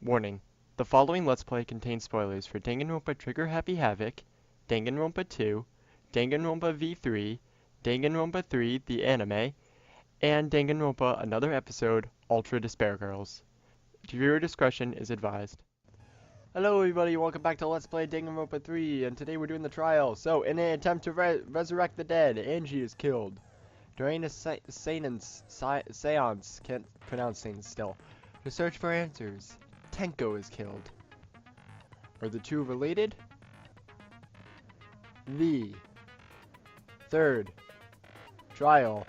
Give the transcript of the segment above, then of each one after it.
Warning: the following Let's Play contains spoilers for Danganronpa Trigger Happy Havoc, Danganronpa 2, Danganronpa V3, Danganronpa 3 the anime, and Danganronpa Another Episode Ultra Despair Girls. Viewer discretion is advised. Hello everybody, welcome back to Let's Play Danganronpa 3, and today we're doing the trial. So, in an attempt to resurrect the dead, Angie is killed. During a seance, can't pronounce things still, to search for answers, Tenko is killed. Are the two related? The third trial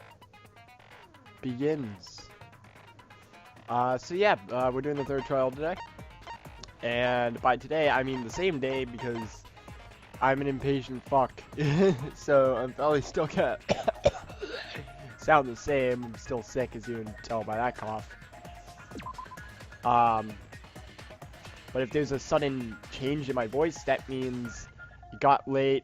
begins. We're doing the third trial today. And by today, I mean the same day because I'm an impatient fuck. So I'm probably still gonna sound the same. I'm still sick, as you can tell by that cough. But if there's a sudden change in my voice, that means it got late,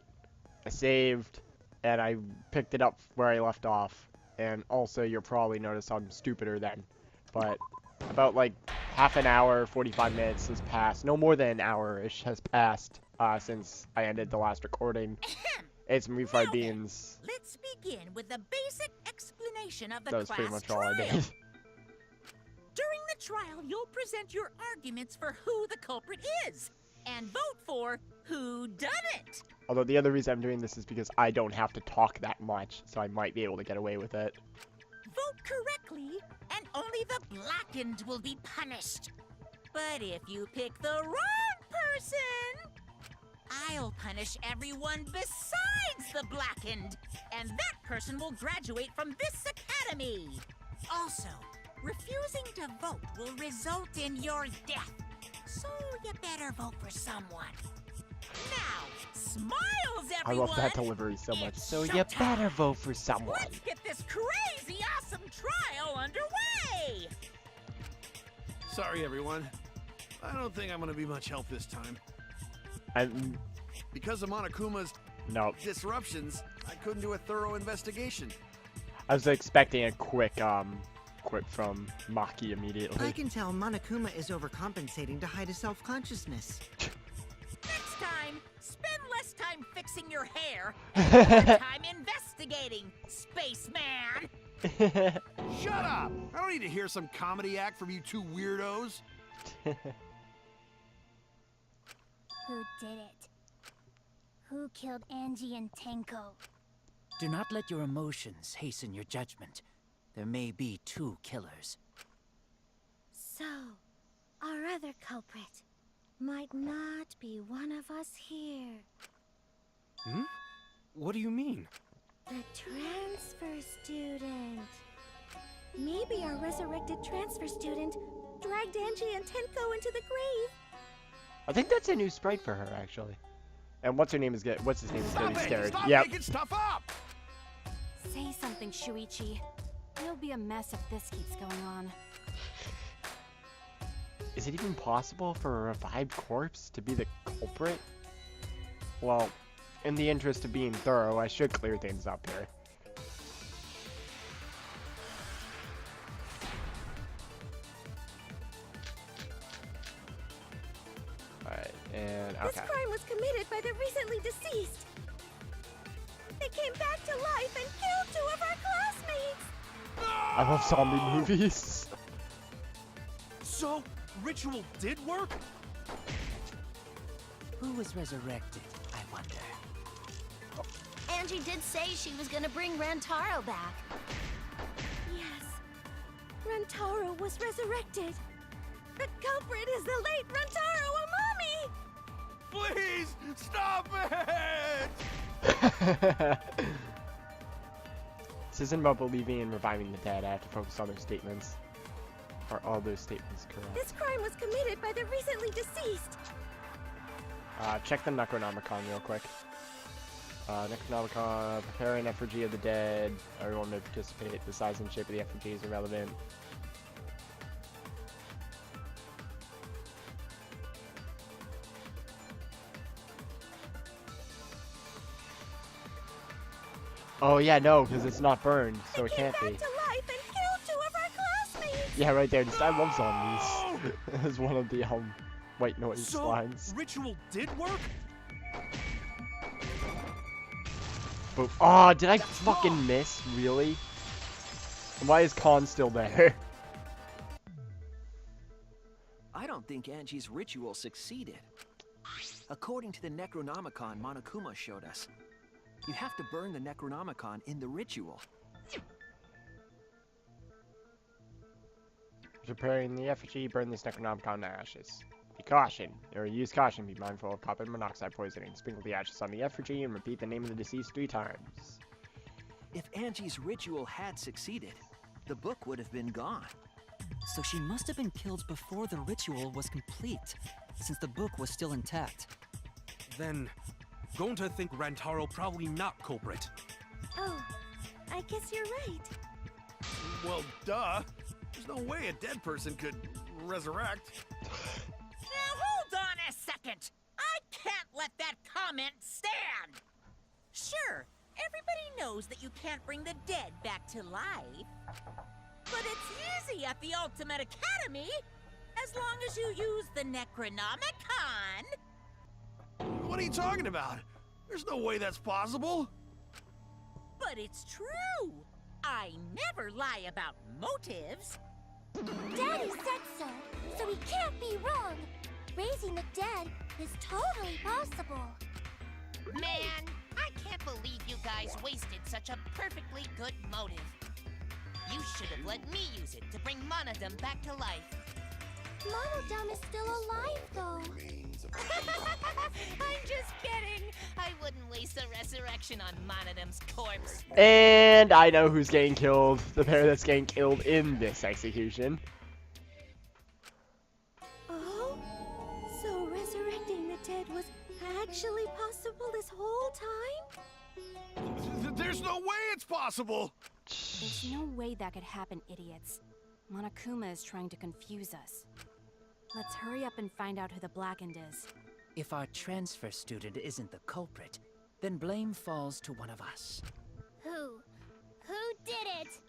I saved, and I picked it up where I left off. And also, you'll probably notice I'm stupider then. But about like half an hour, 45 minutes has passed. No more than an hour-ish has passed since I ended the last recording. It's some refried beans. Let's begin with the basic explanation of the That was class pretty much trial. all I did. During the trial, you'll present your arguments for who the culprit is, and vote for who done it. Although the other reason I'm doing this is because I don't have to talk that much, so I might be able to get away with it. Vote correctly, and only the blackened will be punished. But if you pick the wrong person, I'll punish everyone besides the blackened, and that person will graduate from this academy. Also, refusing to vote will result in your death, so you better vote for someone. Now, smiles, everyone! I love that delivery so much. It's So you showtime. better vote for someone. Let's get this crazy awesome trial underway! Sorry, everyone. I don't think I'm going to be much help this time. I'm... Because of Monokuma's No. disruptions, I couldn't do a thorough investigation. I was expecting a quick from Maki immediately. I can tell Monokuma is overcompensating to hide his self-consciousness. Next time, spend less time fixing your hair and more time investigating, spaceman! Shut up! I don't need to hear some comedy act from you two weirdos. Who did it? Who killed Angie and Tenko? Do not let your emotions hasten your judgment. There may be two killers. So, our other culprit might not be one of us here. Hmm? What do you mean? The transfer student. Maybe our resurrected transfer student dragged Angie and Tenko into the grave. I think that's a new sprite for her, actually. And what's his name is Stop getting it! scared. Stop Yep. making stuff up! Say something, Shuichi. It'll be a mess if this keeps going on. Is it even possible for a revived corpse to be the culprit? Well, in the interest of being thorough, I should clear things up here. Alright, and This okay. crime was committed by the recently deceased. They came back to life and killed 2 of our classmates. I love zombie movies. So, ritual did work? Who was resurrected, I wonder? Angie did say she was gonna bring Rantaro back. Yes. Rantaro was resurrected. The culprit is the late Rantaro Amami! Please, stop it! This isn't about believing and reviving the dead. I have to focus on their statements. Are all those statements correct? This crime was committed by the recently deceased. Check the Necronomicon real quick. Necronomicon, prepare an effigy of the dead. Everyone may participate. The size and shape of the effigy is irrelevant. Oh yeah, no, because it's not burned, so it can't be. Back to life and killed 2 of our classmates. Yeah, right there. I love zombies. As one of the white noise So, lines. ritual did work? Boop. Oh, did I fucking miss? Really? And why is Khan still there? I don't think Angie's ritual succeeded. According to the Necronomicon Monokuma showed us, you have to burn the Necronomicon in the ritual. Preparing the effigy, burn this Necronomicon to ashes. Be caution, or use caution, be mindful of carbon monoxide poisoning. Sprinkle the ashes on the effigy and repeat the name of the deceased 3 times. If Angie's ritual had succeeded, the book would have been gone. So she must have been killed before the ritual was complete, since the book was still intact. Then, Gonta think Rantaro probably not culprit. Oh, I guess you're right. Well, duh. There's no way a dead person could resurrect. Now hold on a second. I can't let that comment stand. Sure, everybody knows that you can't bring the dead back to life. But it's easy at the Ultimate Academy, as long as you use the Necronomicon. What are you talking about? There's no way that's possible. But it's true. I never lie about motives. Daddy said so he can't be wrong. Raising the dead is totally possible. Man, I can't believe you guys wasted such a perfectly good motive. You should have let me use it to bring Monodum back to life. Monodum is still alive, though. I'm just kidding. I wouldn't waste a resurrection on Monodum's corpse. And I know who's getting killed. The pair that's getting killed in this execution. Oh? So resurrecting the dead was actually possible this whole time? There's no way it's possible. There's no way that could happen, idiots. Monokuma is trying to confuse us. Let's hurry up and find out who the Blackened is. If our transfer student isn't the culprit, then blame falls to one of us. Who? Who did it?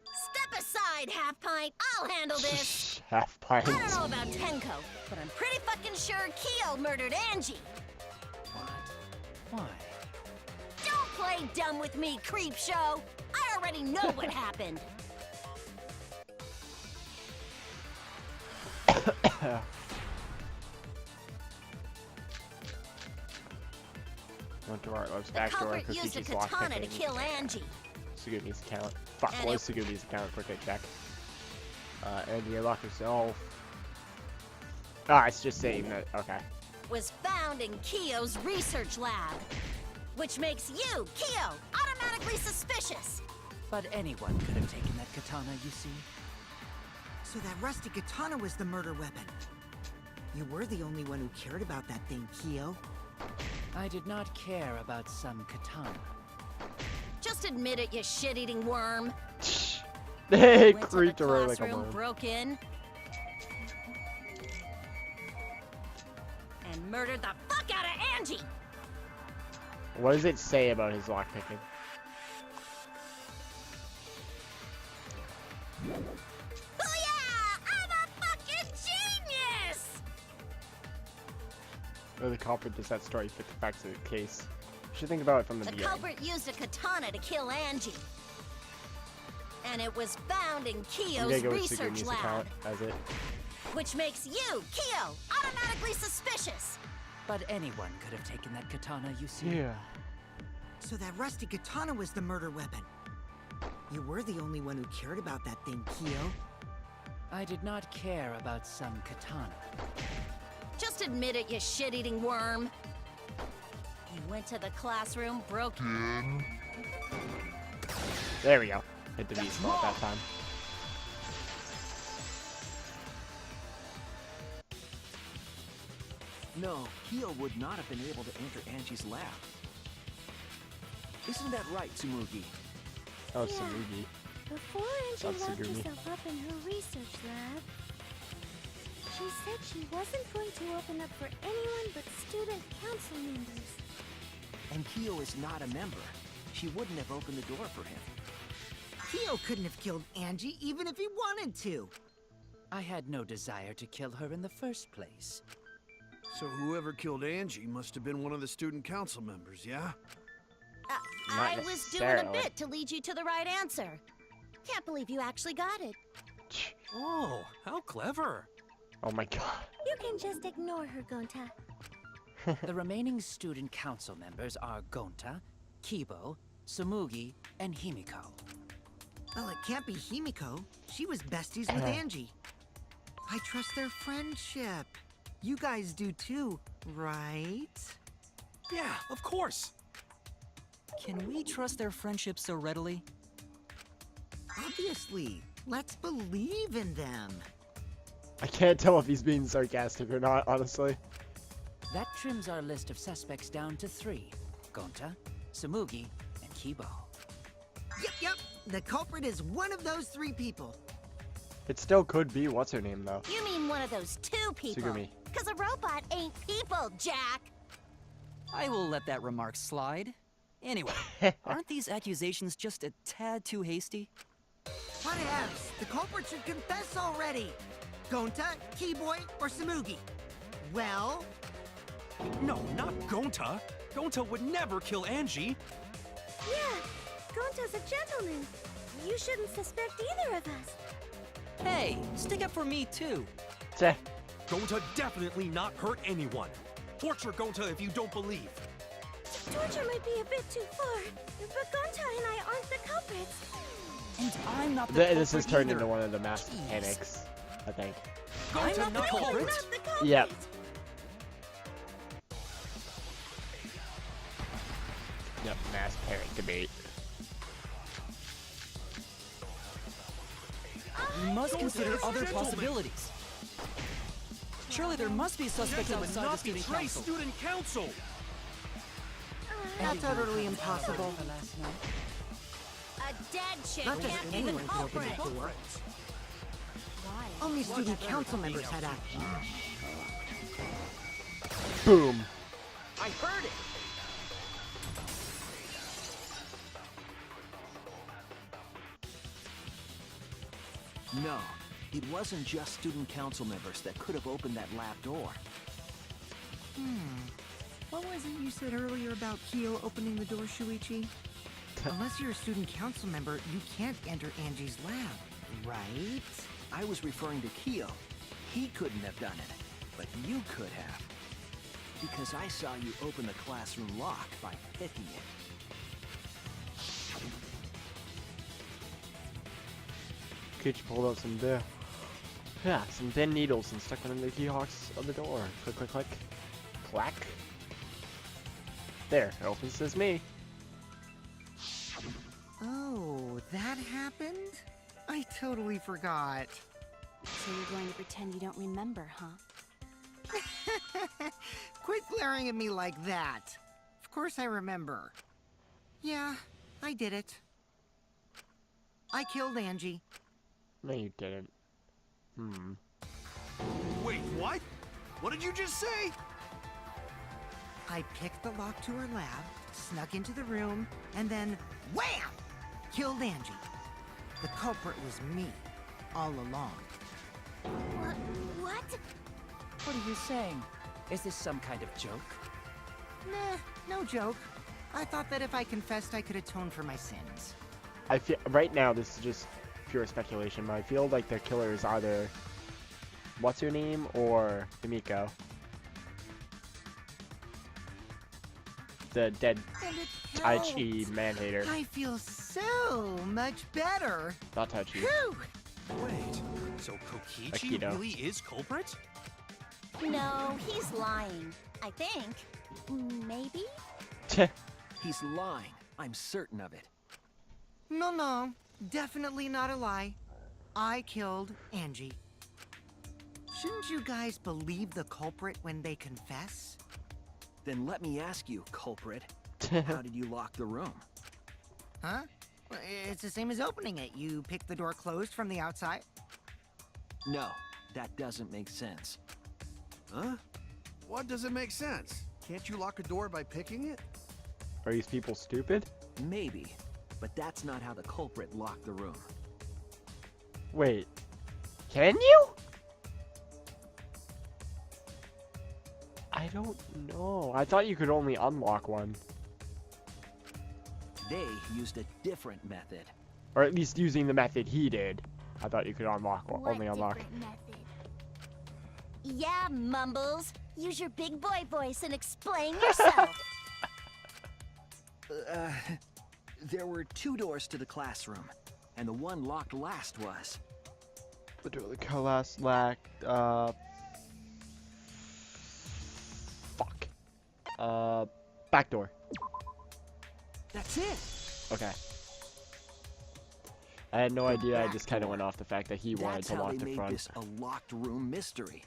Step aside, Half Pint. I'll handle this. Half pint. I don't know about Tenko, but I'm pretty fucking sure Kyo murdered Angie. What? Why? Don't play dumb with me, creep show. I already know what happened. Went to our love's The back door. culprit used a katana to kill Angie. Sugumi's account. Fuck, And what is Sugumi's account? Quick check. Angie, lock yourself. Ah, it's just saying that. Okay. Was found in Kyo's research lab. Which makes you, Kyo, automatically suspicious. But anyone could have taken that katana, you see. So that rusty katana was the murder weapon. You were the only one who cared about that thing, Kyo. I did not care about some katana. Just admit it, you shit-eating worm. They Went to the creeped her like a classroom, worm. broke in, and murdered the fuck out of Angie. What does it say about his lockpicking? Oh yeah, I'm a fucking genius. Or the culprit does that story fit the facts of the case? You should think about it from the The beginning. culprit used a katana to kill Angie. And it was found in I'm Kyo's gonna go with research Sugumi's lab. account as it. Which makes you, Kyo, automatically suspicious. But anyone could have taken that katana, you see. Yeah. So that rusty katana was the murder weapon. You were the only one who cared about that thing, Kyo. I did not care about some katana. Just admit it, you shit-eating worm. You went to the classroom, broke in. There we go. Hit the V spot that time. No, Kyo would not have been able to enter Angie's lab. Isn't that right, Tsumugi? Oh, Yeah. Tsurugi. Before Angie That's locked Sugumi. herself up in her research lab, she said she wasn't going to open up for anyone but student council members. And Kyo is not a member. She wouldn't have opened the door for him. Kyo couldn't have killed Angie even if he wanted to. I had no desire to kill her in the first place. So whoever killed Angie must have been one of the student council members, yeah? I Not was doing a necessarily. bit to lead you to the right answer. Can't believe you actually got it. Oh, how clever. Oh my god. You can just ignore her, Gonta. The remaining student council members are Gonta, Kibo, Sumugi, and Himiko. Well, it can't be Himiko. She was besties with Angie. I trust their friendship. You guys do too, right? Yeah, of course. Can we trust their friendship so readily? Obviously. Let's believe in them. I can't tell if he's being sarcastic or not, honestly. That trims our list of suspects down to 3. Gonta, Sumugi, and Kibo. Yep. The culprit is one of those 3 people. It still could be what's her name though. You mean one of those 2 people? Tsugumi. Because a robot ain't people, Jack. I will let that remark slide. Anyway, aren't these accusations just a tad too hasty? Whatevs. The culprit should confess already. Gonta, Keyboy, or Sumugi? Well, No, not Gonta. Gonta would never kill Angie. Yeah, Gonta's a gentleman. You shouldn't suspect either of us. Hey, stick up for me too. Teh. Gonta definitely not hurt anyone. Torture Gonta if you don't believe. Torture might be a bit too far, but Gonta and I aren't the culprits. And I'm not the This has culprit turned either. into one of the mass Jeez. panics, I think. I'm Gonta not the not culprit. culprit. Not the culprit. Yep. Yep, mass panic debate. We must Gonta consider is other gentleman. possibilities. Surely there must be suspects Gentlemen, outside the not student betray council. student council. that's utterly impossible. Last night. A dead chick Not just can't be the anyone could open culprit. that door. Only student council members had access. Boom. I heard it! No, it wasn't just student council members that could have opened that lab door. What was it you said earlier about Kyo opening the door, Shuichi? Unless you're a student council member, you can't enter Angie's lab, right? I was referring to Kyo. He couldn't have done it, but you could have. Because I saw you open the classroom lock by picking it. Kichi pulled out some some thin needles and stuck them in the keyhawks of the door. Click, click, click. Clack. There, it opens as me. Oh, that happened? I totally forgot. So you're going to pretend you don't remember, huh? Quit glaring at me like that. Of course I remember. Yeah, I did it. I killed Angie. No, you didn't. Wait, what? What did you just say? I picked the lock to her lab, snuck into the room, and then wham! Killed Angie. The culprit was me, all along. What? What are you saying? Is this some kind of joke? Nah, no joke. I thought that if I confessed, I could atone for my sins. I feel right now this is just pure speculation, but I feel like the killer is either what's her name or Himiko. The dead And it Taichi helped. man-hater. I feel so much better. Not Taichi. Whew! Wait, so Kokichi Aikido. really is culprit? No, he's lying. I think. Maybe? He's lying. I'm certain of it. No, definitely not a lie. I killed Angie. Shouldn't you guys believe the culprit when they confess? Then let me ask you, culprit. How did you lock the room? Huh? Well, it's the same as opening it. You pick the door closed from the outside. No, that doesn't make sense. Huh? What doesn't make sense? Can't you lock a door by picking it? Are these people stupid? Maybe, but that's not how the culprit locked the room. Wait. Can you? I don't know. I thought you could only unlock one. They used a different method. Or at least using the method he did. I thought you could unlock What only unlock. different method? Yeah, Mumbles. Use your big boy voice and explain yourself. There were 2 doors to the classroom, and the one locked last was. The door the last lack. Fuck. Back door. That's it. Okay. I had no idea. I just kind of went off the fact that he wanted That's to how lock they the made front. this a locked room mystery.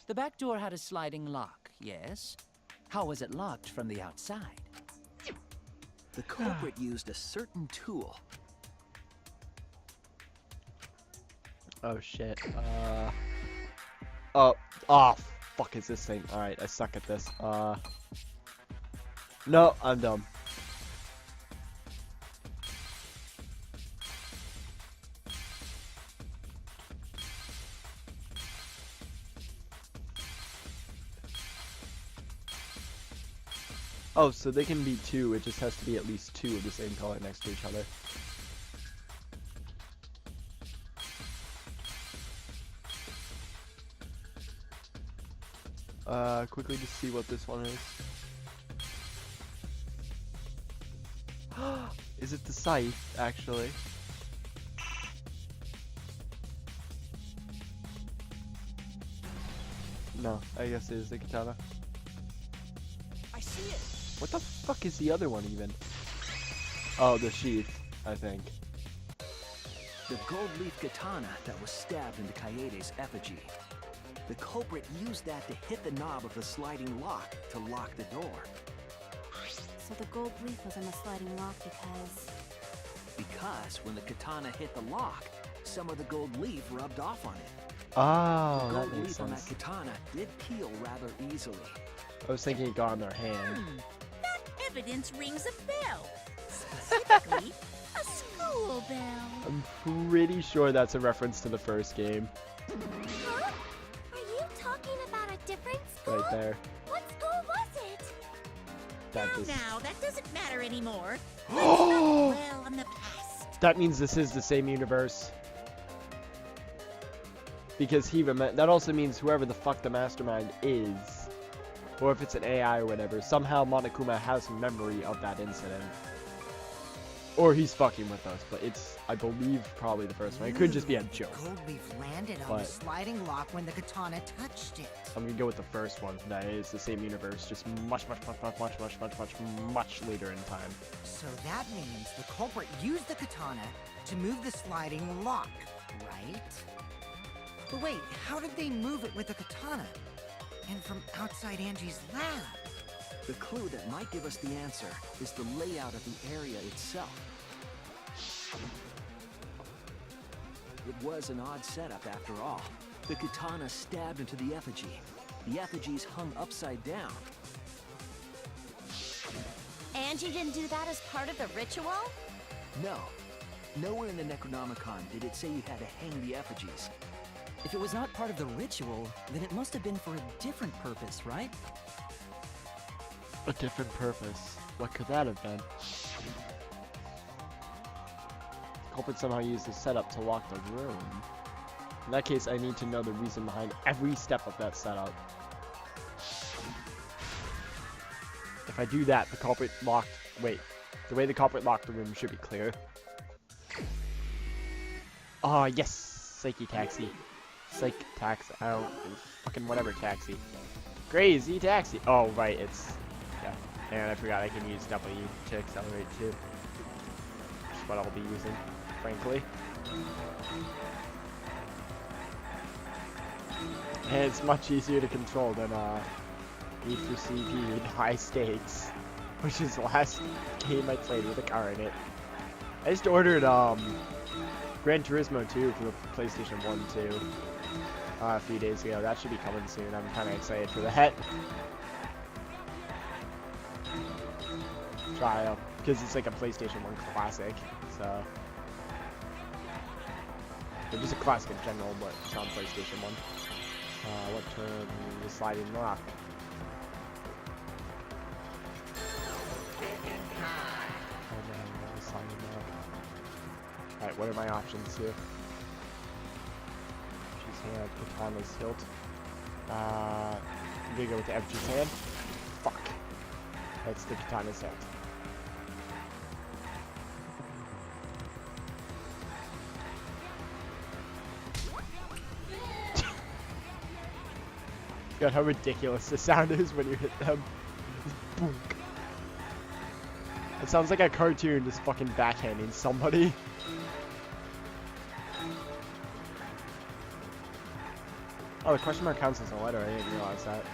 The back door had a sliding lock, yes? How was it locked from the outside? The culprit used a certain tool. Oh shit. Oh, fuck is this thing? Alright, I suck at this. No, I'm dumb. Oh, so they can be 2, it just has to be at least 2 of the same color next to each other. Quickly to see what this one is. Is it the scythe, actually? No, I guess it is the katana. I see it. What the fuck is the other one even? Oh, the sheath, I think. The gold leaf katana that was stabbed into Kaede's effigy. The culprit used that to hit the knob of the sliding lock to lock the door. So the gold leaf was in the sliding lock because... Because when the katana hit the lock, some of the gold leaf rubbed off on it. Oh, The that gold makes leaf on that sense. katana did peel rather easily. I was thinking it got on their hand. That evidence rings a bell. Specifically, a school bell. I'm pretty sure that's a reference to the first game. Huh? Are you talking about a different school? Right there. What school was it? That Now, just... now, that doesn't matter anymore. Let's not dwell on the past. That means this is the same universe. Because that also means whoever the fuck the mastermind is, or if it's an AI or whatever, somehow Monokuma has memory of that incident. Or he's fucking with us, but it's, I believe, probably the first one. It could just be a joke. Gold leaf landed on But- the sliding lock when the katana touched it. I'm gonna go with the first one. That is the same universe, just much later in time. So that means the culprit used the katana to move the sliding lock, right? But wait, how did they move it with the katana? And from outside Angie's lab? The clue that might give us the answer is the layout of the area itself. It was an odd setup after all. The katana stabbed into the effigy. The effigies hung upside down. Angie didn't do that as part of the ritual? No. Nowhere in the Necronomicon did it say you had to hang the effigies. If it was not part of the ritual, then it must have been for a different purpose, right? A different purpose. What could that have been? The culprit somehow used the setup to lock the room. In that case, I need to know the reason behind every step of that setup. If I do that, the culprit locked... Wait. The way the culprit locked the room should be clear. Oh, yes! Psyche taxi. Psych taxi. I don't... Fucking whatever taxi. Crazy taxi! Oh, right, it's... Yeah. And I forgot I can use W to accelerate too. Which is what I'll be using, frankly. And it's much easier to control than Need for CP High Stakes, which is the last game I played with a car in it. I just ordered Gran Turismo 2 for the PlayStation 1 too a few days ago. That should be coming soon. I'm kind of excited for that. Trial, because it's like a PlayStation 1 classic, so or just a classic in general, but it's on PlayStation 1. What turn the sliding lock? Alright, what are my options here? She's hand, Katana's hilt. I'm gonna go with the Effigy's hand. Fuck. That's the Katana's hilt. God, how ridiculous the sound is when you hit them. Boom. It sounds like a cartoon just fucking backhanding somebody. Oh, the question mark counts as a letter. I didn't realize that.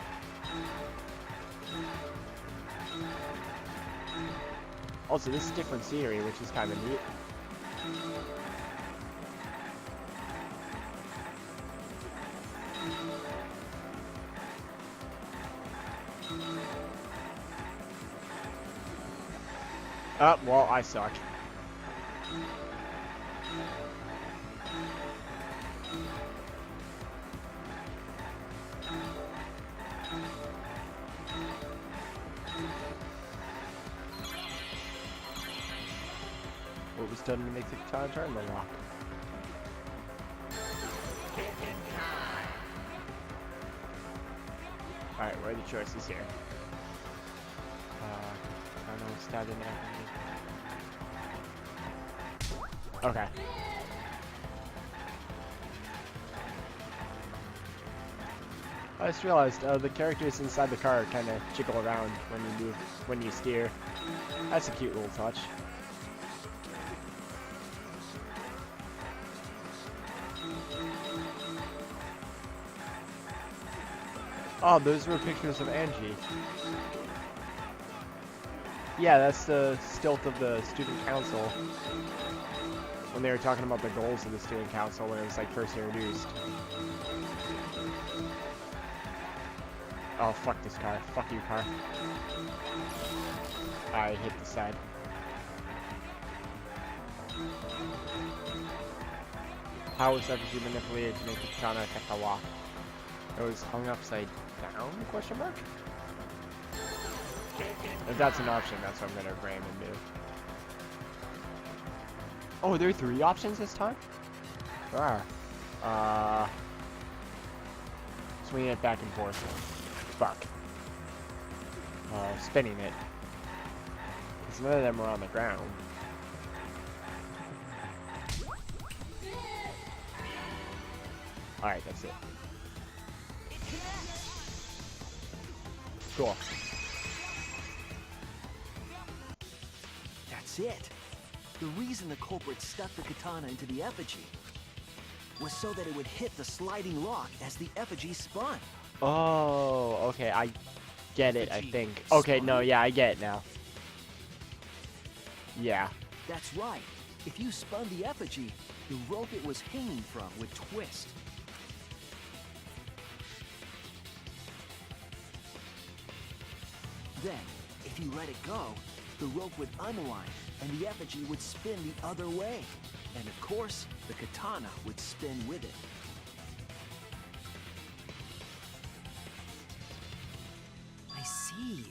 Also, this is different scenery, which is kind of neat. Oh, well, I suck. What was done to make the katana turn the lock? Alright, what are the choices here? I don't know, stabbing at. Okay. I just realized the characters inside the car kind of jiggle around when you steer. That's a cute little touch. Oh, those were pictures of Angie. Yeah, that's the stilt of the student council. When they were talking about the goals of the student council when it was like first introduced. Oh, fuck this car. Fuck you, car. I hit the side. How was Effigy manipulated to make the katana attack the lock? It was hung upside down? Question mark? If that's an option, that's what I'm gonna ram into. Oh, there are 3 options this time? There are. Swinging it back and forth. Fuck. Spinning it. Because none of them were on the ground. Alright, that's it. Cool. That's it. The reason the culprit stuck the katana into the effigy was so that it would hit the sliding lock as the effigy spun. Oh, okay, I get it, I think. Okay, no, yeah, I get it now. Yeah. That's right. If you spun the effigy, the rope it was hanging from would twist. Then, if you let it go, the rope would unwind and the effigy would spin the other way. And of course, the katana would spin with it. I see.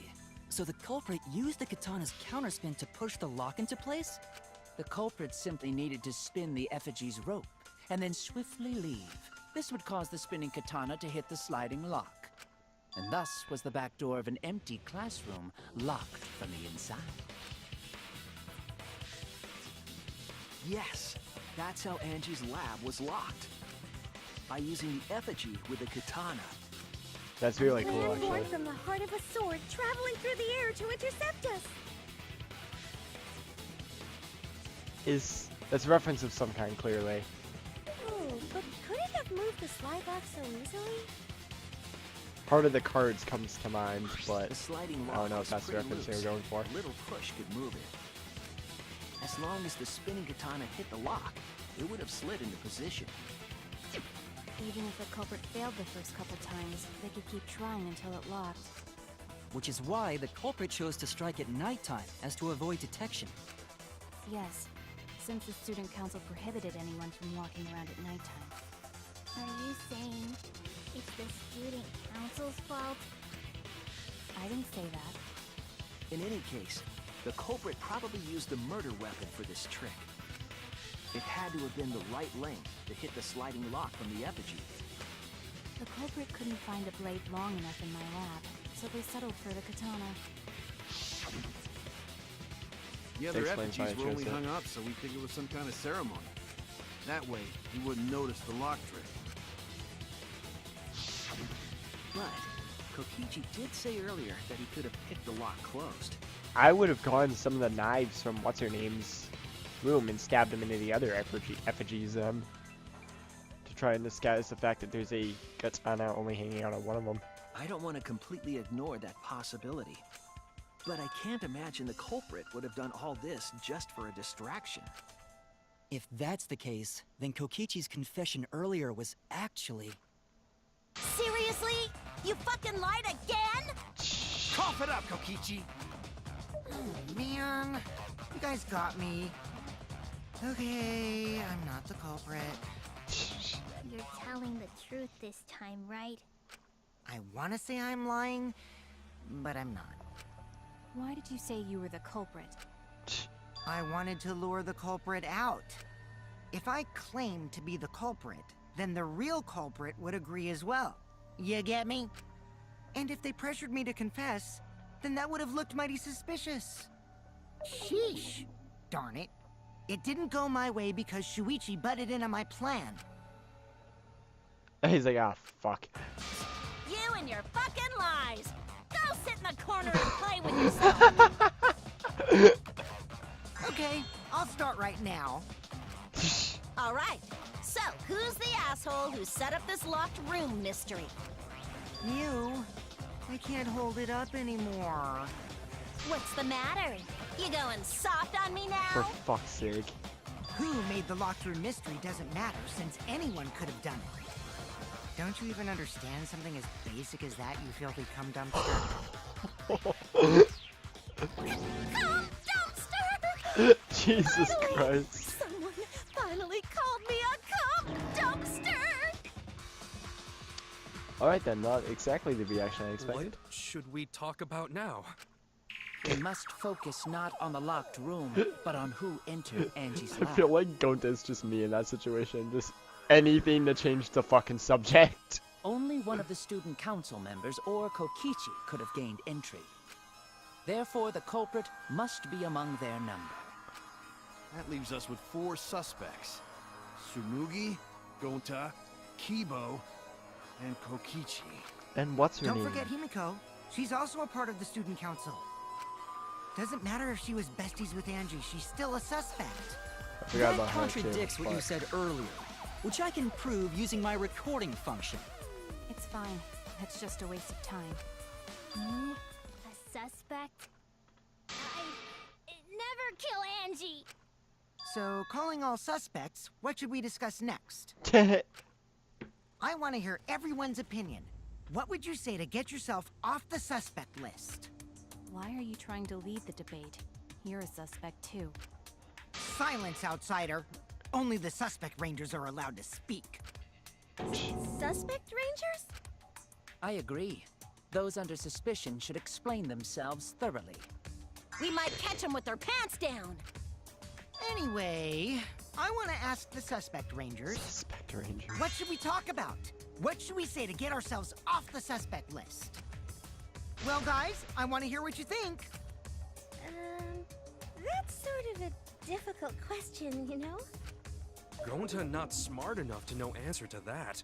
So the culprit used the katana's counterspin to push the lock into place? The culprit simply needed to spin the effigy's rope, and then swiftly leave. This would cause the spinning katana to hit the sliding lock. And thus was the back door of an empty classroom locked from the inside. Yes, that's how Angie's lab was locked. By using the effigy with the katana. That's really cool, Land born actually. from the heart of a sword, traveling through the air to intercept us. That's a reference of some kind, clearly. Oh, but could it have moved the slide lock so easily? Part of the cards comes to mind, but The sliding I lock don't know if was that's the pretty reference they were loose. going for. A little push could move it. As long as the spinning katana hit the lock, it would have slid into position. Even if the culprit failed the first couple times, they could keep trying until it locked. Which is why the culprit chose to strike at nighttime, as to avoid detection. Yes. since the student council prohibited anyone from walking around at nighttime. Are you saying it's the student council's fault? I didn't say that. In any case, the culprit probably used the murder weapon for this trick. It had to have been the right length to hit the sliding lock from the effigy. The culprit couldn't find a blade long enough in my lab, so they settled for the katana. The other Explains why I effigies were only chose it. hung up, so we think it was some kind of ceremony. That way, you wouldn't notice the lock trick. But Kokichi did say earlier that he could have picked the lock closed. I would have gone some of the knives from what's-her-name's room and stabbed them into the other effigies to try and disguise the fact that there's a katana only hanging out on one of them. I don't want to completely ignore that possibility. But I can't imagine the culprit would have done all this just for a distraction. If that's the case, then Kokichi's confession earlier was actually... Seriously? You fucking lied again? Cough it up, Kokichi! Oh, man. You guys got me. Okay, I'm not the culprit. You're telling the truth this time, right? I want to say I'm lying, but I'm not. Why did you say you were the culprit? I wanted to lure the culprit out. If I claimed to be the culprit, then the real culprit would agree as well. You get me? And if they pressured me to confess, then that would have looked mighty suspicious. Sheesh. Darn it. It didn't go my way because Shuichi butted in on my plan. He's like, ah, fuck. You and your fucking lies! Go sit in the corner and play with yourself! Okay, I'll start right now. Alright, so who's the asshole who set up this locked room mystery? You. I can't hold it up anymore. What's the matter? You going soft on me For now? fuck's sake. Who made the locked room mystery doesn't matter, since anyone could have done it. Don't you even understand something as basic as that, you filthy cum dumpster? Cum dumpster! Jesus Christ. Someone finally called me a cum dumpster! Alright then, not exactly the reaction I expected. What should we talk about now? We must focus not on the locked room, but on who entered Angie's I lab. feel like Gonta's just me in that situation. Just anything to change the fucking subject. Only one of the student council members or Kokichi could have gained entry. Therefore, the culprit must be among their number. That leaves us with 4 suspects. Tsumugi, Gonta, Kibo, and Kokichi. And what's her Don't name? forget Himiko. She's also a part of the student council. Doesn't matter if she was besties with Angie, she's still a suspect. I forgot That about her too. contradicts what you Fuck. said earlier, which I can prove using my recording function. It's fine. That's just a waste of time. Me? A suspect? I'd never kill Angie! So, calling all suspects, what should we discuss next? I want to hear everyone's opinion. What would you say to get yourself off the suspect list? Why are you trying to lead the debate? You're a suspect too. Silence, outsider. Only the suspect rangers are allowed to speak. Suspect rangers? I agree. Those under suspicion should explain themselves thoroughly. We might catch them with their pants down! Anyway, I want to ask the suspect rangers, Suspect Ranger. what should we talk about? What should we say to get ourselves off the suspect list? Well, guys, I want to hear what you think. That's sort of a difficult question, you know? Gonta not smart enough to know answer to that.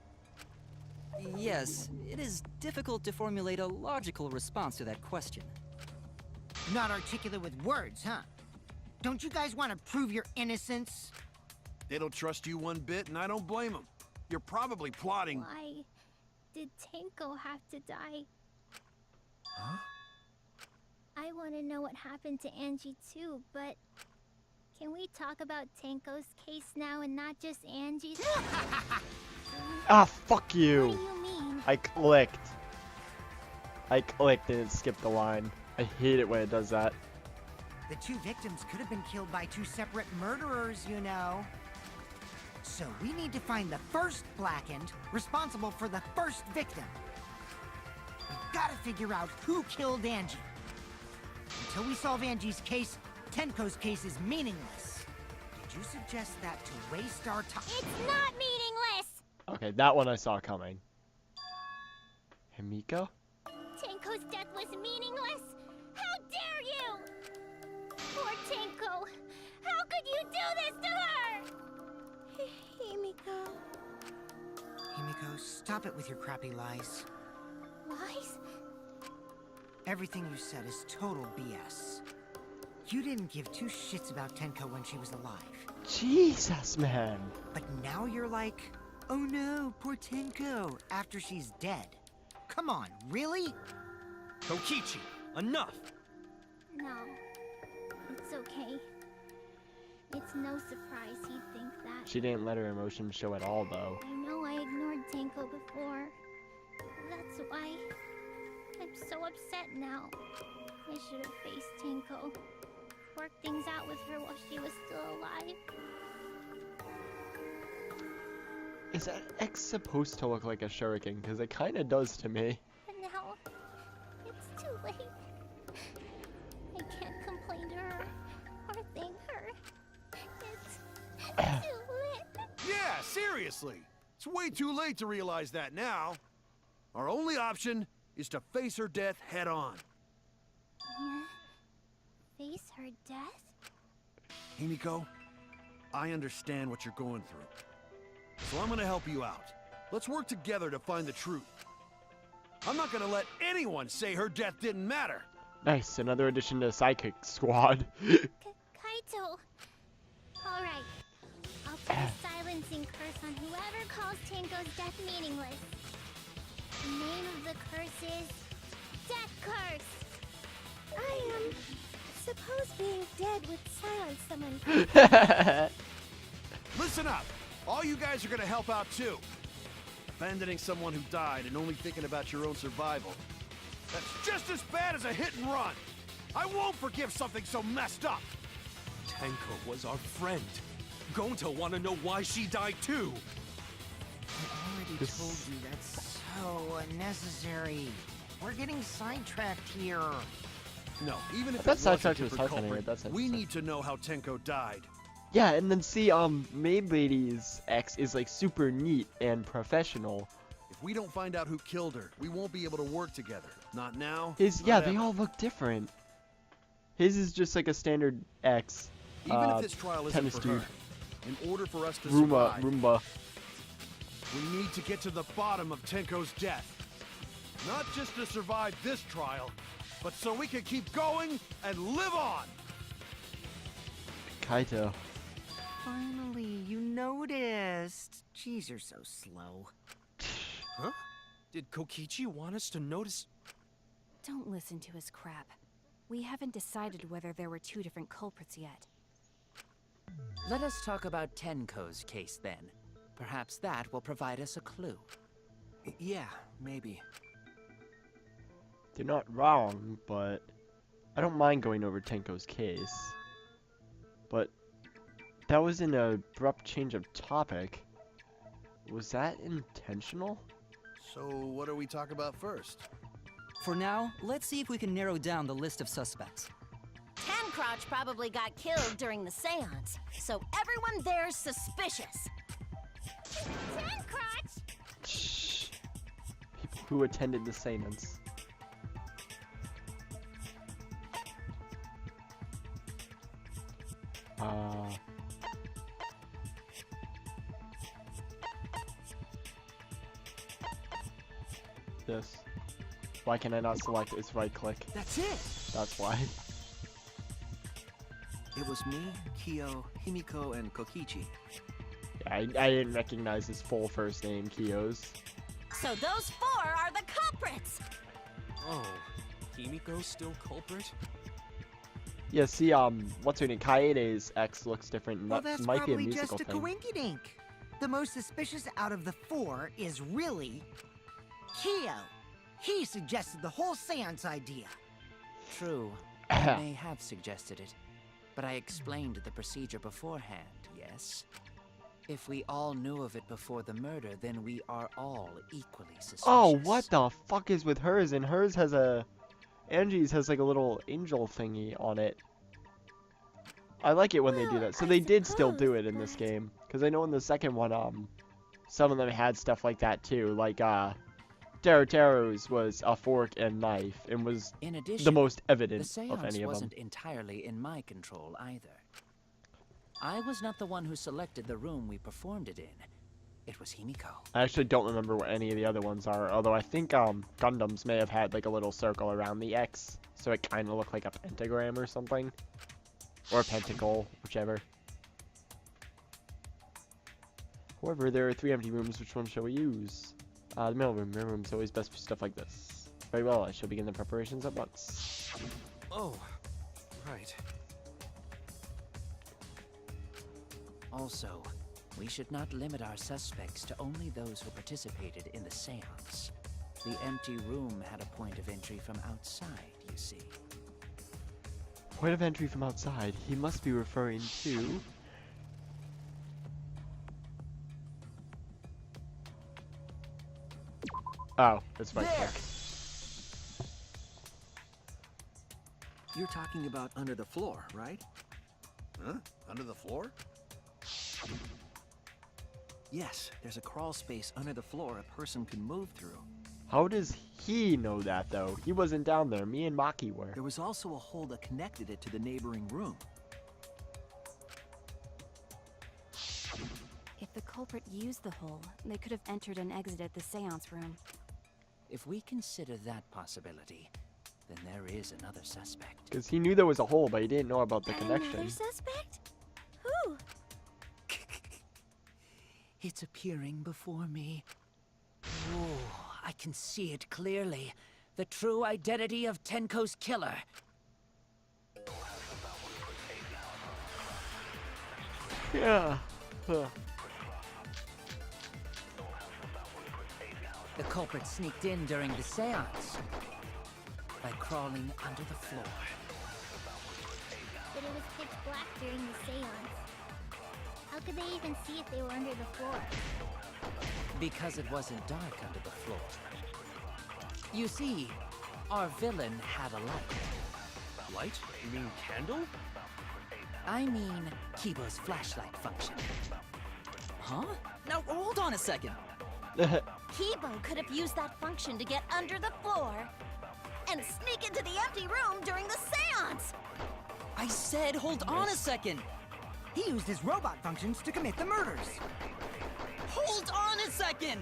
Yes, it is difficult to formulate a logical response to that question. Not articulate with words, huh? Don't you guys want to prove your innocence? They don't trust you one bit, and I don't blame them. You're probably plotting. Why did Tenko have to die? Huh? I want to know what happened to Angie too, but can we talk about Tenko's case now and not just Angie's? Ah, fuck What you. do you mean? I clicked and it skipped the line. I hate it when it does that. The 2 victims could have been killed by 2 separate murderers, you know. So we need to find the first Blackened responsible for the first victim. We've got to figure out who killed Angie. Until we solve Angie's case, Tenko's case is meaningless. Did you suggest that to waste our time? It's not meaningless! Okay, that one I saw coming. Himiko? Tenko's death was meaningless? How dare you! Poor Tenko! How could you do this to her? Himiko... Himiko, stop it with your crappy lies. Lies? Everything you said is total BS. You didn't give 2 shits about Tenko when she was alive. Jesus, man. But now you're like, oh no, poor Tenko, after she's dead. Come on, really? Kokichi, enough! No. It's okay. It's no surprise he'd think that. She didn't let her emotions show at all, though. I know I ignored Tenko before. That's why I'm so upset now. I should have faced Tenko. Worked things out with her while she was still alive. Is that X supposed to look like a shuriken? Because it kind of does to me. But now, it's too late. I can't complain to her or thank her. It's too late. Yeah, seriously. It's way too late to realize that now. Our only option is to face her death head on. Yeah? Face her death? Himiko, I understand what you're going through. So I'm gonna help you out. Let's work together to find the truth. I'm not gonna let anyone say her death didn't matter. Nice, another addition to Sidekick Squad. Kaito. Alright. I'll put a silencing curse on whoever calls Tenko's death meaningless. The name of the curse is... Death Curse! Suppose being dead would silence someone. Listen up! All you guys are gonna help out too. Abandoning someone who died and only thinking about your own survival. That's just as bad as a hit and run. I won't forgive something so messed up. Tenko was our friend. Gonta wanna know why she died too. I already told you that's so unnecessary. We're getting sidetracked here. No, even if That it was a sidetracked was different fascinating, culprit, that's we interesting. need to know how Tenko died. Yeah, and then see, Maid Lady's X is like super neat and professional. If we don't find out who killed her, we won't be able to work together. Not now. His, not yeah, ever. they all look different. His is just like a standard X. Even if this trial isn't tennis for dude. her, in order for us to Roomba, survive, Roomba. we need to get to the bottom of Tenko's death. Not just to survive this trial, but so we can keep going and live on. Kaito. Finally, you noticed. Jeez, you're so slow. Huh? Did Kokichi want us to notice? Don't listen to his crap. We haven't decided whether there were 2 different culprits yet. Let us talk about Tenko's case then. Perhaps that will provide us a clue. Yeah, maybe. They're not wrong, but I don't mind going over Tenko's case. But that was an abrupt change of topic. Was that intentional? So what do we talk about first? For now, let's see if we can narrow down the list of suspects. Tancrotch probably got killed during the seance, so everyone there's suspicious. Tancrotch! Shh. People who attended the seance. This. Why can I not select its right click? That's it! That's why. It was me, Kyo, Himiko, and Kokichi. Yeah, I didn't recognize his full first name, Kyo's. So those 4 are the culprits! Oh, Himiko's still culprit? Yeah, see, what's her name? Kaede's X looks different, and Well, that that's might be a probably musical just a thing. coinkydink. The most suspicious out of the 4 is really Kyo. He suggested the whole seance idea. True. I may have suggested it, but I explained the procedure beforehand, yes? If we all knew of it before the murder, then we are all equally suspicious. Oh, what the fuck is with hers? And hers has a... Angie's has like a little angel thingy on it. I like it when they do that. So they did still do it in this game. Because I know in the second one, some of them had stuff like that too. Like, Taro's was a fork and knife. And was In addition, the most evident the of seance any of them. wasn't entirely in my control either. I was not the one who selected the room we performed it in. It was Himiko. I actually don't remember what any of the other ones are. Although I think, Gundams may have had like a little circle around the X. So it kind of looked like a pentagram or something. Or a pentacle, whichever. However, there are 3 empty rooms. Which one shall we use? The middle room. Middle room is always best for stuff like this. Very well, I shall begin the preparations at once. Oh, right. Also, we should not limit our suspects to only those who participated in the seance. The empty room had a point of entry from outside, you see. Point of entry from outside. He must be referring to... Oh, it's right there. You're talking about under the floor, right? Huh? Under the floor? Yes, there's a crawl space under the floor a person can move through. How does he know that, though? He wasn't down there. Me and Maki were. There was also a hole that connected it to the neighboring room. If the culprit used the hole, they could have entered and exited the seance room. If we consider that possibility, then there is another suspect. Because he knew there was a hole, but he didn't know about the Another connection. suspect? Who? It's appearing before me. Oh, I can see it clearly. The true identity of Tenko's killer. Yeah. Huh. The culprit sneaked in during the seance by crawling under the floor. But it was pitch black during the seance. How could they even see if they were under the floor? Because it wasn't dark under the floor. You see, our villain had a light. Light? You mean candle? I mean, Kibo's flashlight function. Huh? Now, hold on a second. Kibo could have used that function to get under the floor and sneak into the empty room during the seance! I said hold on a second. He used his robot functions to commit the murders. Hold on a second.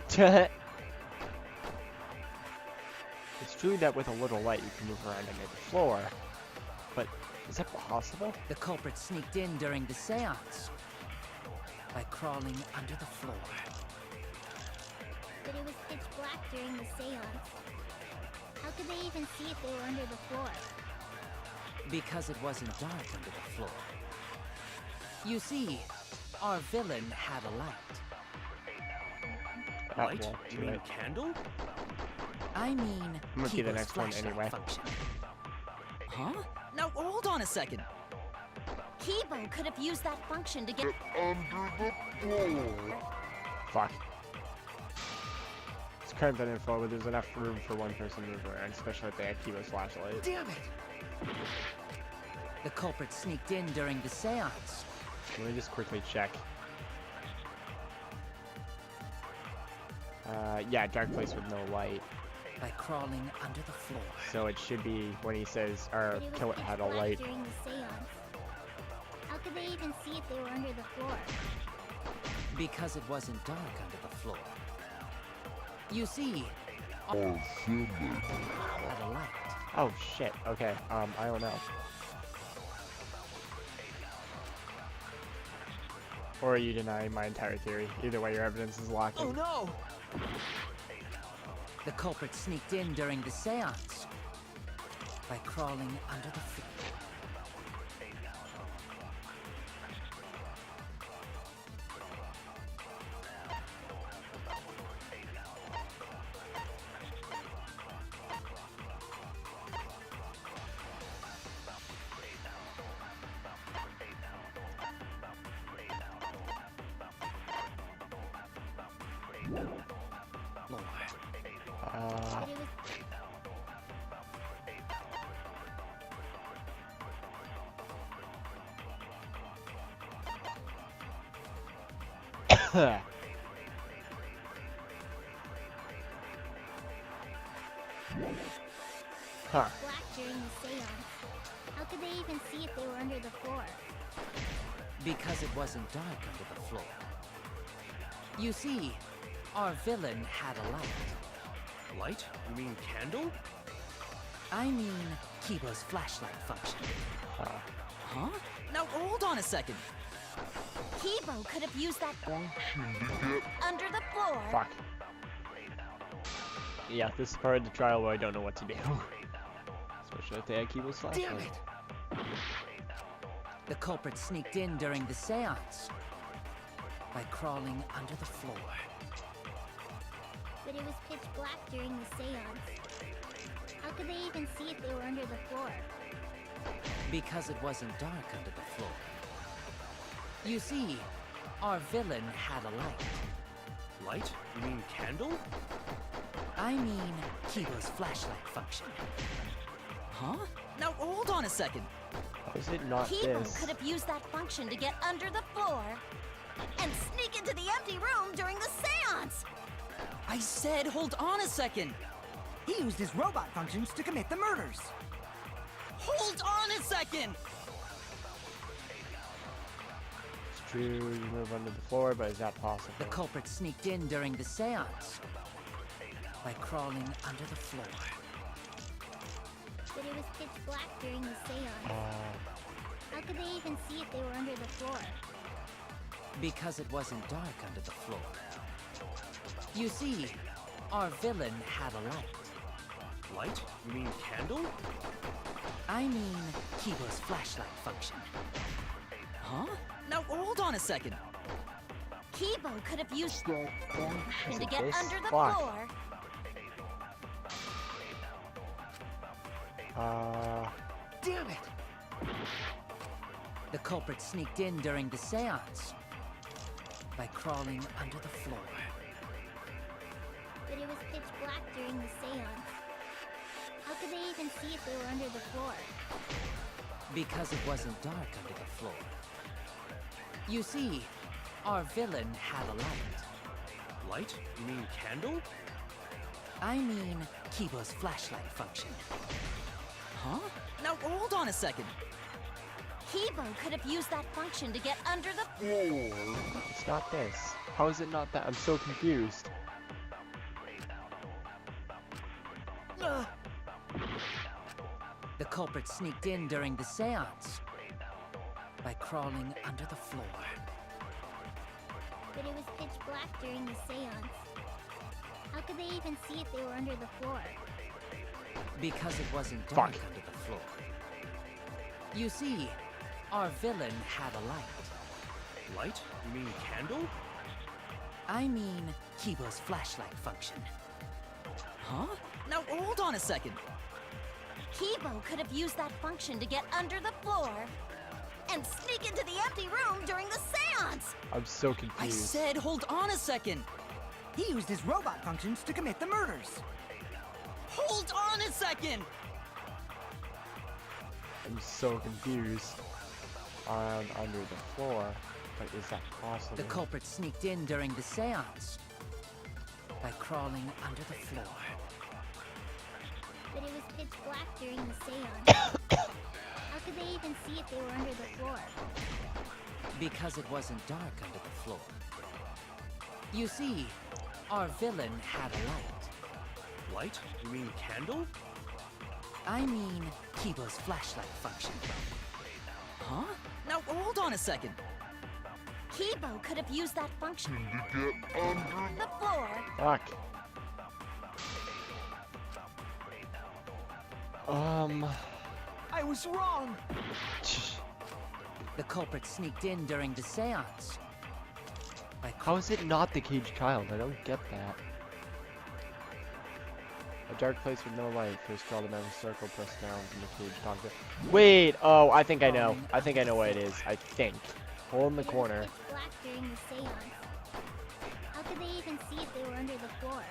It's true that with a little light you can move around under the floor. But is that possible? The culprit sneaked in during the seance by crawling under the floor. But it was pitch black during the seance. How could they even see if they were under the floor? Because it wasn't dark under the floor. You see, our villain had a light. Oh, Light? well, You too mean late. candle? I mean, I'm gonna be the Kibo's next one flashlight anyway. function. Huh? Now, hold on a second. Kibo could have used that function to get Fuck. It's cramped on info, but there's enough room for one person to move around, especially if they have Kibo's flashlight. Damn it! The culprit sneaked in during the seance. Let me just quickly check. Yeah, dark place with no light. By crawling under the floor. So it should be when he says, or But it was killer pitch had a black light. during the seance. How could they even see if they were under the floor? Because it wasn't dark under the floor. You see, our villain had a light. Oh shit, okay, I don't know. Or are you denying my entire theory? Either way, your evidence is lacking. Oh no! The culprit sneaked in during the seance by crawling under the floor. Huh. Black during the seance. How could they even see if they were under the floor? Because it wasn't dark under the floor. You see, our villain had a light. Light? You mean candle? I mean, Kibo's flashlight function. Huh? Now hold on a second. Kibo could have used that under the floor. Fuck. Yeah, this is part of the trial where I don't know what to do. Especially if they had Kibo's flashlight. Damn it! The culprit sneaked in during the seance by crawling under the floor. But it was pitch black during the seance. How could they even see if they were under the floor? Because it wasn't dark under the floor. You see, our villain had a light. Light? You mean candle? I mean, Kibo's flashlight function. Huh? Now hold on a second. How is it not Kibo this? could have used that function to get under the floor and sneak into the empty room during the seance. I said hold on a second. He used his robot functions to commit the murders. Hold on a second. It's true, you move under the floor, but is that possible? The culprit sneaked in during the seance by crawling under the floor. But it was pitch black during the seance. How could they even see if they were under the floor? Because it wasn't dark under the floor. You see, our villain had a light. Light? You mean candle? I mean, Kibo's flashlight function. Huh? Now hold on a second. Kibo could have used to get this? under the Fuck. floor. Damn it! The culprit sneaked in during the seance by crawling under the floor. But it was pitch black during the seance. How could they even see if they were under the floor? Because it wasn't dark under the floor. You see, our villain had a light. Light? You mean candle? I mean, Kibo's flashlight function. Huh? Now hold on a second. Kibo could have used that function to get under the floor. It's not this. How is it not that? I'm so confused. The culprit sneaked in during the seance by crawling under the floor. But it was pitch black during the seance. How could they even see if they were under the floor? Because it wasn't dark Fuck. under the floor. You see, our villain had a light. Light? You mean candle? I mean, Kibo's flashlight function. Huh? Now hold on a second. Kibo could have used that function to get under the floor and sneak into the empty room during the seance. I'm so I confused. said hold on a second. He used his robot functions to commit the murders. Hold on a second. I'm so confused. Under the floor. But is that possible? The culprit sneaked in during the seance by crawling under the floor. But it was pitch black during the seance. How could they even see if they were under the floor? Because it wasn't dark under the floor. You see, our villain had a light. Light? You mean candle? I mean, Kibo's flashlight function. Huh? Now hold on a second. Kibo could have used that function to get under the floor. Fuck. I was wrong. The culprit sneaked in during the seance by How is it not the caged child? I don't get that. A dark place with no light. First draw the magic circle, press down from the cage target. Wait! Oh, I think I know. I think I know what it is. I think. Hole in the corner. It was pitch black during the seance. How could they even see if they were under the floor?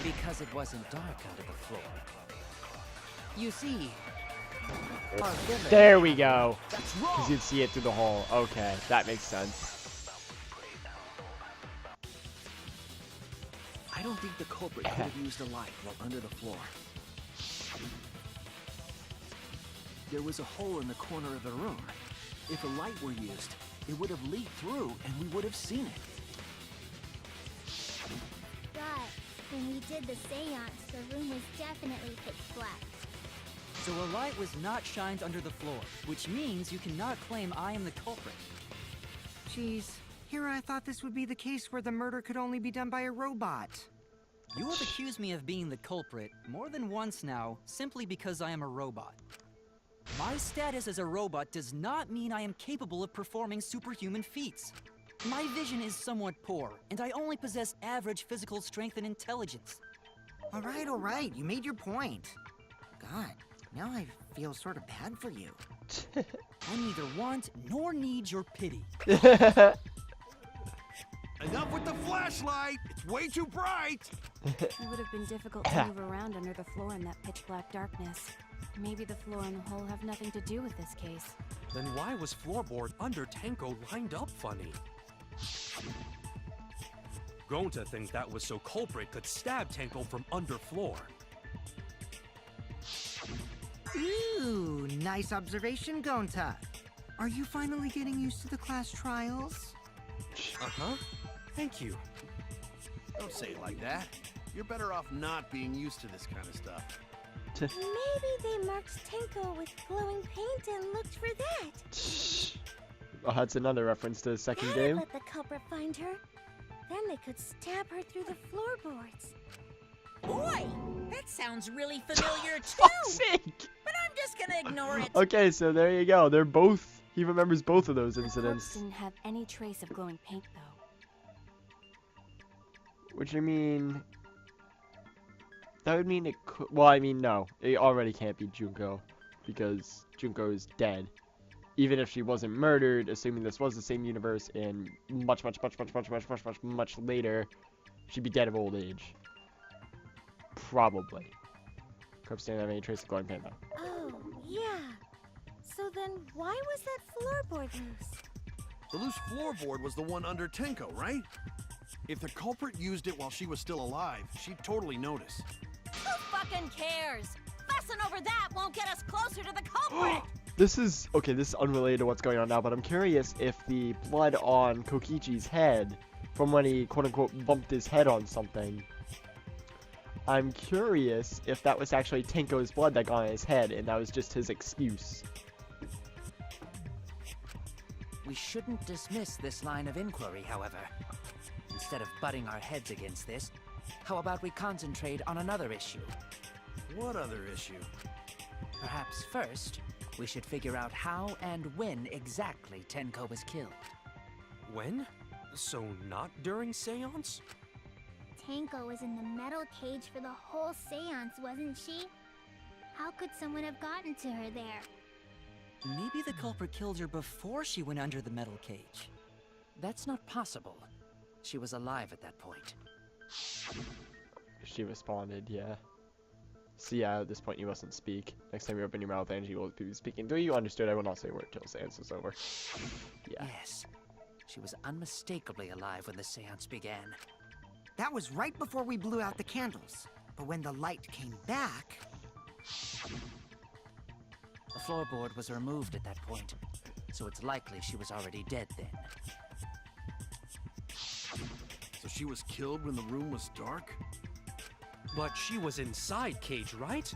because it wasn't dark under the floor. You see, our villain... There we go. Because you'd see it through the hole. Okay, that makes sense. think the culprit could have used a light while under the floor. There was a hole in the corner of the room. If a light were used, it would have leaked through and we would have seen it. But when we did the seance, the room was definitely pitch black. So a light was not shined under the floor, which means you cannot claim I am the culprit. Jeez, here I thought this would be the case where the murder could only be done by a robot. You have accused me of being the culprit more than once now, simply because I am a robot. My status as a robot does not mean I am capable of performing superhuman feats. My vision is somewhat poor, and I only possess average physical strength and intelligence. All right, you made your point. God, now I feel sort of bad for you. I neither want nor need your pity. Enough with the flashlight! It's way too bright! It would have been difficult to move around under the floor in that pitch black darkness. Maybe the floor and the hole have nothing to do with this case. Then why was floorboard under Tenko lined up funny? Going to think that was so culprit could stab Tenko from under floor. Ooh, nice observation, Gonta. Are you finally getting used to the class trials? Uh-huh. Thank you. Don't say it like that. You're better off not being used to this kind of stuff. Maybe they marked Tenko with glowing paint and looked for that. Oh, that's another reference to the second That'd game. let the culprit find her. Then they could stab her through the floorboards. Boy, that sounds really familiar too. Fuck's sake! But I'm just gonna ignore it. Okay, so there you go. They're both. He remembers both of those The corpse incidents. didn't have any trace of glowing paint, though. Which I mean, that would mean it could. Well, I mean, no, it already can't be Junko because Junko is dead. Even if she wasn't murdered, assuming this was the same universe, and much later, she'd be dead of old age. Probably. Corpse didn't have any trace of glowing paint, though. Oh, yeah. So then why was that floorboard loose? The loose floorboard was the one under Tenko, right? If the culprit used it while she was still alive, she'd totally notice. Who fucking cares? Fussing over that won't get us closer to the culprit! This is unrelated to what's going on now, but I'm curious if the blood on Kokichi's head from when he quote-unquote bumped his head on something. I'm curious if that was actually Tenko's blood that got on his head and that was just his excuse. We shouldn't dismiss this line of inquiry, however. Instead of butting our heads against this, how about we concentrate on another issue? What other issue? Perhaps first, we should figure out how and when exactly Tenko was killed. When? So not during seance? Tenko was in the metal cage for the whole seance, wasn't she? How could someone have gotten to her there? Maybe the culprit killed her before she went under the metal cage. That's not possible. She was alive at that point. She responded, yeah. See, yeah, at this point you mustn't speak. Next time you open your mouth, Angie will be speaking. Though you understood, I will not say a word till seance is over. Yeah. Yes. She was unmistakably alive when the seance began. That was right before we blew out the candles. But when the light came back... The floorboard was removed at that point, so it's likely she was already dead then. So she was killed when the room was dark? But she was inside cage, right?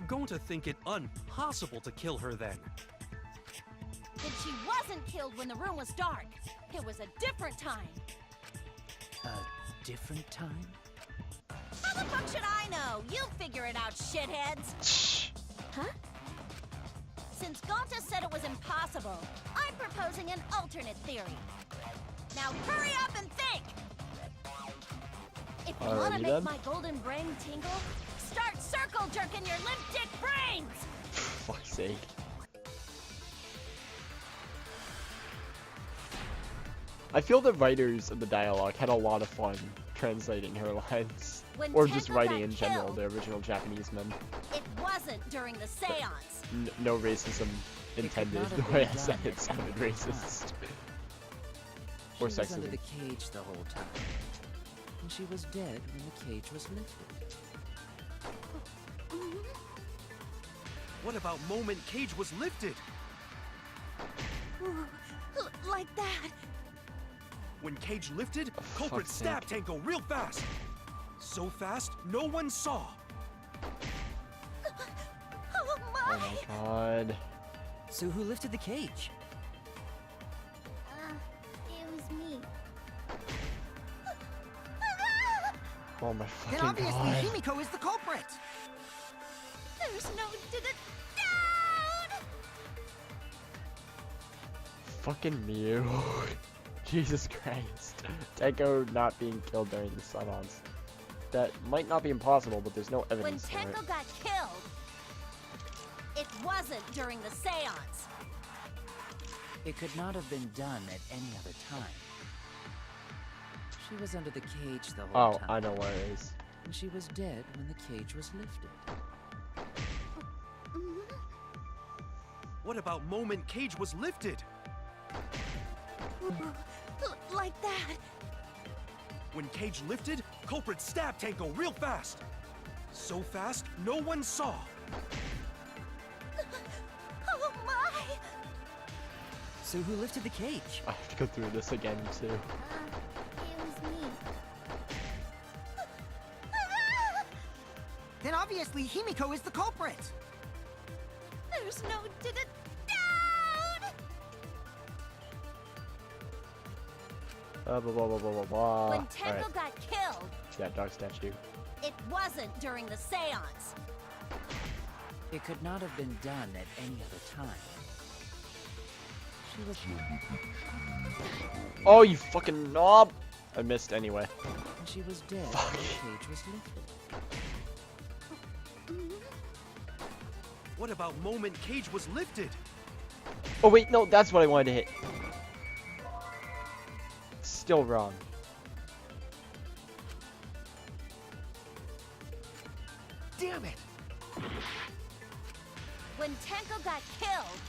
Going to think it impossible to kill her then. But she wasn't killed when the room was dark. It was a different time. A different time? How the fuck should I know? You figure it out, shitheads. Huh? Since Gonta said it was impossible, I'm proposing an alternate theory. Now hurry up and think! If you want to Alrighty make then. my golden brain tingle, start circle jerking your limp dick brains! For fuck's sake. I feel the writers of the dialogue had a lot of fun translating her lines. When Or just Tenko writing got in general, killed, the original Japanese men. It wasn't during the seance. No racism intended. not The have way I been said done it sounded racist. Or She was under sexism. the cage the whole time. And she was dead when the cage was lifted. What about moment cage was lifted? Like that. When cage lifted, culprit fuck's stabbed Tanko real fast. So fast, no one saw. Oh Oh my! my god. So who lifted the cage? It was me. Oh my Then fucking obviously god. Himiko is the culprit. There's no down. Fucking Mew. Jesus Christ. Tanko not being killed during the summons. That might not be impossible, but there's no When evidence for it. Tenko got killed, it wasn't during the seance. It could not have been done at any other time. She was under the cage the whole Oh, time. I know where it is. And she was dead when the cage was lifted. What about moment cage was lifted? Like that. When cage lifted, culprit stabbed Tanko real fast. So fast, no one saw. Oh my! So who lifted the cage? I have to go through this again, too. It was me. Then obviously Himiko is the culprit. There's no down. Blah, blah, blah, blah, blah, blah. When Tenko Alright. got killed, Yeah, dark statue. it wasn't during the seance. It could not have been done at any other time. She was Oh, you fucking knob! I missed anyway. and she was dead Fuck. when the cage was lifted. What about moment cage was lifted? Oh wait, no, that's what I wanted to hit. Still wrong. Damn it. When Tenko got killed,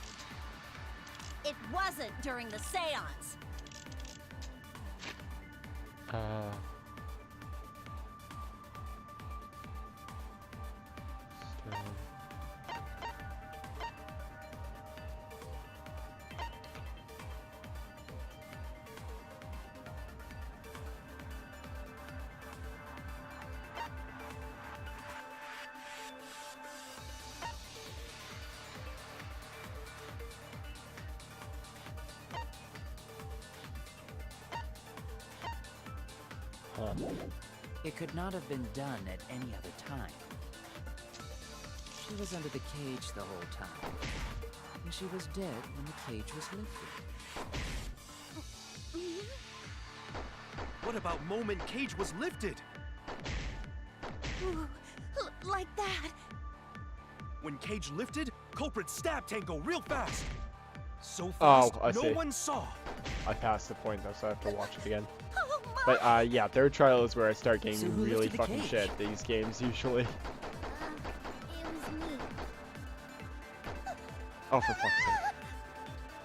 it wasn't during the seance. It could not have been done at any other time. She was under the cage the whole time. And she was dead when the cage was lifted. What about moment cage was lifted? Like that. When cage lifted, culprit stabbed Tanko real fast. So Oh, fast, I no see. one saw. I passed the point though, so I have to watch it again. Oh my! But yeah, third trial is where I start getting So who really lifted the fucking cage? shit at these games usually. It was me. Oh, for fuck's sake.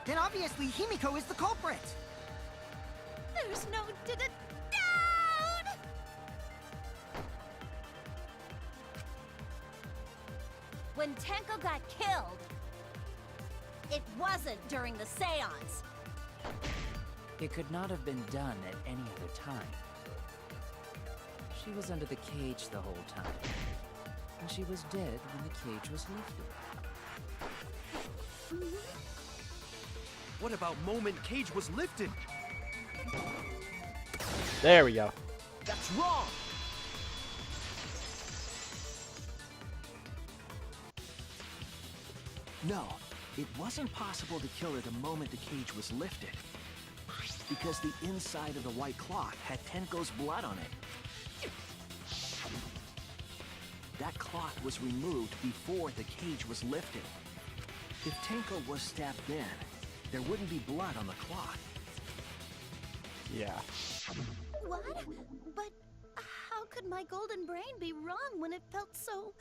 Then obviously Himiko is the culprit. There's no down. When Tenko got killed, it wasn't during the seance. It could not have been done at any other time. She was under the cage the whole time. And she was dead when the cage was lifted. What about moment cage was lifted? There we go. That's wrong! No, it wasn't possible to kill her the moment the cage was lifted. Because the inside of the white cloth had Tenko's blood on it. That cloth was removed before the cage was lifted. If Tenko was stabbed then, there wouldn't be blood on the cloth. Yeah. What? But how could my golden brain be wrong when it felt so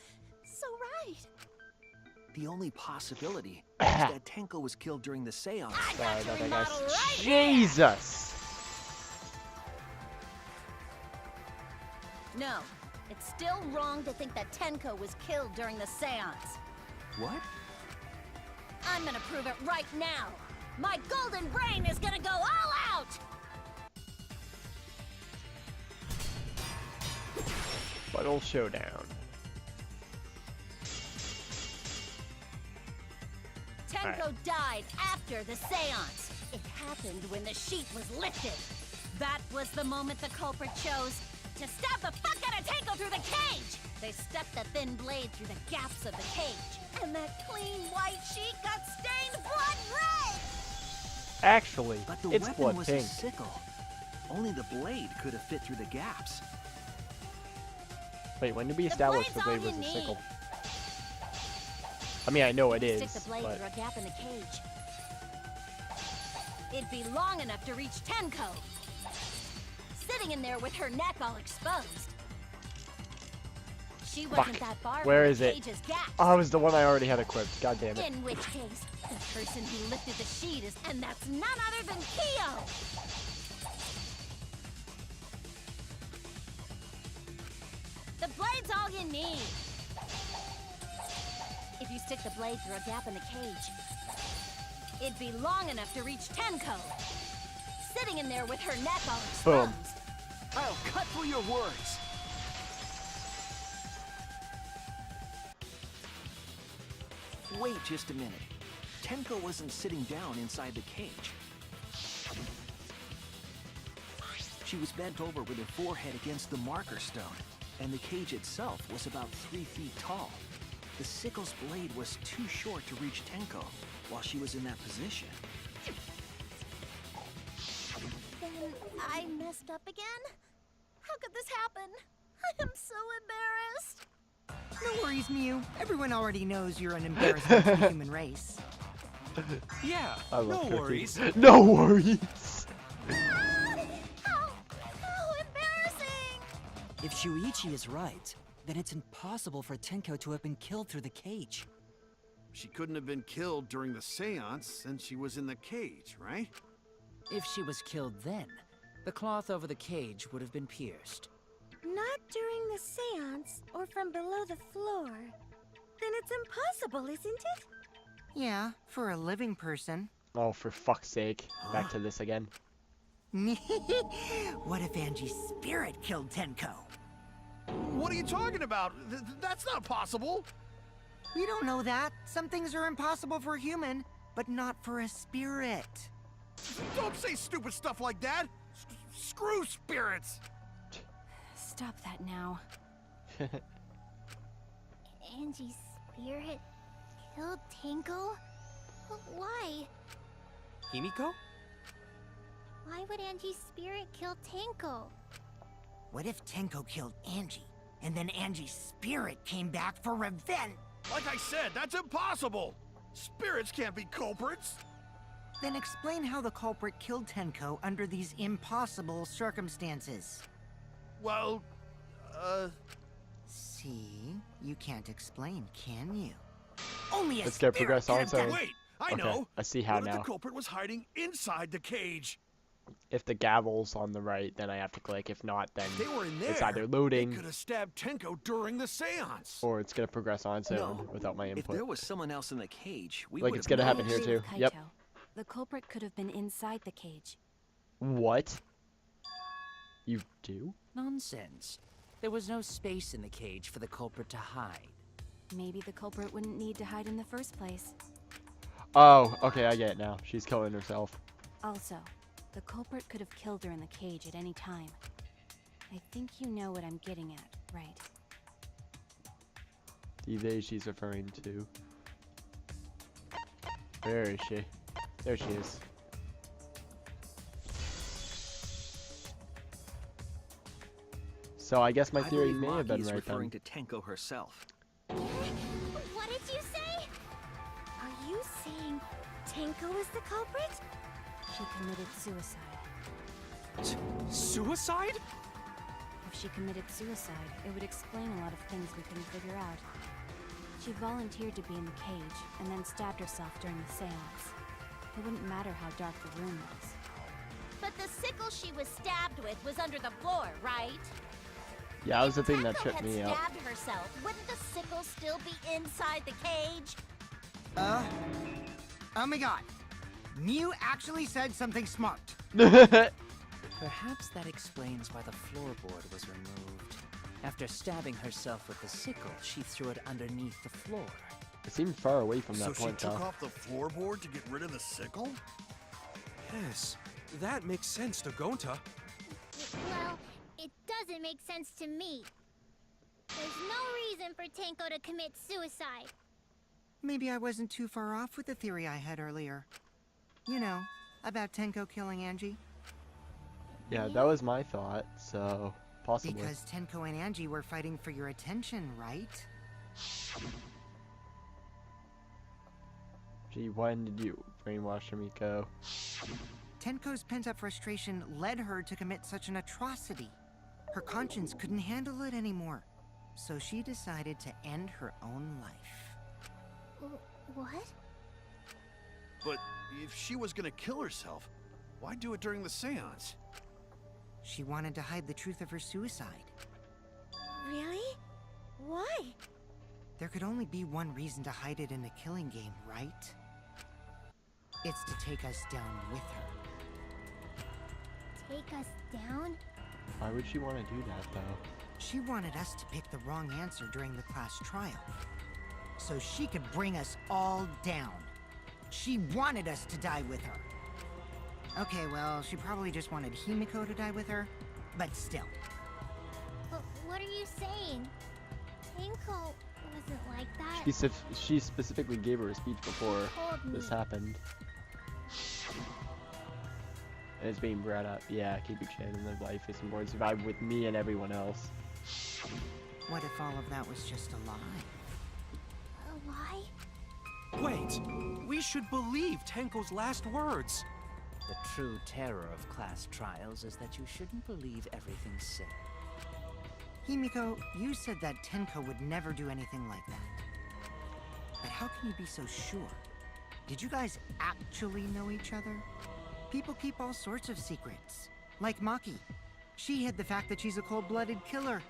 right? The only possibility is that Tenko was killed during the seance. I Sorry got about your that, guys. remodel right here. Jesus! No, it's still wrong to think that Tenko was killed during the seance. What? I'm gonna prove it right now. My golden brain is gonna go all out! Final showdown. Tenko died after the seance. It happened when the sheet was lifted. That was the moment the culprit chose to stab the fuck out of Tenko through the cage. They stepped the thin blade through the gaps of the cage, and that clean white sheet got stained blood red. Actually, But the it's weapon blood was pink. a sickle. Only the blade could have fit through the gaps. Wait, when did we establish the blade was a sickle? I mean, I know it is, Stick the blade but through a gap in the cage. It'd be long enough to reach Tenko, sitting in there with her neck all exposed. She wasn't that far Where from is the it? cage's gaps. Oh, it was the one I already had equipped. God damn it. In which case, the person who lifted the sheet is, and that's none other than Kyo. The blade's all you need. If you stick the blade through a gap in the cage, it'd be long enough to reach Tenko, sitting in there with her neck all exposed. Boom. I'll cut through your words. Wait just a minute. Tenko wasn't sitting down inside the cage. She was bent over with her forehead against the marker stone, and the cage itself was about 3 feet tall. The sickle's blade was too short to reach Tenko while she was in that position. Then I messed up again? How could this happen? I am so embarrassed. No worries, Mew. Everyone already knows you're an embarrassment to the human race. Yeah, I love no cookies. worries. No worries. How embarrassing! If Shuichi is right, then it's impossible for Tenko to have been killed through the cage. She couldn't have been killed during the seance since she was in the cage, right? If she was killed then, the cloth over the cage would have been pierced. Not during the seance or from below the floor. Then it's impossible, isn't it? Yeah, for a living person. Oh, for fuck's sake. Back to this again. What if Angie's spirit killed Tenko? What are you talking about? That's not possible. We don't know that. Some things are impossible for a human, but not for a spirit. Don't say stupid stuff like that. Screw spirits. Stop that now. Angie's spirit killed Tenko? Why? Himiko? Why would Angie's spirit kill Tenko? What if Tenko killed Angie, and then Angie's spirit came back for revenge? Like I said, that's impossible. Spirits can't be culprits. Then explain how the culprit killed Tenko under these impossible circumstances. Well, See? You can't explain, can you? Only a Let's go spirit progress could on have so- done- wait, I Okay, know. I see how What if now. the culprit was hiding inside the cage? If the gavel's on the right, then I have to click. If not, then They were in there. it's either They loading could have stabbed Tenko during the seance. or it's gonna progress on its own No. without my If input. there was someone else in the cage, we Like would it's have gonna happen noticed. here Agree too. with Yep. Kaito. The culprit could have been inside the cage. What? You do? Nonsense. There was no space in the cage for the culprit to hide. Maybe the culprit wouldn't need to hide in the first place. Oh, okay, I get it now. She's killing herself. Also, the culprit could have killed her in the cage at any time. I think you know what I'm getting at, right? The they she's referring to. Where is she? There she is. So I guess my I theory believe may have Maki been is right referring then. to Tenko herself. What did you say? Are you saying Tenko is the culprit? She committed suicide. Suicide? If she committed suicide, it would explain a lot of things we couldn't figure out. She volunteered to be in the cage, and then stabbed herself during the seance. It wouldn't matter how dark the room was. But the sickle she was stabbed with was under the floor, right? Yeah, that was the If thing that Tenko tripped had me out. stabbed herself, wouldn't the sickle still be inside the cage? Oh my god. Mew actually said something smart. Perhaps that explains why the floorboard was removed. After stabbing herself with the sickle, she threw it underneath the floor. It seemed far away from So that she point, took though. off the floorboard to get rid of the sickle? Yes, that makes sense to Gonta. Well, it doesn't make sense to me. There's no reason for Tenko to commit suicide. Maybe I wasn't too far off with the theory I had earlier. You know, about Tenko killing Angie. Yeah, that was my thought, so possibly. Because Tenko and Angie were fighting for your attention, right? Gee, when did you brainwash Miko? Tenko's pent-up frustration led her to commit such an atrocity. Her conscience couldn't handle it anymore, so she decided to end her own life. What? But if she was gonna kill herself, why do it during the seance? She wanted to hide the truth of her suicide. Really? Why? There could only be one reason to hide it in a killing game, right? It's to take us down with her. Take us down? Why would she want to do that, though? She wanted us to pick the wrong answer during the class trial, so she could bring us all down. She wanted us to die with her. Okay, well, she probably just wanted Himiko to die with her, but still. But what are you saying? Tenko wasn't like that. She specifically gave her a speech before Told me. this happened. And it's being brought up. Yeah, keep your chin and live life is important. Survive with me and everyone else. What if all of that was just a lie? A lie? Wait, we should believe Tenko's last words. The true terror of class trials is that you shouldn't believe everything said. Himiko, you said that Tenko would never do anything like that. But how can you be so sure? Did you guys actually know each other? People keep all sorts of secrets. Like Maki. She hid the fact that she's a cold-blooded killer.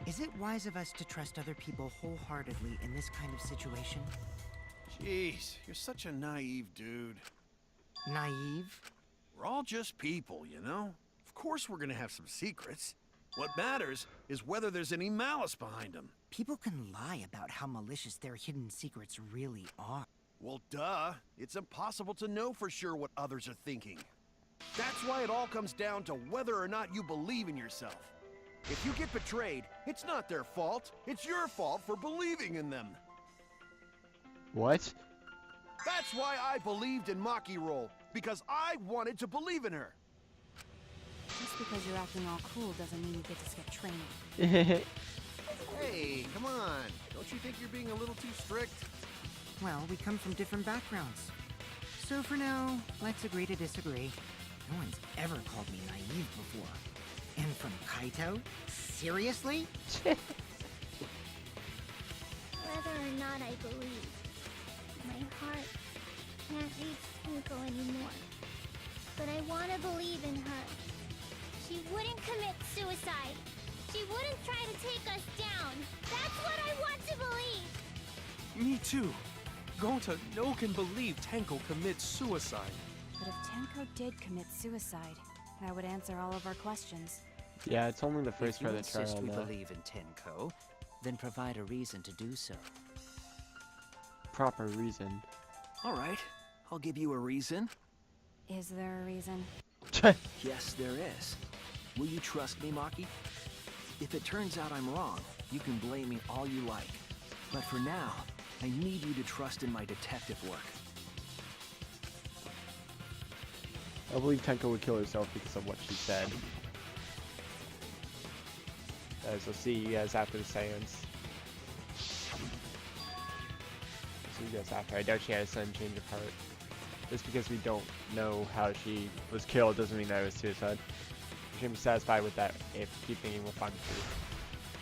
Is it wise of us to trust other people wholeheartedly in this kind of situation? Jeez, you're such a naive dude. Naive? We're all just people, you know? Of course we're gonna have some secrets. What matters is whether there's any malice behind them. People can lie about how malicious their hidden secrets really are. Well, duh. It's impossible to know for sure what others are thinking. That's why it all comes down to whether or not you believe in yourself. If you get betrayed, it's not their fault. It's your fault for believing in them. What? That's why I believed in Maki Roll, because I wanted to believe in her. Just because you're acting all cool doesn't mean you get to skip training. Hey, come on. Don't you think you're being a little too strict? Well, we come from different backgrounds. So for now, let's agree to disagree. No one's ever called me naive before. And from Kaito? Seriously? Whether or not I believe, my heart can't reach Tenko anymore. But I want to believe in her. She wouldn't commit suicide. She wouldn't try to take us down. That's what I want to believe. Me too. Gonta no can believe Tenko commits suicide. But if Tenko did commit suicide, that would answer all of our questions. Yeah, it's only the first If you part of the insist trial, we though. believe in Tenko, then provide a reason to do so. Proper reason. All right, I'll give you a reason. Is there a reason? Yes, there is. Will you trust me, Maki? If it turns out I'm wrong, you can blame me all you like. But for now, I need you to trust in my detective work. I believe Tenko would kill herself because of what she said. Guys, we'll see you guys after the seance. See you guys after. I doubt she had a sudden change of heart. Just because we don't know how she was killed doesn't mean that it was suicide. We should be satisfied with that if we keep thinking we'll find the truth.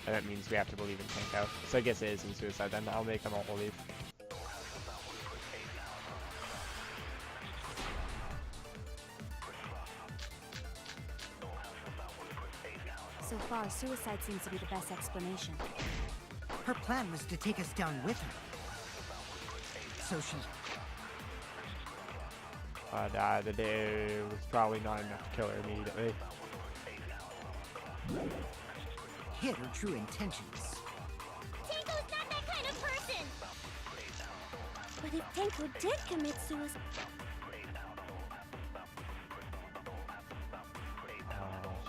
And that means we have to believe in Tenko. So I guess it isn't suicide then. I'll make them all believe. So far, suicide seems to be the best explanation. Her plan was to take us down with her. So she... The day was probably not enough to kill her immediately. hid her true intentions. Tenko's not that kind of person! But if Tenko did commit suicide...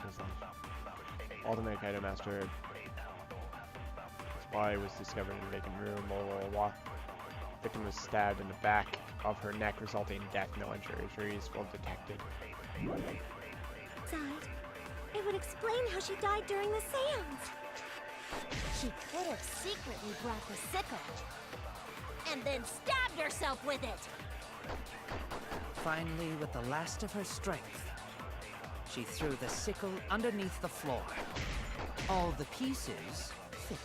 She's like... Ultimate Kaido Master. Spy was discovered in the vacant room, blah blah blah. Victim was stabbed in the back of her neck, resulting in death. No injuries well detected. Died. It would explain how she died during the seance. She could have secretly brought the sickle. And then stabbed herself with it. Finally, with the last of her strength, she threw the sickle underneath the floor. All the pieces fit.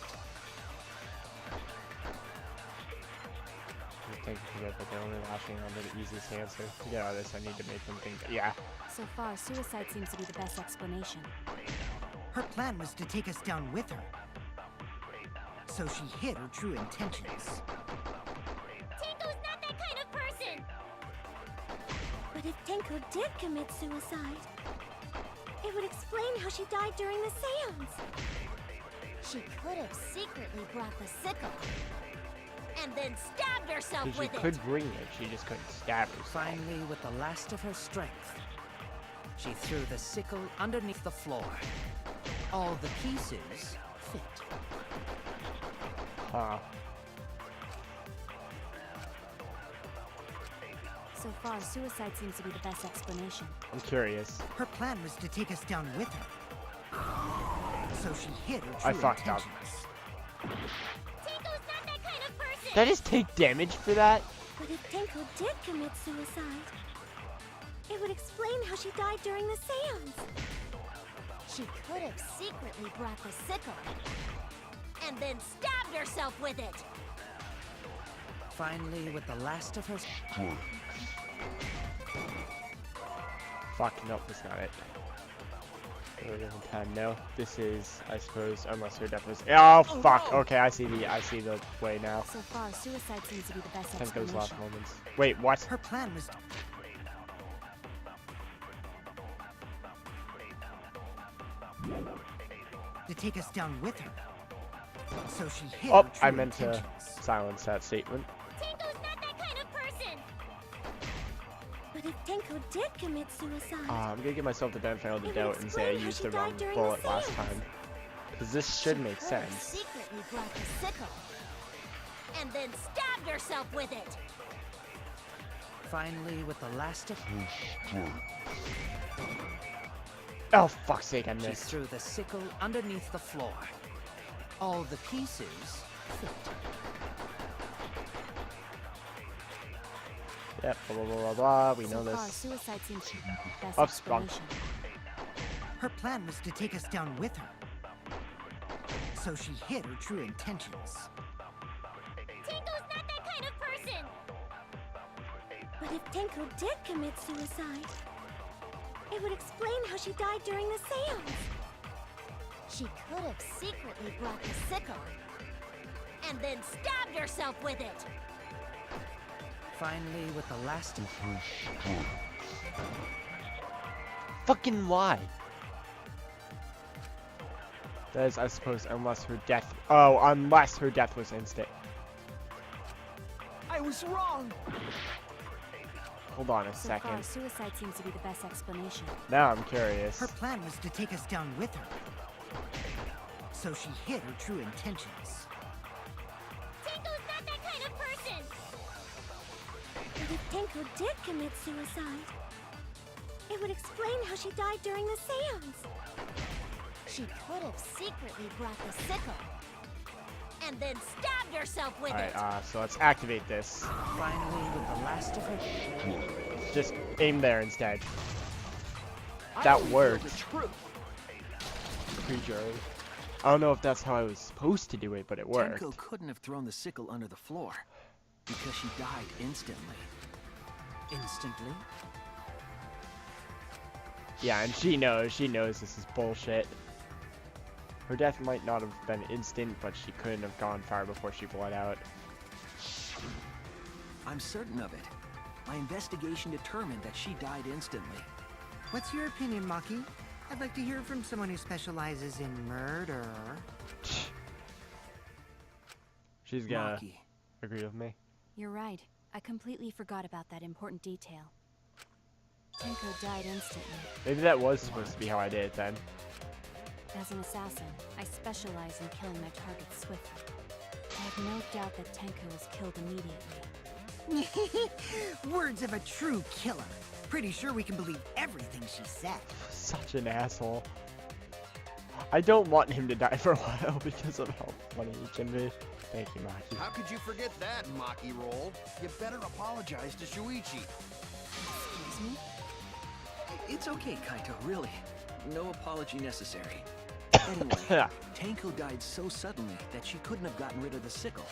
Thank you for that, but they're only lashing onto the easiest answer. To get out of this, I need to make them think. Yeah. So far, suicide seems to be the best explanation. Her plan was to take us down with her. So she hid her true intentions. Tenko's not that kind of person! But if Tenko did commit suicide, it would explain how she died during the seance. She could have secretly brought the sickle. And then stabbed herself She with it. could bring it, she just couldn't stab herself. Finally, with the last of her strength, she threw the sickle underneath the floor. All the pieces fit. Huh. So far, suicide seems to be the best explanation. I'm curious. Her plan was to take us down with her. So she hid her I true fucked up. intentions. Tenko's not that kind of person! Did I just take damage for that? But if Tenko did commit suicide, it would explain how she died during the seance. She could have secretly brought the sickle. And then stabbed herself with it. Finally, with the last of her Fuck, nope, that's not it. No, this is, I suppose, unless her death was. Oh fuck! Okay, I see the way now. So far, suicide seems to be the best Tenko's explanation. last moments. Wait, what? Her plan was to take us down with her. So she hid Oh, her true I meant to intentions. silence that statement. Tenko's not that kind of person! But if Tenko did commit suicide, I'm gonna give myself the benefit of the It would doubt and say I explain how used she the wrong died during bullet the last seance. time. Because this should She make could have sense. secretly brought the sickle. And then stabbed herself with it. finally, with the last of Oh, fuck's sake, I she missed. threw the sickle underneath the floor. All the pieces fit. Yep, blah, blah, blah, blah, blah. We know So far, this. suicide seems to be the best Oops, wrong. explanation. Her plan was to take us down with her. So she hid her true intentions. Tenko's not that kind of person! But if Tenko did commit suicide, it would explain how she died during the seance. She could have secretly brought the sickle. And then stabbed herself with it. Finally, with the last of Fucking why? That is, I suppose, unless her death. Oh, unless her death was instant. I was wrong! Hold on a So far, second. suicide seems to be the best explanation. Now I'm curious. Her plan was to take us down with her. So she hid her true intentions. Tenko's not that kind of person! But if Tenko did commit suicide, it would explain how she died during the seance. She could have secretly brought the sickle. And then stabbed herself with Alright, it. so let's activate this. finally, with the last of her Just aim there instead. I That only feel worked. the truth. Creature. I don't know if that's how I was supposed to do it, but it worked. Tenko couldn't have thrown the sickle under the floor because she died instantly. instantly. Yeah, and she knows this is bullshit. Her death might not have been instant, but she couldn't have gone far before she bled out. I'm certain of it. My investigation determined that she died instantly. What's your opinion, Maki? I'd like to hear from someone who specializes in murder. She's gonna Maki. agree with me. You're right. I completely forgot about that important detail. Tenko died instantly. Maybe that was supposed to be how I did it then. As an assassin, I specialize in killing my targets swiftly. I have no doubt that Tenko was killed immediately. Words of a true killer. Pretty sure we can believe everything she said. Such an asshole. I don't want him to die for a while because of how funny he can be. Thank you, Maki. How could you forget that, Maki Roll? You better apologize to Shuichi. Excuse me? It's okay, Kaito, really. No apology necessary. Anyway, Tenko died so suddenly that she couldn't have gotten rid of the sickle.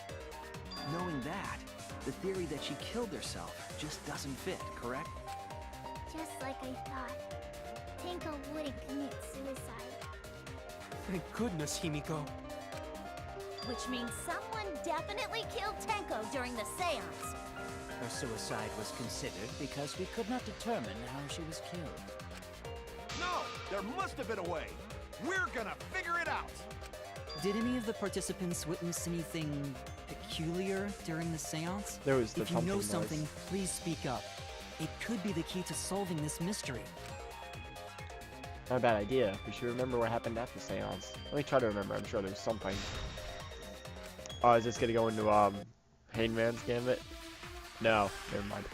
Knowing that, the theory that she killed herself just doesn't fit, correct? Just like I thought. Tenko wouldn't commit suicide. Thank goodness, Himiko. Which means someone definitely killed Tenko during the seance. Her suicide was considered because we could not determine how she was killed. No! There must have been a way! We're gonna figure it out! Did any of the participants witness anything peculiar during the seance? There was the If you know thumping noise. something, please speak up. It could be the key to solving this mystery. Not a bad idea. We should remember what happened at the seance. Let me try to remember. I'm sure there's something. Oh, is this gonna go into Hangman's Gambit? No, never mind.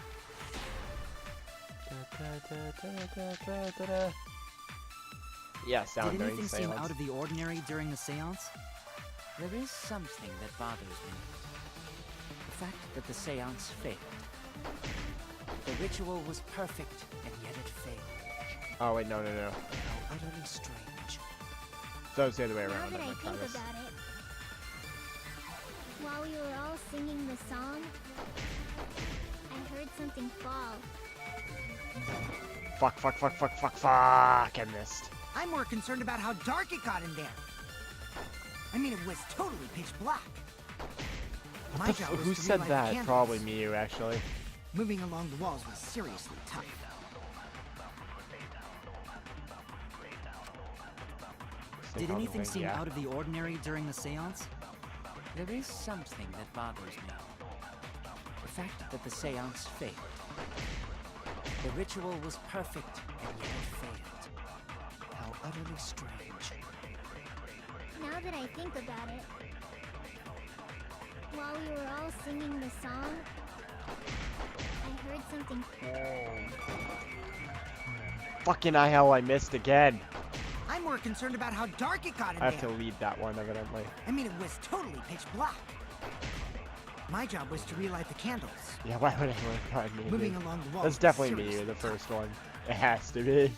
Yeah, sound Did during anything the seem seance. out of the ordinary during the seance? There is something that bothers me. The fact that the seance failed. The ritual was perfect, and yet it failed. Oh wait, no. How utterly strange. So it's the other way Now around. that I'm I gonna try think this. about it, while we were all singing the song, I heard something fall. Fuck, I missed. I'm more concerned about how dark it got in there. I mean, it was totally pitch black. My job was Who to said relight the that? candles. Probably Miyu, actually. Moving along the walls was seriously tough. Did anything seem Yeah. out of the ordinary during the seance? There is something that bothers me. The fact that the seance failed. The ritual was perfect, and yet it failed. How utterly strange. Now that I think about it, while we were all singing the song, I heard something. Fucking hell, I missed again. I'm more concerned about how dark it got in I have there. to lead that one, evidently. I mean, it was totally pitch black. My job was to relight the candles. Yeah, why would anyone find me? Moving along the walls. That's was definitely seriously Miyu, the tough. first one. It has to be.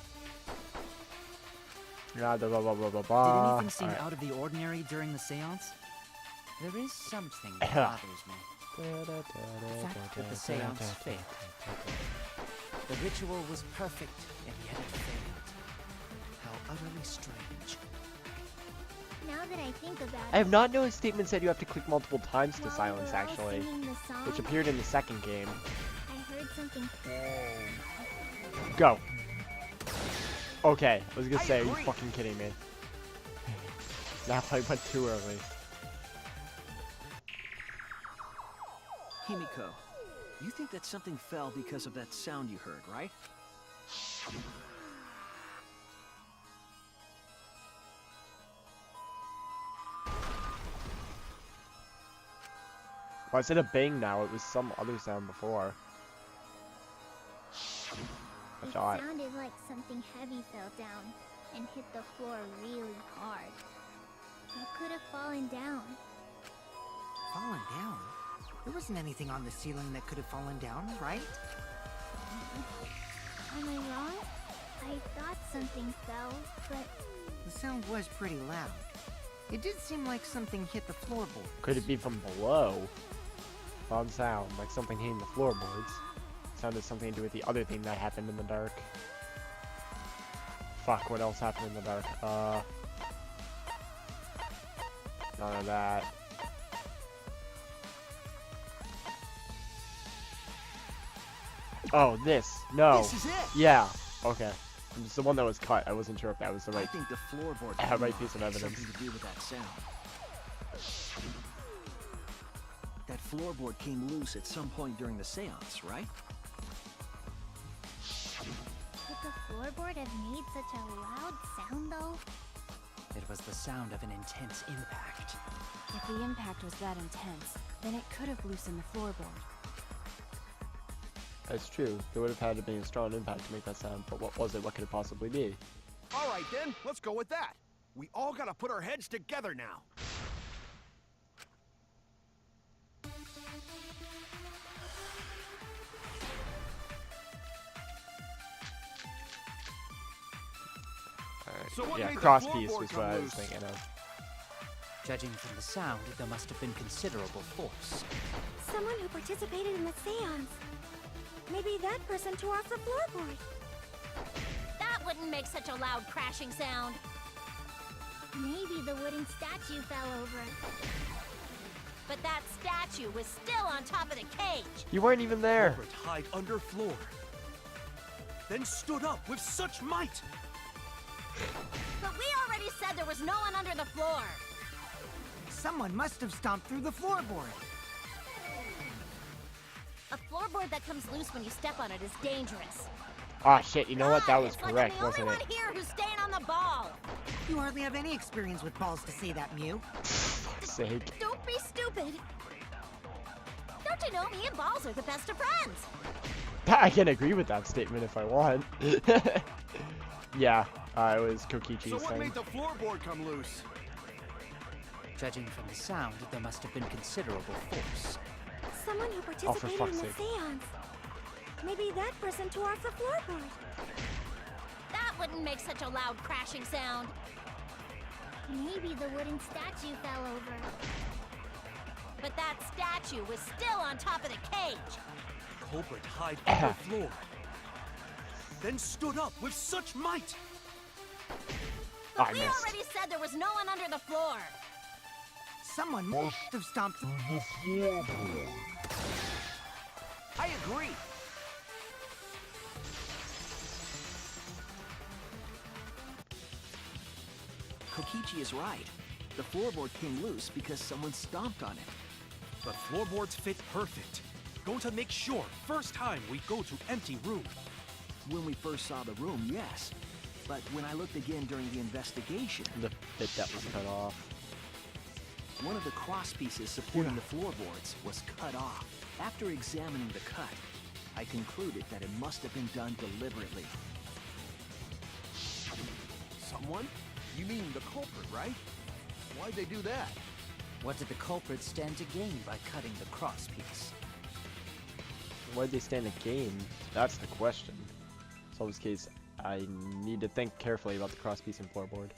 Blah, blah, blah, blah, blah, Did blah. anything seem Alright. out of the ordinary during the seance? There is something that bothers me. The fact that the seance failed. The ritual was perfect, and yet it failed. How utterly strange. Now that I think about I it, have not noticed statements that you have to click multiple times to while we silence, were all actually. singing the song, Which appeared in the second game. I heard something. Go. Okay, I was gonna I say, are you agree. fucking kidding me? Now I went too early. Himiko, you think that something fell because of that sound you heard, right? Well, instead of bang now, it was some other sound before. I It thought. sounded like something heavy fell down and hit the floor really hard. It could have fallen down. Fallen down? There wasn't anything on the ceiling that could have fallen down, right? Am I wrong? I thought something fell, but The sound was pretty loud. It did seem like something hit the floorboard. Could it be from below? Loud sound, like something hitting the floorboards. Sounded something to do with the other thing that happened in the dark. Fuck, what else happened in the dark? None of that. Oh, this. No. This is it. Yeah. Okay. It's the one that was cut. I wasn't sure if that was the I right, think the floorboard right piece of had evidence. something to do with that sound. That floorboard came loose at some point during the seance, right? Could the floorboard have made such a loud sound, though? It was the sound of an intense impact. If the impact was that intense, then it could have loosened the floorboard. That's true. There would have had to be a strong impact to make that sound, but what was it? What could it possibly be? All right, then. Let's go with that. We all gotta put our heads together now. Alright. So what Yeah, made the cross floorboard piece was come what I was loose? thinking of. Judging from the sound, there must have been considerable force. Someone who participated in the seance. Maybe that person tore off the floorboard. That wouldn't make such a loud crashing sound. Maybe the wooden statue fell over. But that statue was still on top of the cage. You weren't even there. Culprit hide under floor. Then stood up with such might. But we already said there was no one under the floor. Someone must have stomped through the floorboard. A floorboard that comes loose when you step on it is dangerous. Ah, shit. You know what? That was it's like correct, I'm the wasn't only it? one here who's staying on the ball. You hardly have any experience with balls to say that, Mew. Fuck's sake. Don't be stupid. Don't you know me and Balls are the best of friends? I can agree with that statement if I want. Yeah, it was Kokichi's So what thing. made the floorboard come loose? Judging from the sound, there must have been considerable force. Someone who Oh, for participated fuck's in the sake. seance. Maybe that person tore off the floorboard. That wouldn't make such a loud crashing sound. Maybe the wooden statue fell over. But that statue was still on top of the cage. Culprit hide under floor. Then stood up with such might. But I we missed. already said there was no one under the floor. Someone must have stomped through the floorboard. I agree. Kokichi is right. The floorboard came loose because someone stomped on it. But floorboards fit perfect. Going to make sure first time we go to empty room. When we first saw the room, yes. But when I looked again during the investigation, The bit that was cut off. one of the cross pieces supporting the floorboards was cut off. After examining the cut, I concluded that it must have been done deliberately. Someone? You mean the culprit, right? Why'd they do that? What did the culprit stand to gain by cutting the cross piece? Why'd they stand to gain? That's the question. So in this case, I need to think carefully about the cross-piece and floorboard.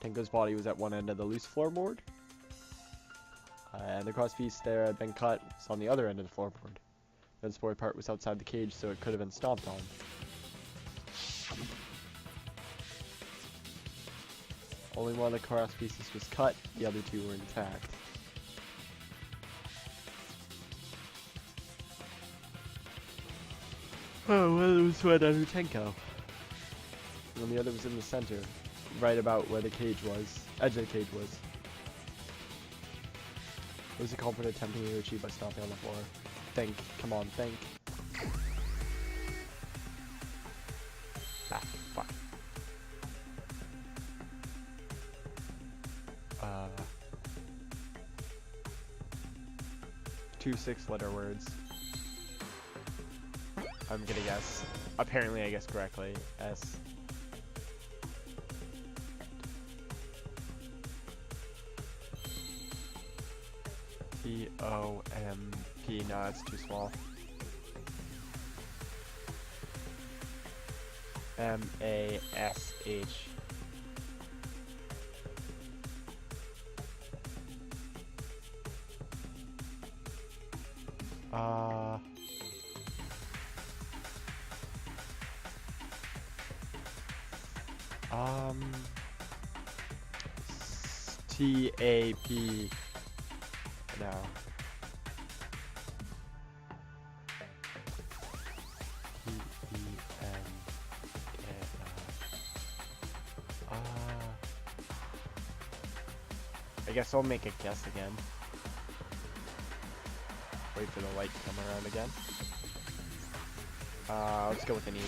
Tenko's body was at one end of the loose floorboard. And the cross-piece there had been cut, was on the other end of the floorboard. The unsported part was outside the cage, so it could have been stomped on. Only one of the cross pieces was cut, the other two were intact. Oh, one was right under Tenko. And then the other was in the center, right about where the cage was, edge of the cage was. It was the culprit attempting to achieve by stomping on the floor. Think, come on, think. Ah, fuck. 2 6-letter words. I'm gonna guess. Apparently I guessed correctly. S. P-O-M-P. No, that's too small. M-A-S-H. T-A-P. No. T-E-N-K-O. I guess I'll make a guess again. Wait for the light to come around again. Let's go with an E.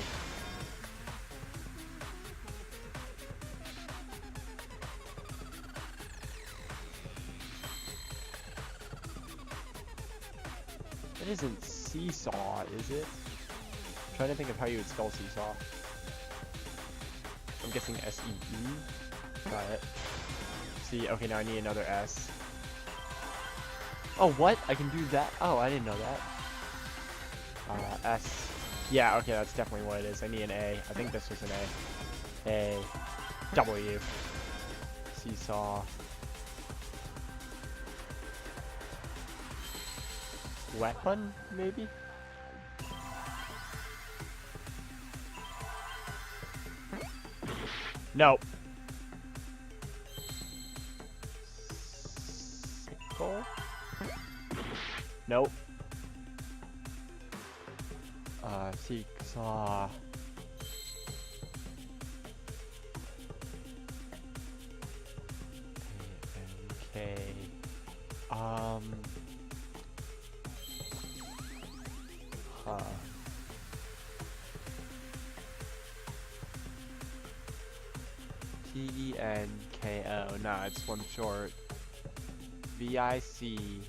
It isn't seesaw, is it? I'm trying to think of how you would spell seesaw. I'm guessing S-E-E. Got it. C. Okay, now I need another S. Oh, what? I can do that? Oh, I didn't know that. S. Yeah, okay, that's definitely what it is. I need an A. I think this was an A. A. W. Seesaw. Weapon, maybe? Nope. Sickle? Nope. Seesaw. Okay. Huh. T-E-N-K-O. Nah, it's one short. V-I-C-T.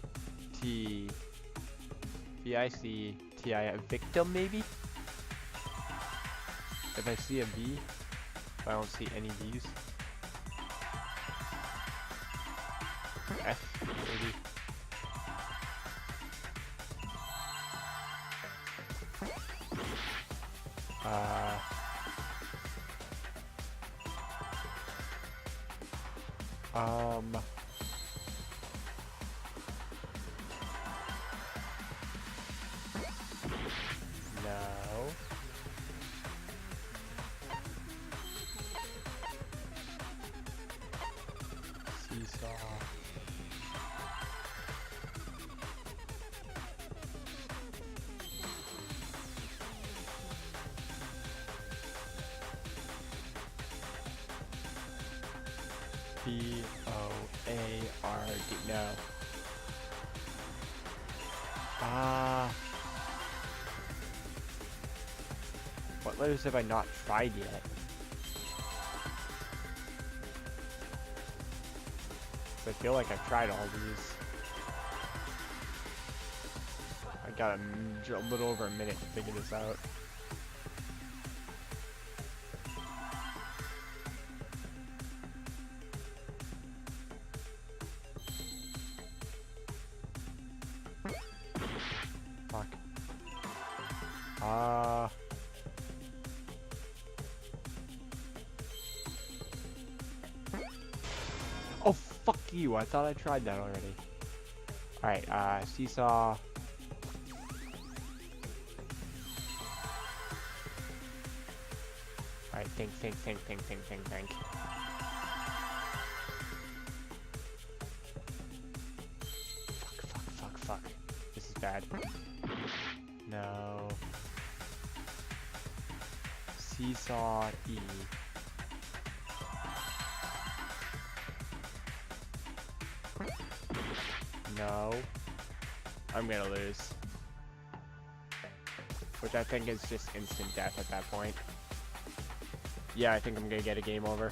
V-I-C-T-I. Victim, maybe? If I see a V, if I don't see any V's. F, maybe. No. Seesaw. P-O-A-R-D. No. What letters have I not tried yet? I feel like I've tried all these. I got a little over a minute to figure this out. Fuck. Oh, fuck you. I thought I tried that already. Alright, seesaw. Alright, think. Fuck. This is bad. No. Seesaw E. No. I'm gonna lose. Which I think is just instant death at that point. Yeah, I think I'm gonna get a game over.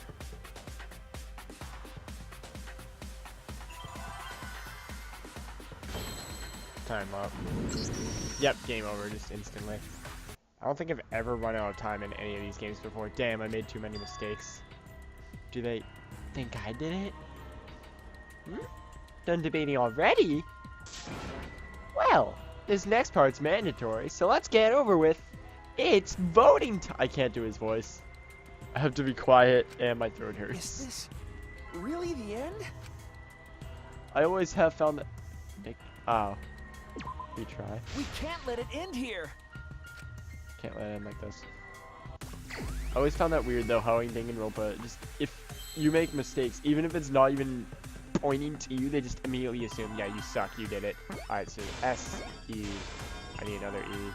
Time up. Yep, game over just instantly. I don't think I've ever run out of time in any of these games before. Damn, I made too many mistakes. Do they think I did it? Done debating already? Well, this next part's mandatory, so let's get over with. It's voting time. I can't do his voice. I have to be quiet and my throat hurts. Is this really the end? I always have found that... Oh. Retry. We can't let it end here. Can't let it end like this. I always found that weird though, how in Danganronpa, just if you make mistakes, even if it's not even pointing to you, they just immediately assume, yeah, you suck, you did it. Alright, so S, E. I need another E.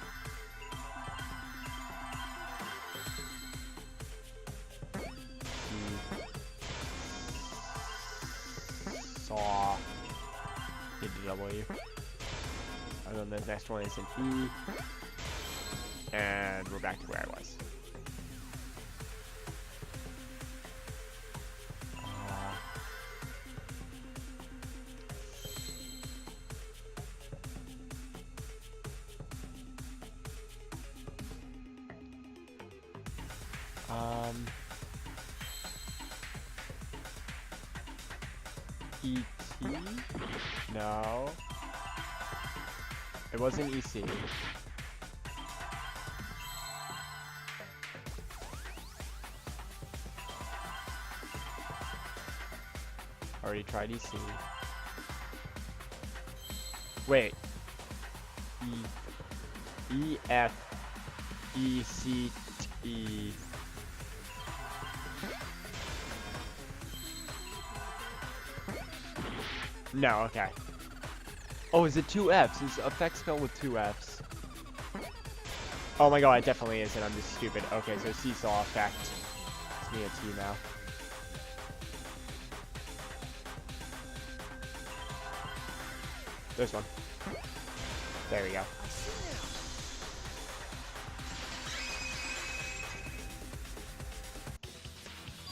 Saw. Need a W. And then the next one is an E. And we're back to where I was. E.T.? No. It wasn't E.C. Already tried E.C. Wait. E.F. E.C.T. No, okay. Oh, is it two F's? Is effect spelled with two F's? Oh my god, it definitely isn't. I'm just stupid. Okay, so seesaw effect. It's me a T now. This one. There we go.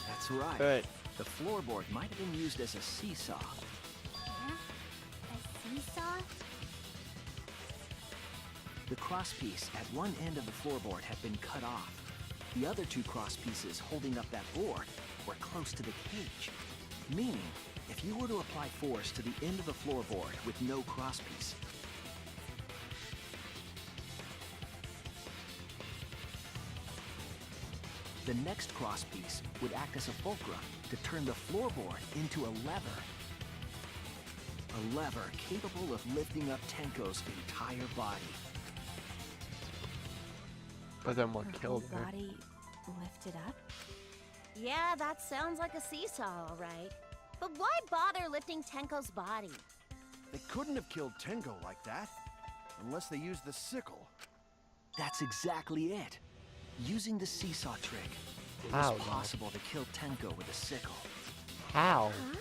That's right. Good. The floorboard might have been used as a seesaw. Huh? A seesaw? The crosspiece at one end of the floorboard had been cut off. The other two crosspieces holding up that board were close to the cage. Meaning, if you were to apply force to the end of the floorboard with no crosspiece, the next crosspiece would act as a fulcrum to turn the floorboard into a lever. A lever capable of lifting up Tenko's entire body. But then what Her killed whole her? body lifted up? Yeah, that sounds like a seesaw, all right. But why bother lifting Tenko's body? They couldn't have killed Tenko like that. Unless they used the sickle. That's exactly it. Using the seesaw trick, it How, was Dad? possible to kill Tenko with a sickle. How? Huh?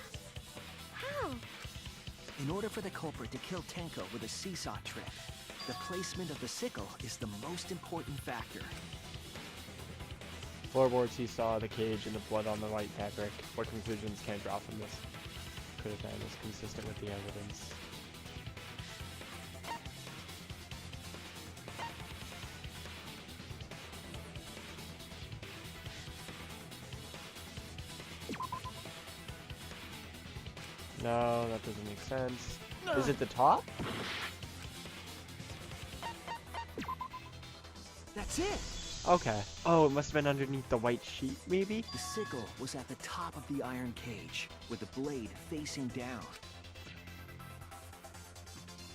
How? In order for the culprit to kill Tenko with a seesaw trick, the placement of the sickle is the most important factor. Floorboard, seesaw, the cage, and the blood on the white fabric. What conclusions can I draw from this? Could have been is consistent with the evidence. No, that doesn't make sense. Is it the top? That's it! Okay. Oh, it must have been underneath the white sheet, maybe? The sickle was at the top of the iron cage, with the blade facing down.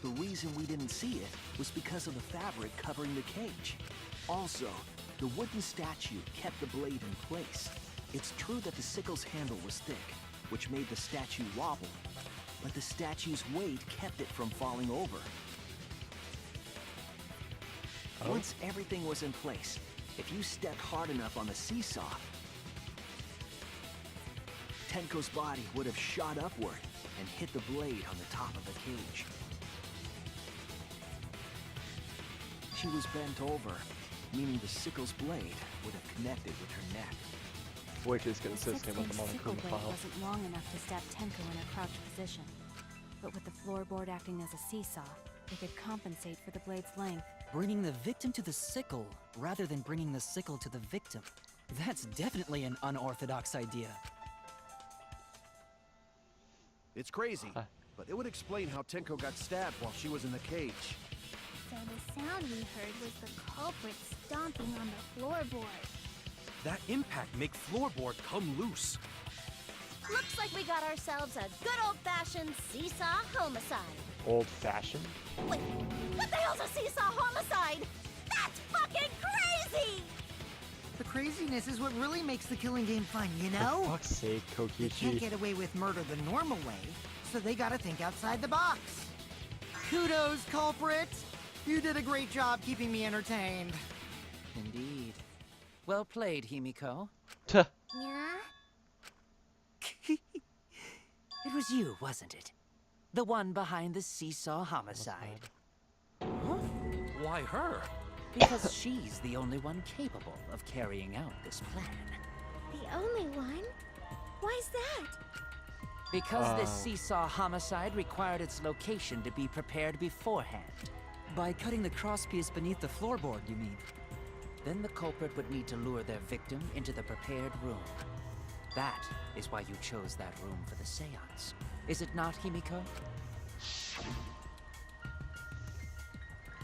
The reason we didn't see it was because of the fabric covering the cage. Also, the wooden statue kept the blade in place. It's true that the sickle's handle was thick, which made the statue wobble, but the statue's weight kept it from falling over. Oh. Once everything was in place, if you stepped hard enough on the seesaw, Tenko's body would have shot upward and hit the blade on the top of the cage. She was bent over, meaning the sickle's blade would have connected with her neck. Which is The consistent with the 6-inch sickle Monokuma blade file. wasn't long enough to stab Tenko in a crouched position. But with the floorboard acting as a seesaw, it could compensate for the blade's length. Bringing the victim to the sickle, rather than bringing the sickle to the victim. That's definitely an unorthodox idea. It's crazy, but it would explain how Tenko got stabbed while she was in the cage. So the sound we heard was the culprit stomping on the floorboard. That impact make floorboard come loose. Looks like we got ourselves a good old-fashioned seesaw homicide. Old-fashioned? Wait, what the hell's a seesaw homicide? That's fucking crazy! The craziness is what really makes the killing game fun, you know? For fuck's sake, They can't Kokichi. get away with murder the normal way, so they gotta think outside the box. Kudos, culprit! You did a great job keeping me entertained. Indeed. Well played, Himiko. Tuh. Yeah? It was you, wasn't it? The one behind the seesaw homicide. Why her? Because she's the only one capable of carrying out this plan. The only one? Why's that? Because this seesaw homicide required its location to be prepared beforehand. By cutting the crosspiece beneath the floorboard, you mean? Then the culprit would need to lure their victim into the prepared room. That is why you chose that room for the seance. Is it not, Himiko?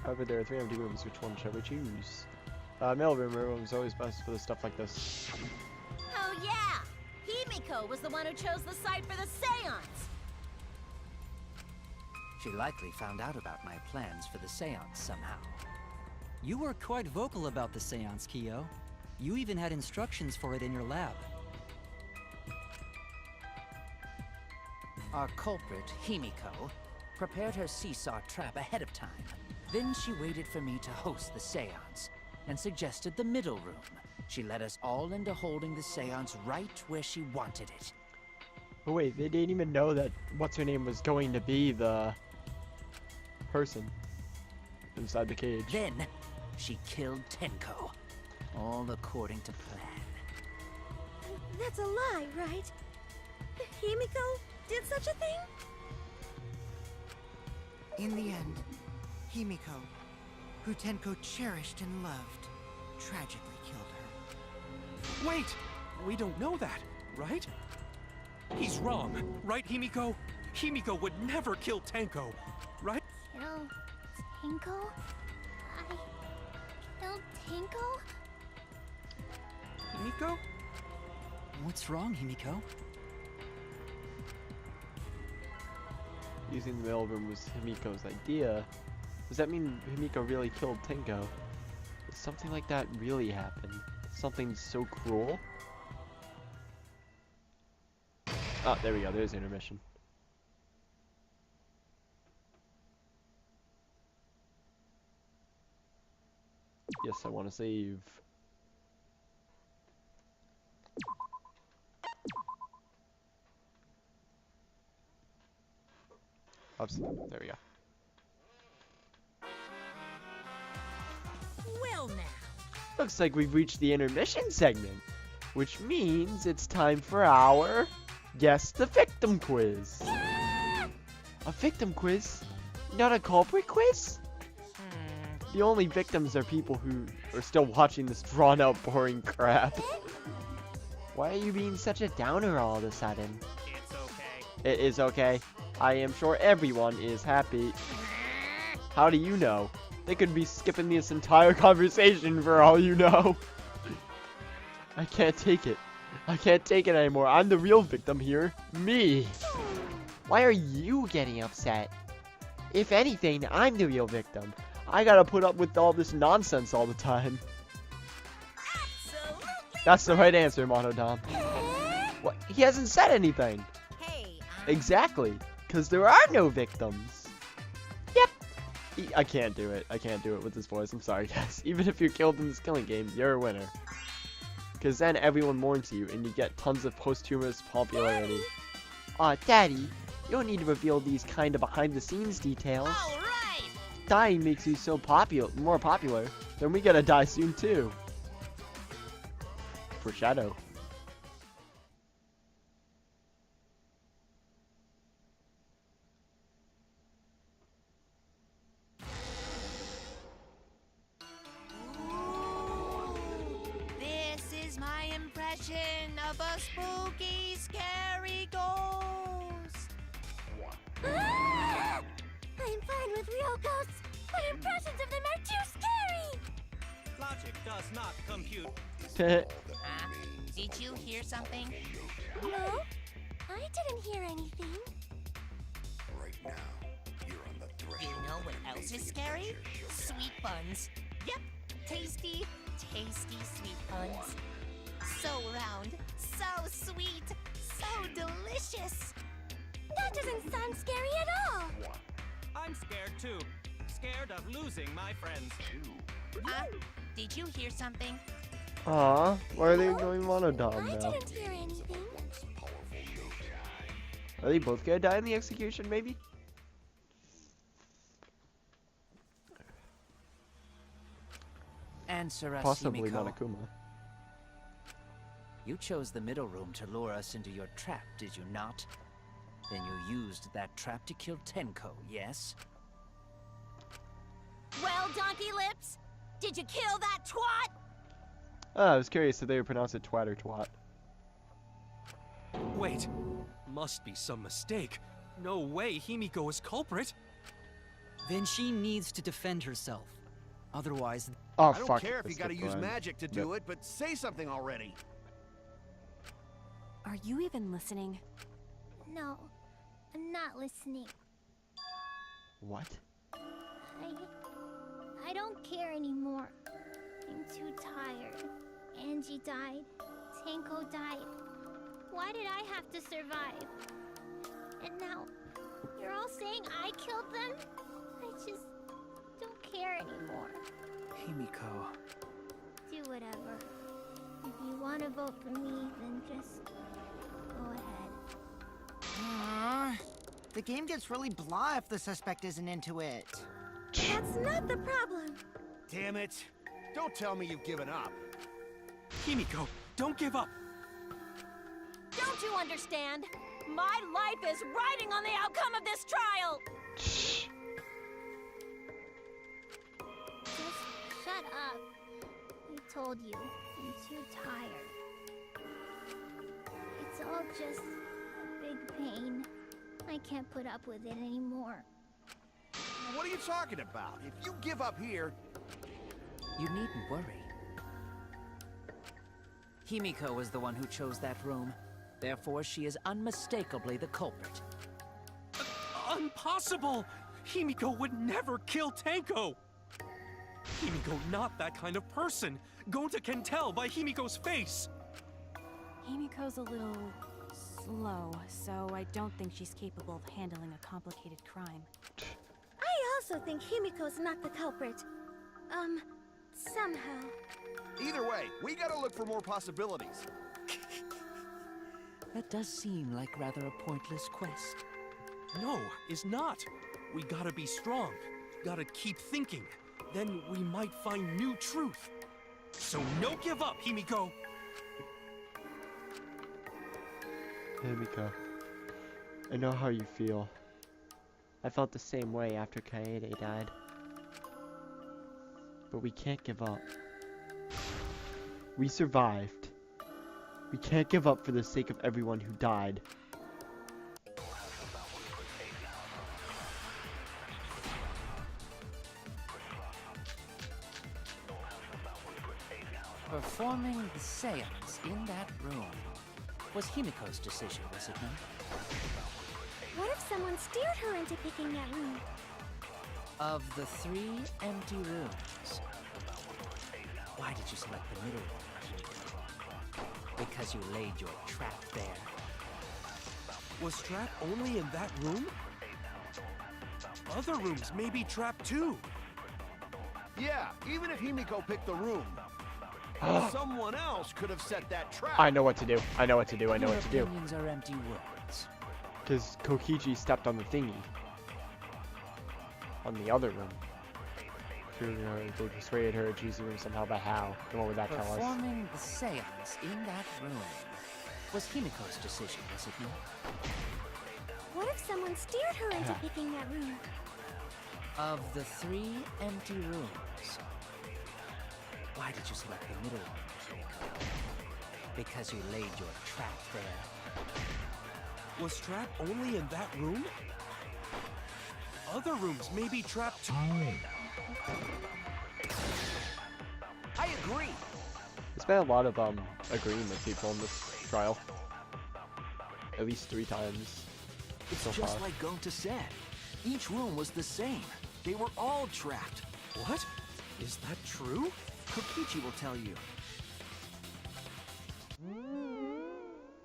However, there are 3 empty rooms. Which one shall we choose? Mailroom room is always best for the stuff like this. Oh yeah! Himiko was the one who chose the site for the seance! She likely found out about my plans for the seance somehow. You were quite vocal about the seance, Kyo. You even had instructions for it in your lab. Our culprit, Himiko, prepared her seesaw trap ahead of time. Then she waited for me to host the seance, and suggested the middle room. She led us all into holding the seance right where she wanted it. But wait, they didn't even know that what's-her-name was going to be the person inside the cage. Then, she killed Tenko, all according to plan. That's a lie, right? Himiko did such a thing? In the end, Himiko, who Tenko cherished and loved, tragically killed her. Wait! We don't know that, right? He's wrong, right, Himiko? Himiko would never kill Tenko, right? Kill Tinko? I killed Tinko? Himiko? What's wrong, Himiko? Using the mailroom was Himiko's idea. Does that mean Himiko really killed Tenko? Did something like that really happen? Something so cruel? Oh, there we go. There's intermission. Yes, I want to save. Oops, there we go. Well now. Looks like we've reached the intermission segment, which means it's time for our Guess the Victim quiz. A victim quiz? Not a culprit quiz? The only victims are people who are still watching this drawn-out, boring crap. Why are you being such a downer all of a sudden? It's okay. It is okay. I am sure everyone is happy. How do you know? They could be skipping this entire conversation for all you know. I can't take it. I can't take it anymore. I'm the real victim here. Me. Why are you getting upset? If anything, I'm the real victim. I gotta put up with all this nonsense all the time. Absolutely. That's the right answer, Monodon. What? He hasn't said anything. Hey, Exactly. Because there are no victims. Yep. I can't do it. I can't do it with this voice. I'm sorry, guys. Even if you're killed in this killing game, you're a winner. Because then everyone mourns you, and you get tons of posthumous popularity. Aw, Daddy, you don't need to reveal these kind of behind-the-scenes details. All right. Dying makes you so more popular. Then we gotta die soon, too. Foreshadow. This is my impression of a spooky, scary ghost. Ah! I'm fine with real ghosts, but impressions of them are too scary! Logic does not compute. Did you hear something? No, I didn't hear anything. Right now, you're on the You threshold. know what else is scary? Sweet buns. Yep, tasty, tasty sweet buns. So round, so sweet, so delicious. That doesn't sound scary at all. I'm scared too. Scared of losing my friends. Did you hear something? Aw, why are they going monodom I now? didn't hear anything. Are they both gonna die in the execution, maybe? Answer us, Possibly Himiko. Monokuma. You chose the middle room to lure us into your trap, did you not? Then you used that trap to kill Tenko, yes? Well, Donkey Lips, did you kill that twat? I was curious if they would pronounce it twat or twat. Wait, must be some mistake. No way Himiko is culprit. Then she needs to defend herself. Otherwise... Oh, I don't fuck. care if you That's gotta the use plan. magic to do it, but say something already. Are you even listening? No, I'm not listening. What? I don't care anymore. I'm too tired. Angie died. Tenko died. Why did I have to survive? And now, you're all saying I killed them? I just don't care anymore. Himiko. Do whatever. If you want to vote for me, then just go ahead. The game gets really blah if the suspect isn't into it. That's not the problem. Damn it. Don't tell me you've given up. Himiko, don't give up. Don't you understand? My life is riding on the outcome of this trial. Just shut up. I told you, I'm too tired. It's all just a big pain. I can't put up with it anymore. What are you talking about? If you give up here... You needn't worry. Himiko was the one who chose that room. Therefore, she is unmistakably the culprit. Impossible! Himiko would never kill Tenko! Himiko not that kind of person. Gonta can tell by Himiko's face. Himiko's a little slow, so I don't think she's capable of handling a complicated crime. I also think Himiko's not the culprit. Somehow. Either way, we gotta look for more possibilities. That does seem like rather a pointless quest. No, is not. We gotta be strong. Gotta keep thinking. Then we might find new truth. So no give up, Himiko! Himiko, I know how you feel. I felt the same way after Kaede died. But we can't give up. We survived. We can't give up for the sake of everyone who died. Performing the seance in that room was Himiko's decision, was it not? What if someone steered her into picking that room? Of the 3 empty rooms, why did you select the middle room? Because you laid your trap there. Was trap only in that room? Other rooms may be trapped too. Yeah, even if Himiko picked the room, someone else could have set that trap. I know what to do. I know what to do. I know what to do. Your opinions are empty words. Because Kokiji stepped on the thingy. On the other room. They persuaded her to choose the room somehow, but how? And what would that tell us? Performing the seance in that room was Himiko's decision, was it not? What if someone steered her into picking that room? Of the 3 empty rooms, why did you select the middle one, Himiko? Because you laid your trap there. Was trap only in that room? Other rooms may be trapped too. I agree. There's been a lot of agreeing with people in this trial. At least 3 times. It's so just far. like Gonta said. Each room was the same. They were all trapped. What? Is that true? Kokichi will tell you.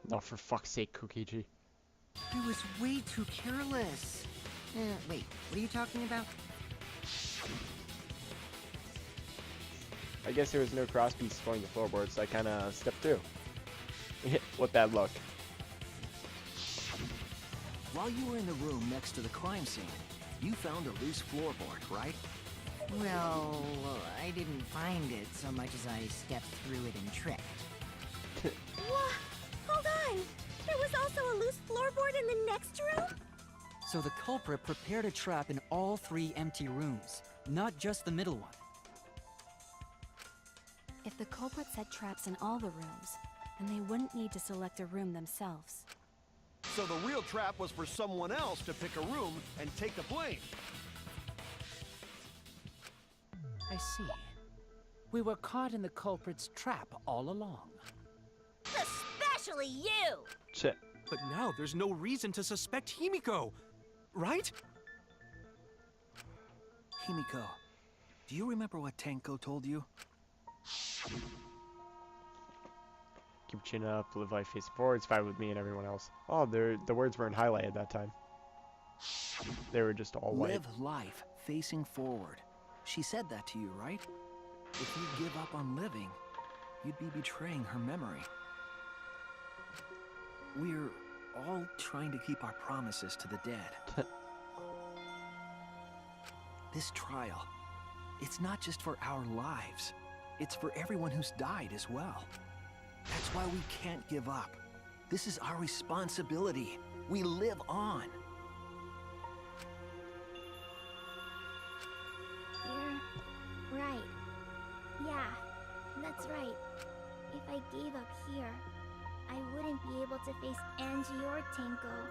No, for fuck's sake, Kokiji. I was way too careless. Wait, what are you talking about? I guess there was no crossbeam supporting the floorboard, so I kind of stepped through. What that look. While you were in the room next to the crime scene, you found a loose floorboard, right? Well, I didn't find it so much as I stepped through it and tripped. What? Hold on! There was also a loose floorboard in the next room? So the culprit prepared a trap in all 3 empty rooms, not just the middle one. If the culprit set traps in all the rooms, then they wouldn't need to select a room themselves. So the real trap was for someone else to pick a room and take the blame. I see. We were caught in the culprit's trap all along. Especially you! Shit. But now there's no reason to suspect Himiko, right? Himiko, do you remember what Tenko told you? Keep chin up, live life face forward, it's fine with me and everyone else. Oh, the words weren't highlighted that time. They were just all white. Live life facing forward. She said that to you, right? If you give up on living, you'd be betraying her memory. We're all trying to keep our promises to the dead. This trial, it's not just for our lives. It's for everyone who's died as well. That's why we can't give up. This is our responsibility. We live on. You're right. Yeah, that's right. If I gave up here, I wouldn't be able to face Angie or Tenko.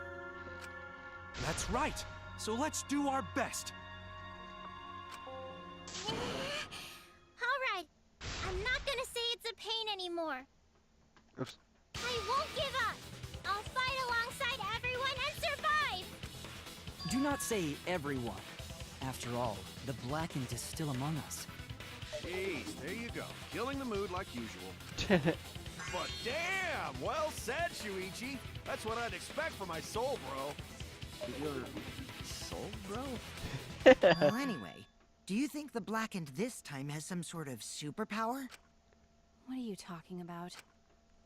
That's right. So let's do our best. Alright, I'm not gonna say it's a pain anymore. Oops. I won't give up. I'll fight alongside everyone and survive. Do not say everyone. After all, the Blackened is still among us. Jeez, there you go. Killing the mood like usual. But damn, well said, Shuichi. That's what I'd expect from my soul, bro. Your soul, bro? Well, anyway, do you think the Blackened this time has some sort of superpower? What are you talking about?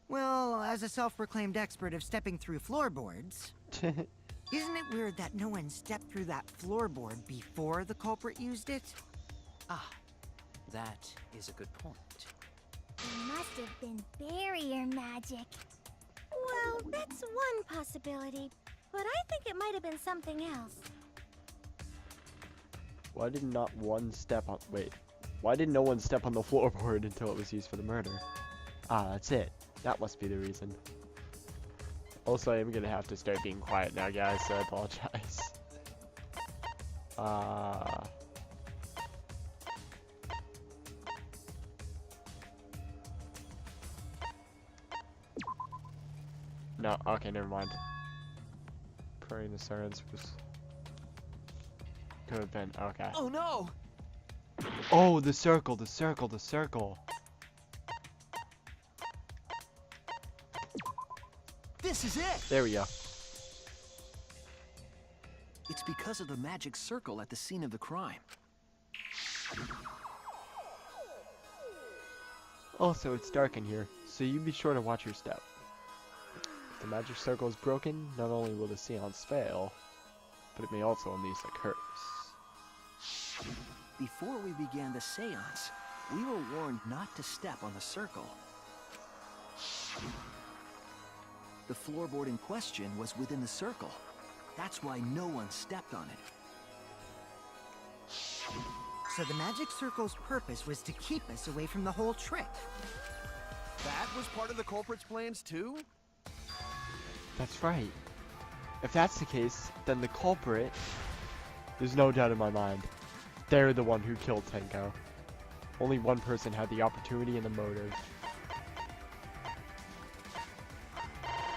Well, as a self-proclaimed expert of stepping through floorboards, isn't it weird that no one stepped through that floorboard before the culprit used it? Ah, that is a good point. It must have been barrier magic. Well, that's one possibility, but I think it might have been something else. Why did not one step on... Wait. Why did no one step on the floorboard until it was used for the murder? Ah, that's it. That must be the reason. Also, I am gonna have to start being quiet now, guys, so I apologize. No, okay, never mind. Praying the sirens was... Could have been, okay. Oh no! Oh, the circle, the circle, the circle. This is it! There we go. It's because of the magic circle at the scene of the crime. Also, it's dark in here, so you be sure to watch your step. If the magic circle is broken, not only will the seance fail, but it may also unleash a curse. Before we began the seance, we were warned not to step on the circle. The floorboard in question was within the circle. That's why no one stepped on it. So the magic circle's purpose was to keep us away from the whole trick. That was part of the culprit's plans too? That's right. If that's the case, then the culprit... There's no doubt in my mind. They're the one who killed Tenko. Only one person had the opportunity and the motive.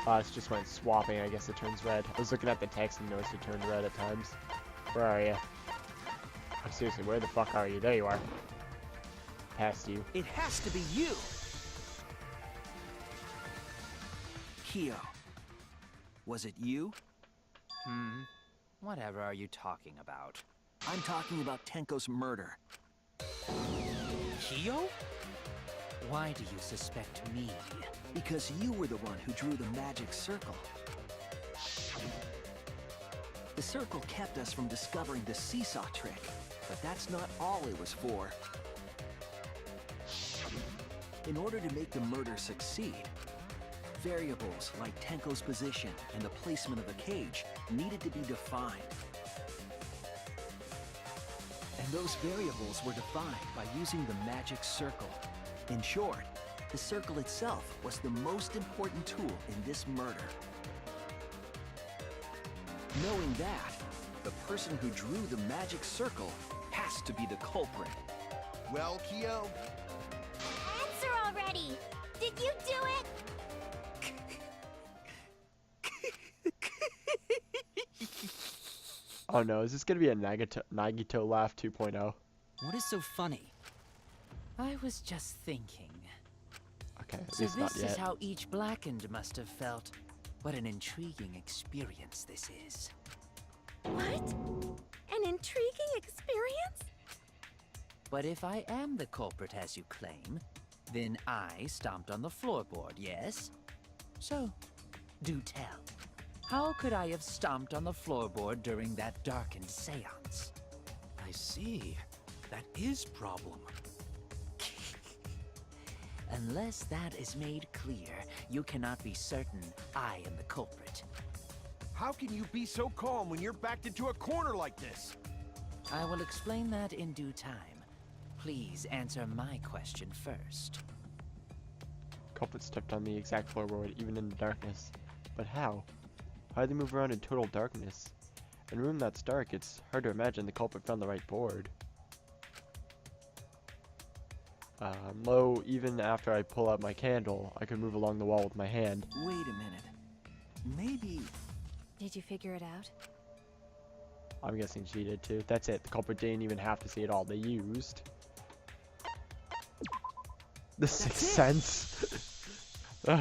It's just when it's swapping, I guess it turns red. I was looking at the text and noticed it turned red at times. Where are you? Oh, seriously, where the fuck are you? There you are. past you. It has to be you! Kyo. Was it you? Whatever are you talking about? I'm talking about Tenko's murder. Kyo? Why do you suspect me? Because you were the one who drew the magic circle. The circle kept us from discovering the seesaw trick, but that's not all it was for. In order to make the murder succeed, variables like Tenko's position and the placement of the cage needed to be defined. And those variables were defined by using the magic circle. In short, the circle itself was the most important tool in this murder. Knowing that, the person who drew the magic circle has to be the culprit. Well, Kyo? Answer already! Did you do it? Oh no, is this gonna be a Nagito laugh 2.0? What is so funny? I was just thinking. Okay, at So least not this yet. is how each Blackened must have felt. What an intriguing experience this is. What? An intriguing experience? But if I am the culprit as you claim, then I stomped on the floorboard, yes? So, do tell. How could I have stomped on the floorboard during that darkened seance? I see. That is problem. Unless that is made clear, you cannot be certain I am the culprit. How can you be so calm when you're backed into a corner like this? I will explain that in due time. Please answer my question first. Culprit stepped on the exact floorboard, even in the darkness. But how? How did they move around in total darkness? In a room that's dark, it's hard to imagine the culprit found the right board. Low, even after I pull out my candle, I could move along the wall with my hand. Wait a minute. Maybe... Did you figure it out? I'm guessing she did too. That's it. The culprit didn't even have to see it all. They used the Sixth Sense.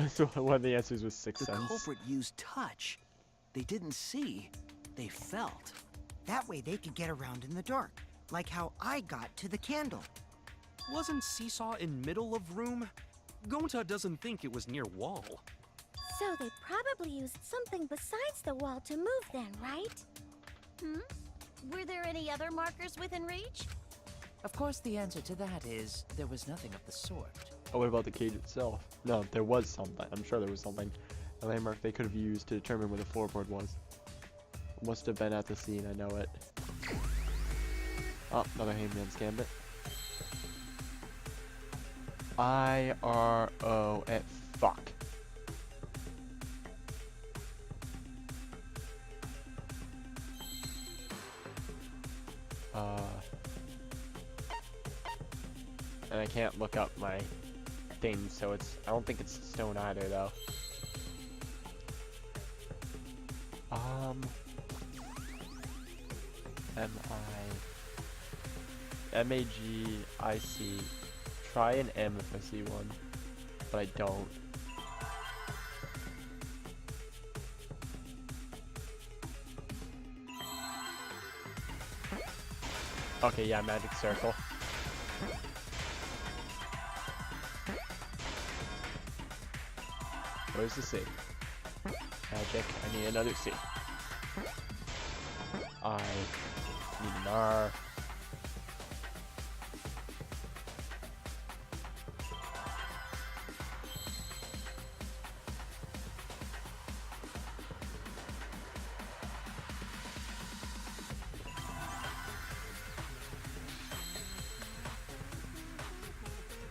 So one of the answers was Sixth The Sense. culprit used touch. They didn't see. They felt. That way they could get around in the dark, like how I got to the candle. Wasn't Seesaw in middle of room? Gonta doesn't think it was near wall. So they probably used something besides the wall to move then, right? Were there any other markers within reach? Of course, the answer to that is there was nothing of the sort. Oh, what about the cage itself? No, there was something. I'm sure there was something. A landmark they could have used to determine where the floorboard was. Must have been at the scene, I know it. Oh, another Hangman's Gambit. I-R-O-F. Fuck. And I can't look up my things, so it's... I don't think it's stone either, though. M-I-M-A-G-I-C. Try an M if I see one, but I don't. Okay, yeah, magic circle. Where's the C? Magic, I need another C. I need an R.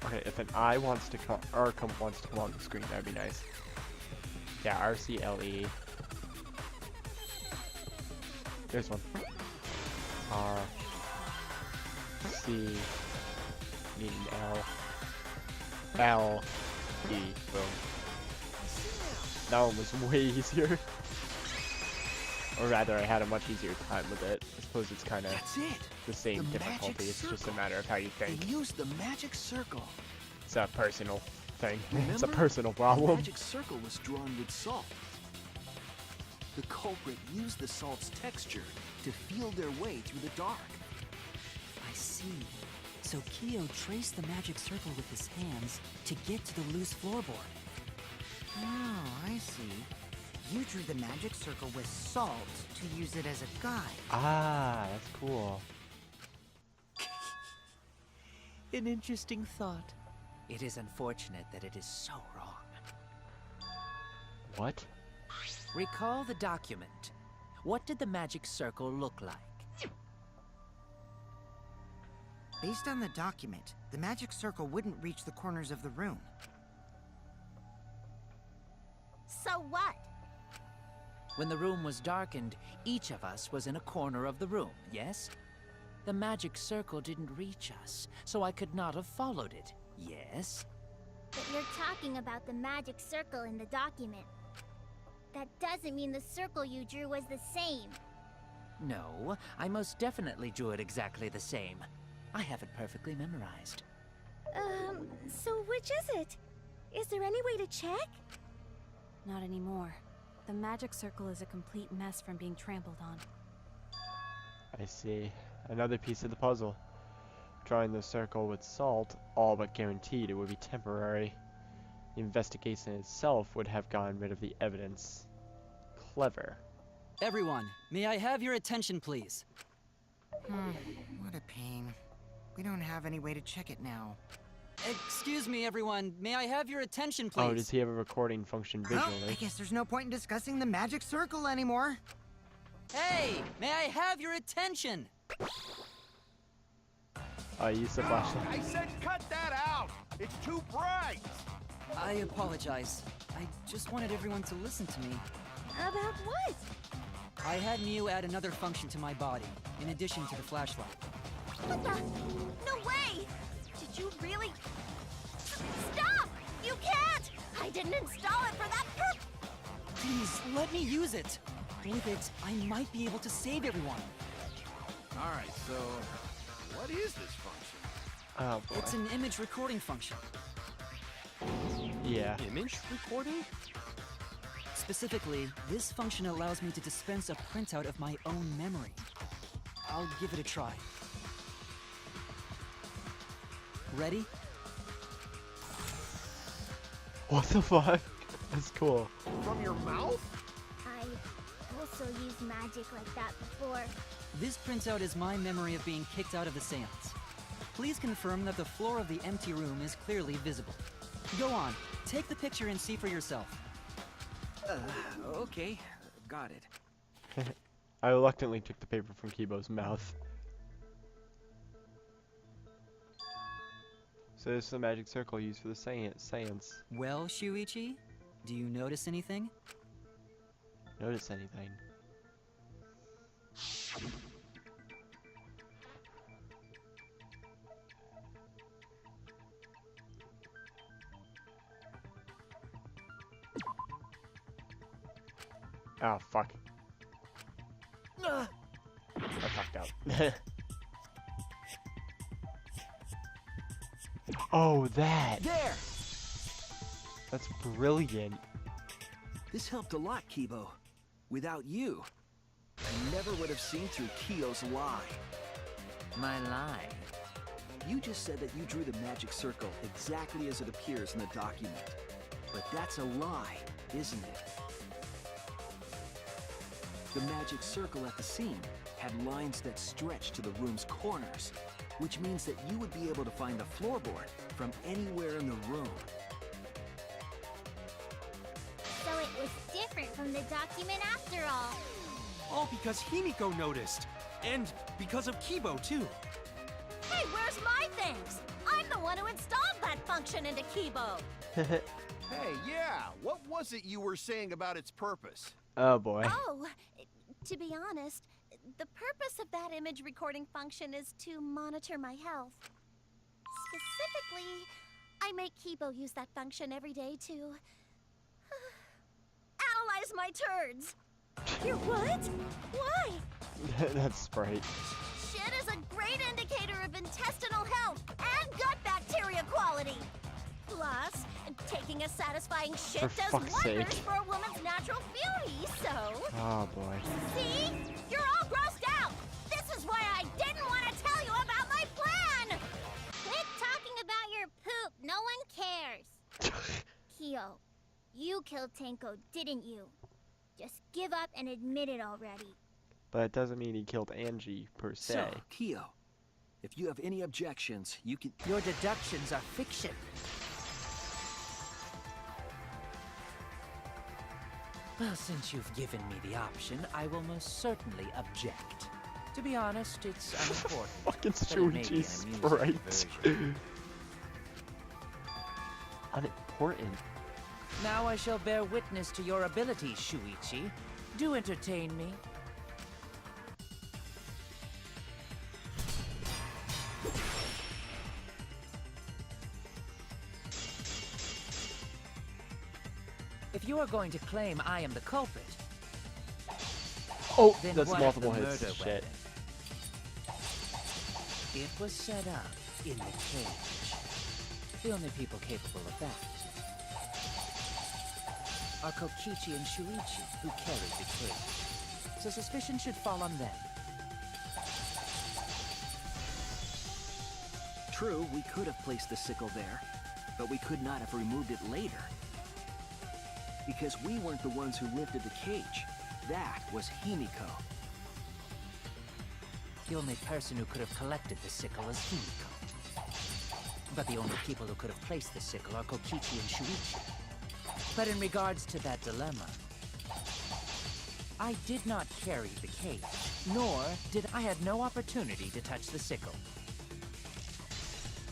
Okay, if an I wants to come, or wants to come on the screen, that'd be nice. Yeah, R-C-L-E. There's one. R-C, need an L. L-E, boom. That one was way easier. Or rather, I had a much easier time with it. I suppose it's kind of That's it. the same The difficulty. magic It's just a circle. matter of how you think. They used the magic circle. It's a personal thing. It's a Remember? personal The problem. magic circle was drawn with salt. The culprit used the salt's texture to feel their way through the dark. I see. So Kyo traced the magic circle with his hands to get to the loose floorboard. Oh, I see. You drew the magic circle with salt to use it as a guide. Ah, that's cool. An interesting thought. It is unfortunate that it is so wrong. What? Recall the document. What did the magic circle look like? Based on the document, the magic circle wouldn't reach the corners of the room. So what? When the room was darkened, each of us was in a corner of the room, yes? The magic circle didn't reach us, so I could not have followed it, yes? But you're talking about the magic circle in the document. That doesn't mean the circle you drew was the same. No, I most definitely drew it exactly the same. I have it perfectly memorized. So which is it? Is there any way to check? Not anymore. The magic circle is a complete mess from being trampled on. I see. Another piece of the puzzle. Drawing the circle with salt, all but guaranteed it would be temporary. The investigation itself would have gotten rid of the evidence. Clever. Everyone, may I have your attention, please? What a pain. We don't have any way to check it now. Excuse me, everyone. May I have your attention, please? Oh, does he have a recording function Well, I visually? guess there's no point in discussing the magic circle anymore. Hey, may I have your attention? Oh, use the flashlight. I said cut that out! It's too bright! I apologize. I just wanted everyone to listen to me. About what? I had Mew add another function to my body, in addition to the flashlight. What the? No way! Did you really? Stop! You can't! I didn't install it for that purpose! Please, let me use it. With it, I might be able to save everyone. Alright, so what is this function? Oh boy. It's an image recording function. Yeah. Image recording? Specifically, this function allows me to dispense a printout of my own memory. I'll give it a try. Ready? What the fuck? That's cool. From your mouth? I also used magic like that before. This printout is my memory of being kicked out of the seance. Please confirm that the floor of the empty room is clearly visible. Go on, take the picture and see for yourself. Okay, got it. I reluctantly took the paper from Kibo's mouth. So this is the magic circle used for the seance. Well, Shuichi, do you notice anything? Notice anything? Oh, fuck. I fucked up. Oh, that! There! That's brilliant. This helped a lot, Kibo. Without you, I never would have seen through Kyo's lie. My lie. You just said that you drew the magic circle exactly as it appears in the document. But that's a lie, isn't it? The magic circle at the scene had lines that stretched to the room's corners, which means that you would be able to find the floorboard from anywhere in the room. So it was different from the document after all. All because Himiko noticed. And because of Kibo, too. Hey, where's my things? I'm the one who installed that function into Kibo. Hey, yeah, what was it you were saying about its purpose? Oh boy. Oh, to be honest, the purpose of that image recording function is to monitor my health. Specifically, I make Kibo use that function every day to analyze my turds. You're what? Why? That's Sprite. Shit is a great indicator of intestinal health and gut bacteria quality. Plus, taking a satisfying shit For does fuck's wonders sake. for a woman's natural beauty, so... Oh boy. See? You're all grossed out! This is why I didn't want to tell you about my plan! Quit talking about your poop. No one cares. Kyo, you killed Tenko, didn't you? Just give up and admit it already. But it doesn't mean he killed Angie, per se. So, Kyo, if you have any objections, you can... Your deductions are fiction. Well, since you've given me the option, I will most certainly object. To be honest, it's unimportant. Fucking but it may be an Shuichi's amusing Sprite. diversion. Unimportant. Now I shall bear witness to your abilities, Shuichi. Do entertain me. If you are going to claim I am the culprit, Oh, then that's what multiple of the hits. murder Shit. weapon? It was set up in the cage. The only people capable of that are Kokichi and Shuichi, who carried the cage. So suspicion should fall on them. True, we could have placed the sickle there, but we could not have removed it later. Because we weren't the ones who lifted the cage. That was Himiko. The only person who could have collected the sickle is Himiko. But the only people who could have placed the sickle are Kokichi and Shuichi. But in regards to that dilemma, I did not carry the cage, nor did I had no opportunity to touch the sickle.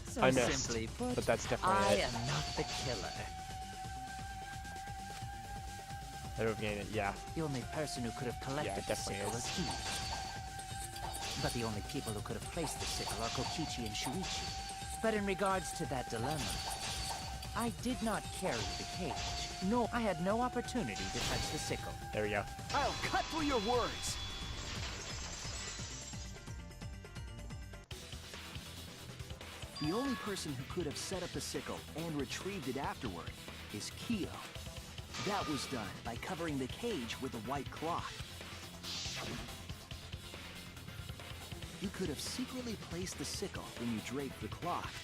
So I missed, simply put, but that's definitely I it. am not the killer. I don't gain it, yeah. The only person who could have collected the definitely sickle is. is Himiko. But the only people who could have placed the sickle are Kokichi and Shuichi. But in regards to that dilemma, I did not carry the cage, nor I had no opportunity to touch the sickle. There we go. I'll cut through your words. The only person who could have set up the sickle and retrieved it afterward is Kyo. That was done by covering the cage with a white cloth. You could have secretly placed the sickle when you draped the cloth.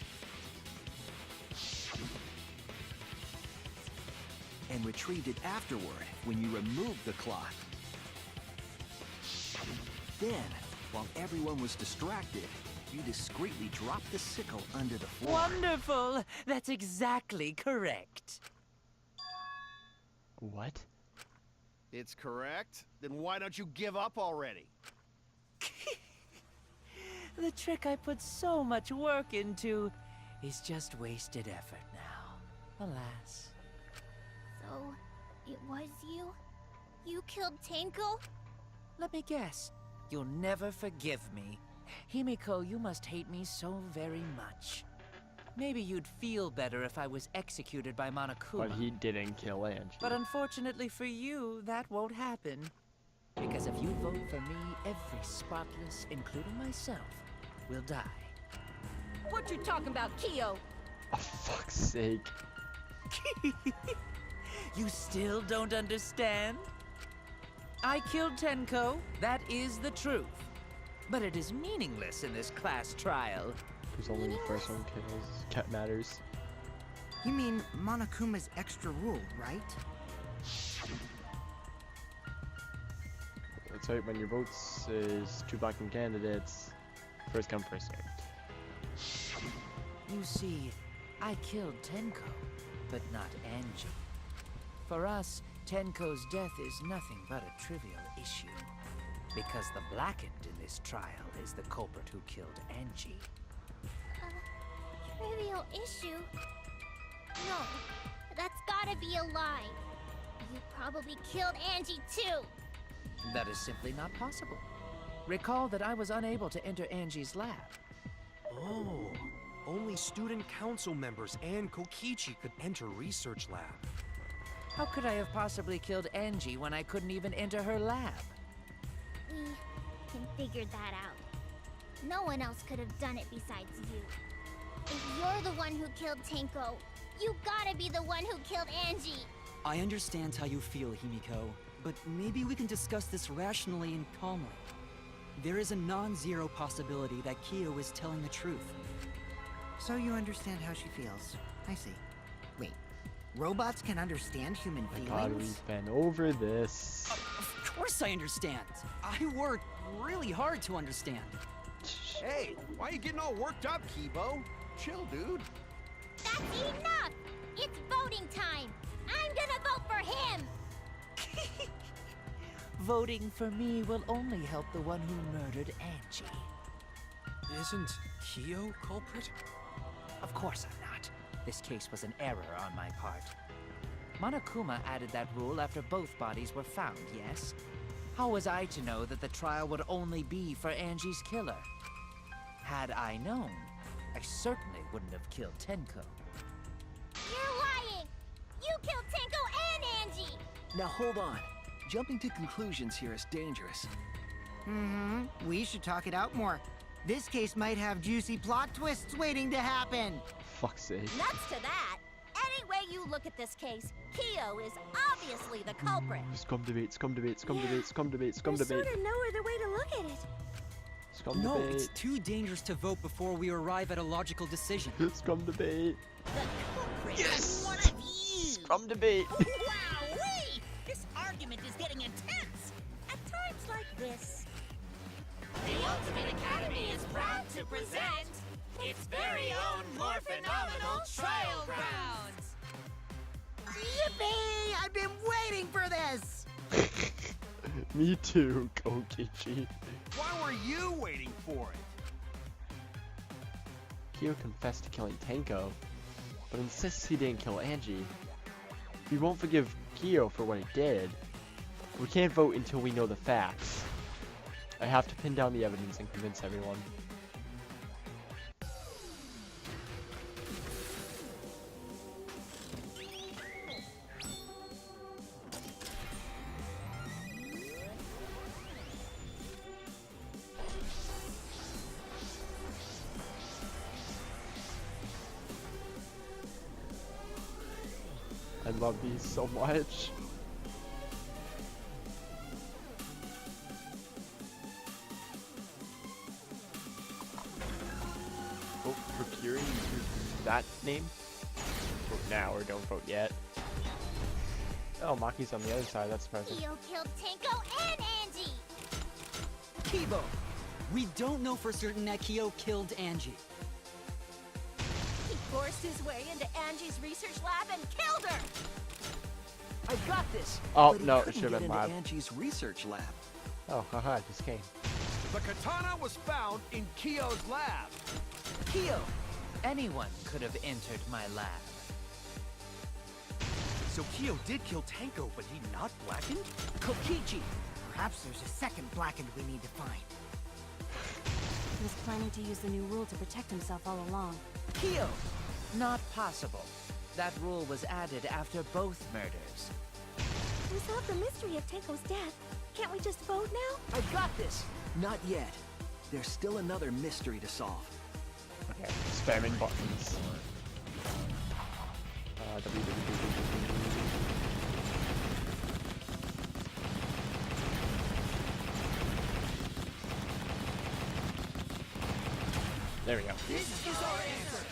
And retrieved it afterward when you removed the cloth. Then, while everyone was distracted, you discreetly dropped the sickle under the floor. Wonderful! That's exactly correct. What? It's correct. Then why don't you give up already? The trick I put so much work into is just wasted effort now. Alas. So, it was you? You killed Tenko? Let me guess. You'll never forgive me. Himiko, you must hate me so very much. Maybe you'd feel better if I was executed by Monokuma. But he didn't kill Angie. But unfortunately for you, that won't happen. Because if you vote for me, every spotless, including myself, will die. What you talking about, Kyo? Oh, fuck's sake. You still don't understand? I killed Tenko, that is the truth. But it is meaningless in this class trial. Who's only the first one kills cat matters. You mean Monokuma's extra rule, right? That's right, when your votes is 2 blocking candidates, first come, first served. You see, I killed Tenko, but not Angie. For us, Tenko's death is nothing but a trivial issue. Because the Blackened in this trial is the culprit who killed Angie. Trivial issue? No, that's gotta be a lie. You probably killed Angie too. That is simply not possible. Recall that I was unable to enter Angie's lab. Oh, only student council members and Kokichi could enter research lab. How could I have possibly killed Angie when I couldn't even enter her lab? We can figure that out. No one else could have done it besides you. If you're the one who killed Tenko, you gotta be the one who killed Angie. I understand how you feel, Himiko, but maybe we can discuss this rationally and calmly. There is a non-zero possibility that Kyo is telling the truth. So you understand how she feels. I see. Wait, robots can understand human feelings? God, we've been over this. Of course I understand. I worked really hard to understand. Hey, why are you getting all worked up, Kibo? Chill, dude. That's enough! It's voting time! I'm gonna vote for him! Voting for me will only help the one who murdered Angie. Isn't Kyo culprit? Of course I'm not. This case was an error on my part. Monokuma added that rule after both bodies were found, yes? How was I to know that the trial would only be for Angie's killer? Had I known, I certainly wouldn't have killed Tenko. You're lying! You killed Tenko and Angie! Now hold on. Jumping to conclusions here is dangerous. We should talk it out more. This case might have juicy plot twists waiting to happen. Fuck's sake. Nuts to that! Any way you look at this case, Kyo is obviously the culprit. Scum debate, scum debate, scum debate, scum debate, scum There's debate. sort of no other way to look at it. Scum No, debate. it's too dangerous to vote before we arrive at a logical decision. Scum debate. The culprit Yes! is one of you! Scum debate. Wowee! This argument is getting intense! At times like this. The Ultimate Academy is proud to present its very own more phenomenal trial grounds! Yippee! I've been waiting for this! Me too, Kokichi. Why were you waiting for it? Kyo confessed to killing Tenko, but insists he didn't kill Angie. We won't forgive Kyo for what he did. We can't vote until we know the facts. I have to pin down the evidence and convince everyone. I love these so much. Vote for Kiri. That name? Vote now or don't vote yet. Oh, Maki's on the other side. That's surprising. Kyo killed Tenko and Angie! Kibo, we don't know for certain that Kyo killed Angie. He forced his way into Angie's research lab and killed her! I got this! Oh, but he no, it couldn't should have get been into lab. Angie's research lab. Oh, haha, it just came. The katana was found in Kyo's lab. Kyo! Anyone could have entered my lab. So Kyo did kill Tenko, but he not blackened? Kokichi! Perhaps there's a second blackened we need to find. He was planning to use the new rule to protect himself all along. Kyo! Not possible. That rule was added after both murders. We solved the mystery of Tenko's death. Can't we just vote now? I got this! Not yet. There's still another mystery to solve. Okay, spamming buttons. There we go. This is our answer!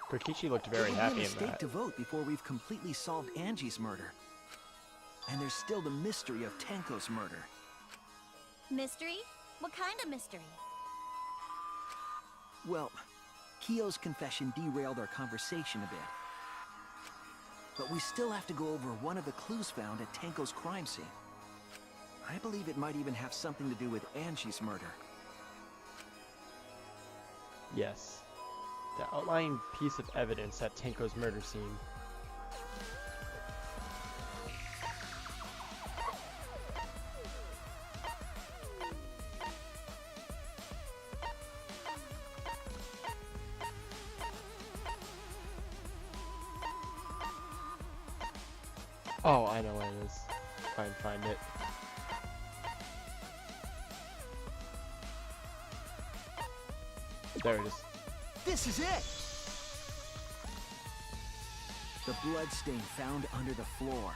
Kokichi looked very It would be happy a in mistake that. to vote before we've completely solved Angie's murder. And there's still the mystery of Tenko's murder. Mystery? What kind of mystery? Well, Kyo's confession derailed our conversation a bit. But we still have to go over one of the clues found at Tenko's crime scene. I believe it might even have something to do with Angie's murder. Yes. The outlying piece of evidence at Tenko's murder scene. Oh, I know where it is. Try and find it. There it is. This is it! The bloodstain found under the floor.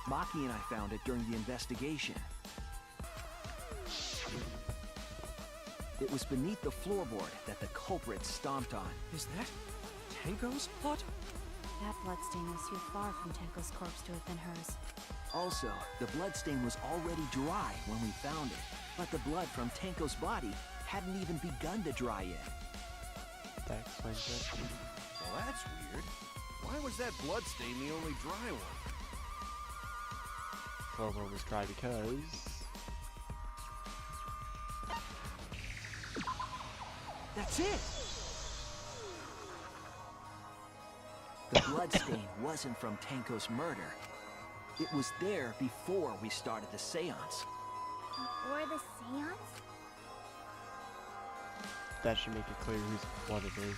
Maki and I found it during the investigation. It was beneath the floorboard that the culprit stomped on. Is that Tenko's blood? That bloodstain was too far from Tenko's corpse to have been hers. Also, the bloodstain was already dry when we found it, but the blood from Tenko's body hadn't even begun to dry yet. That explains it. Well, that's weird. Why was that bloodstain the only dry one? Floorboard was dry because... That's it! The bloodstain wasn't from Tenko's murder. It was there before we started the seance. Before the seance? That should make it clear whose blood it is.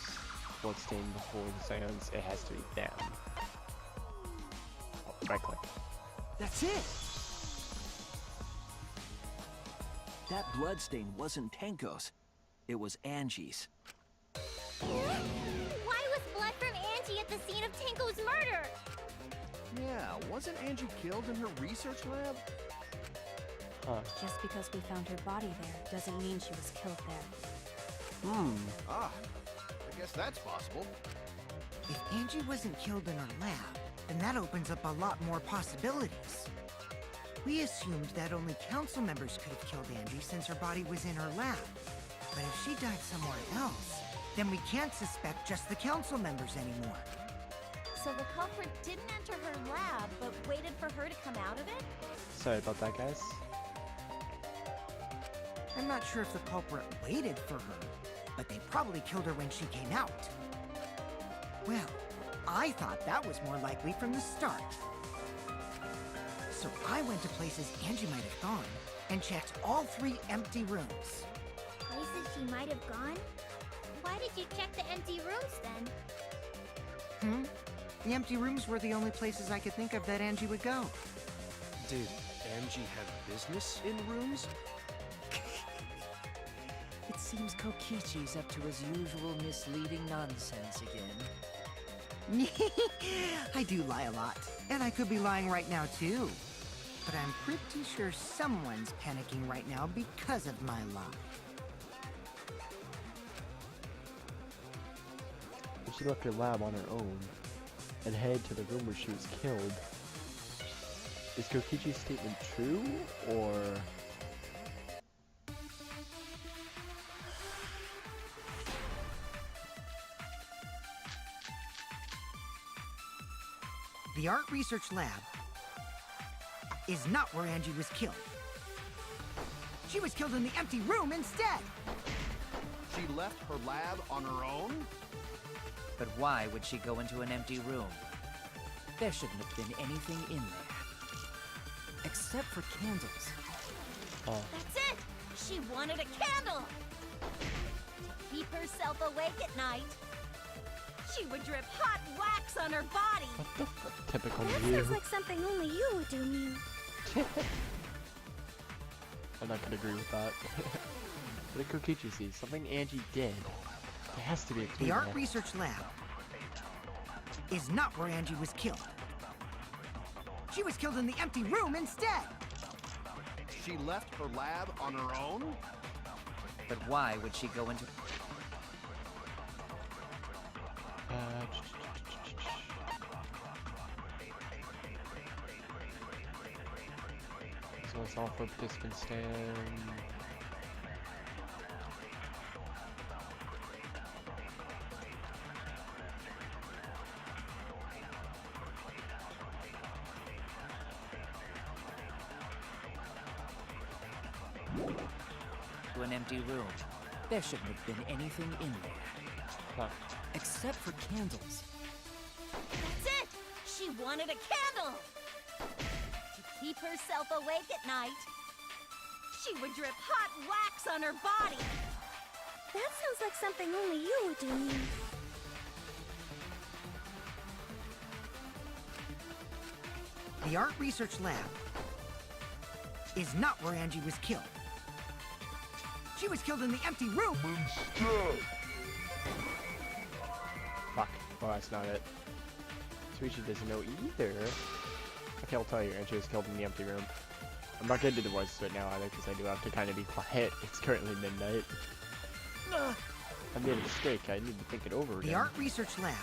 Bloodstained before the seance, it has to be them. Oh, right click. That's it! That bloodstain wasn't Tenko's. It was Angie's. Why was blood from Angie at the scene of Tenko's murder? Yeah, wasn't Angie killed in her research lab? Huh. Just because we found her body there doesn't mean she was killed there. Ah, I guess that's possible. If Angie wasn't killed in her lab, then that opens up a lot more possibilities. We assumed that only council members could have killed Angie since her body was in her lab. But if she died somewhere else, then we can't suspect just the council members anymore. So the culprit didn't enter her lab, but waited for her to come out of it? Sorry about that, guys. I'm not sure if the culprit waited for her, but they probably killed her when she came out. Well, I thought that was more likely from the start. So I went to places Angie might have gone and checked all 3 empty rooms. Places she might have gone? Why did you check the empty rooms then? The empty rooms were the only places I could think of that Angie would go. Did Angie have business in rooms? It seems Kokichi's up to his usual misleading nonsense again. I do lie a lot, and I could be lying right now too. But I'm pretty sure someone's panicking right now because of my lie. If she left her lab on her own and headed to the room where she was killed, is Kokichi's statement true, or... The art research lab is not where Angie was killed. She was killed in the empty room instead. She left her lab on her own? But why would she go into an empty room? There shouldn't have been anything in there. Except for candles. Oh. That's it! She wanted a candle! To keep herself awake at night. She would drip hot wax on her body. What the fuck? Typical That you. sounds like something only you would do, Mew. I'm not gonna agree with that. What did Kokichi see? Something Angie did. There has to be a clue The art there. research lab is not where Angie was killed. She was killed in the empty room instead. She left her lab on her own? But why would she go into... So it's all for participants stand. to an empty room? There shouldn't have been anything in there. Huh. Except for candles. That's it! She wanted a candle! To keep herself awake at night. She would drip hot wax on her body. That sounds like something only you would do, Mew. The art research lab is not where Angie was killed. She was killed in the empty room instead. Fuck. Well, that's not it. Suichi doesn't know either. Okay, I'll tell you. Angie was killed in the empty room. I'm not gonna do the voices right now either, because I do have to kind of be quiet. It's currently midnight. I made a mistake. I need to think it over again. The art research lab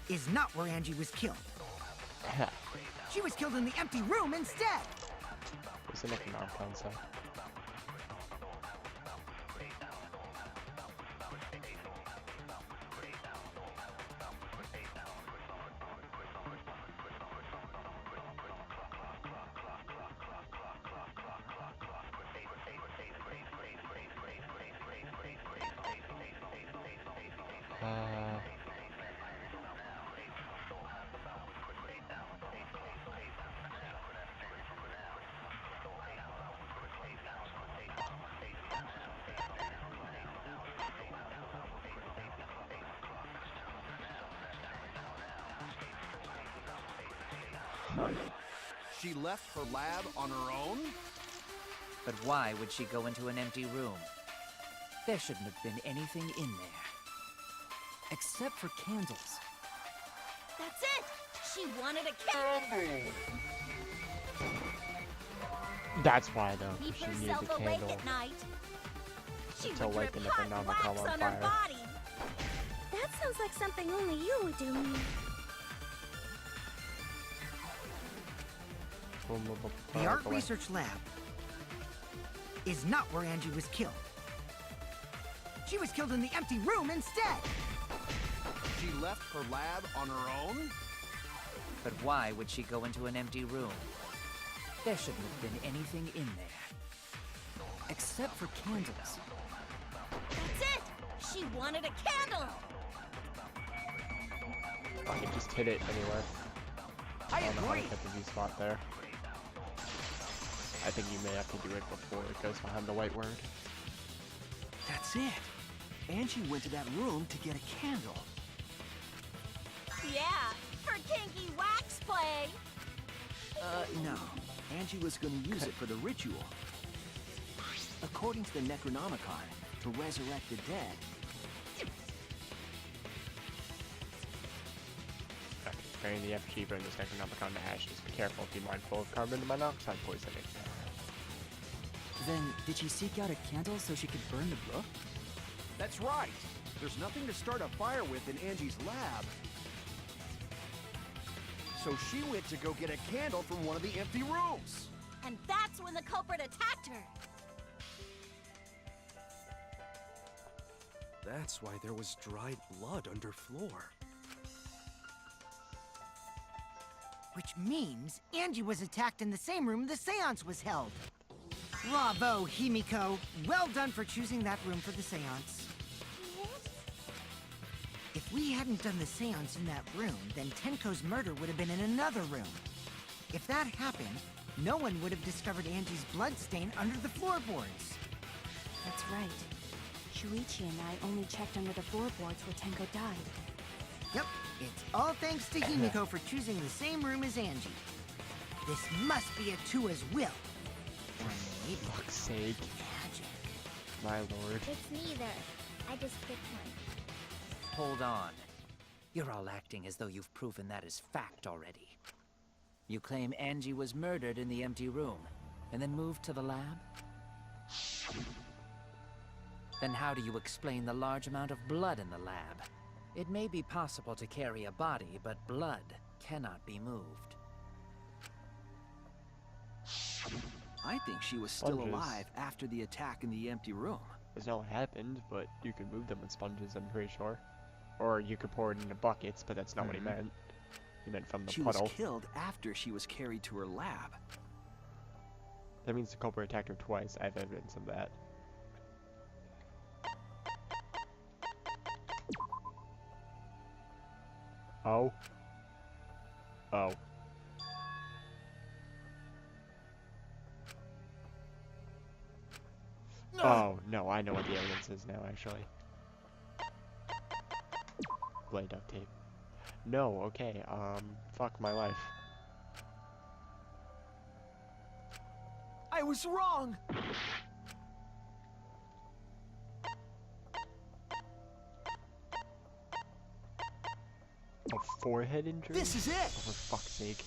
is not where Angie was killed. She was killed in the empty room instead. It's an economic concept. She left her lab on her own? But why would she go into an empty room? There shouldn't have been anything in there. Except for candles. That's it! She wanted a candle! That's why, though. Keep She needed herself the awake candle. at night. She Until would like drip the hot wax Necronomicon on on her fire. body. That sounds like something only you would do, Mia. The art research lab is not where Angie was killed. She was killed in the empty room instead. She left her lab on her own? But why would she go into an empty room? There shouldn't have been anything in there. Except for candles. That's it! She wanted a candle! I can just hit it anywhere. I don't know how to agree. get the V spot there. I think you may have to do it before it goes behind the white word. That's it. Angie went to that room to get a candle. Yeah, for kinky wax play! No. Angie was gonna use it for the ritual. According to the Necronomicon, to resurrect the dead. Okay, carrying the FG burn this Necronomicon to ash. Just be careful. Be mindful of carbon monoxide poisoning. Then, did she seek out a candle so she could burn the book? That's right. There's nothing to start a fire with in Angie's lab. So she went to go get a candle from one of the empty rooms. And that's when the culprit attacked her. That's why there was dried blood under floor. Which means Angie was attacked in the same room the seance was held. Bravo, Himiko. Well done for choosing that room for the seance. If we hadn't done the seance in that room, then Tenko's murder would have been in another room. If that happened, no one would have discovered Angie's blood stain under the floorboards. That's right. Shuichi and I only checked under the floorboards where Tenko died. Yep, it's all thanks to Himiko for choosing the same room as Angie. This must be a Tua's will. Or maybe Fuck's sake. magic. My lord. It's neither. I just picked one. Hold on. You're all acting as though you've proven that as fact already. You claim Angie was murdered in the empty room, and then moved to the lab? Then how do you explain the large amount of blood in the lab? It may be possible to carry a body, but blood cannot be moved. I think she was still Sponges. alive after the attack in the empty room. It's not what happened, but you could move them with sponges, I'm pretty sure. Or you could pour it into buckets, but that's not what he meant. He meant from the She puddle. was killed after she was carried to her lab. That means the culprit attacked her twice. I have evidence of that. Oh. Oh. Oh, no, I know what the evidence is now, actually. Blade duct tape. No, okay, fuck my life. I was wrong! A forehead injury? This is it! Oh, for fuck's sake.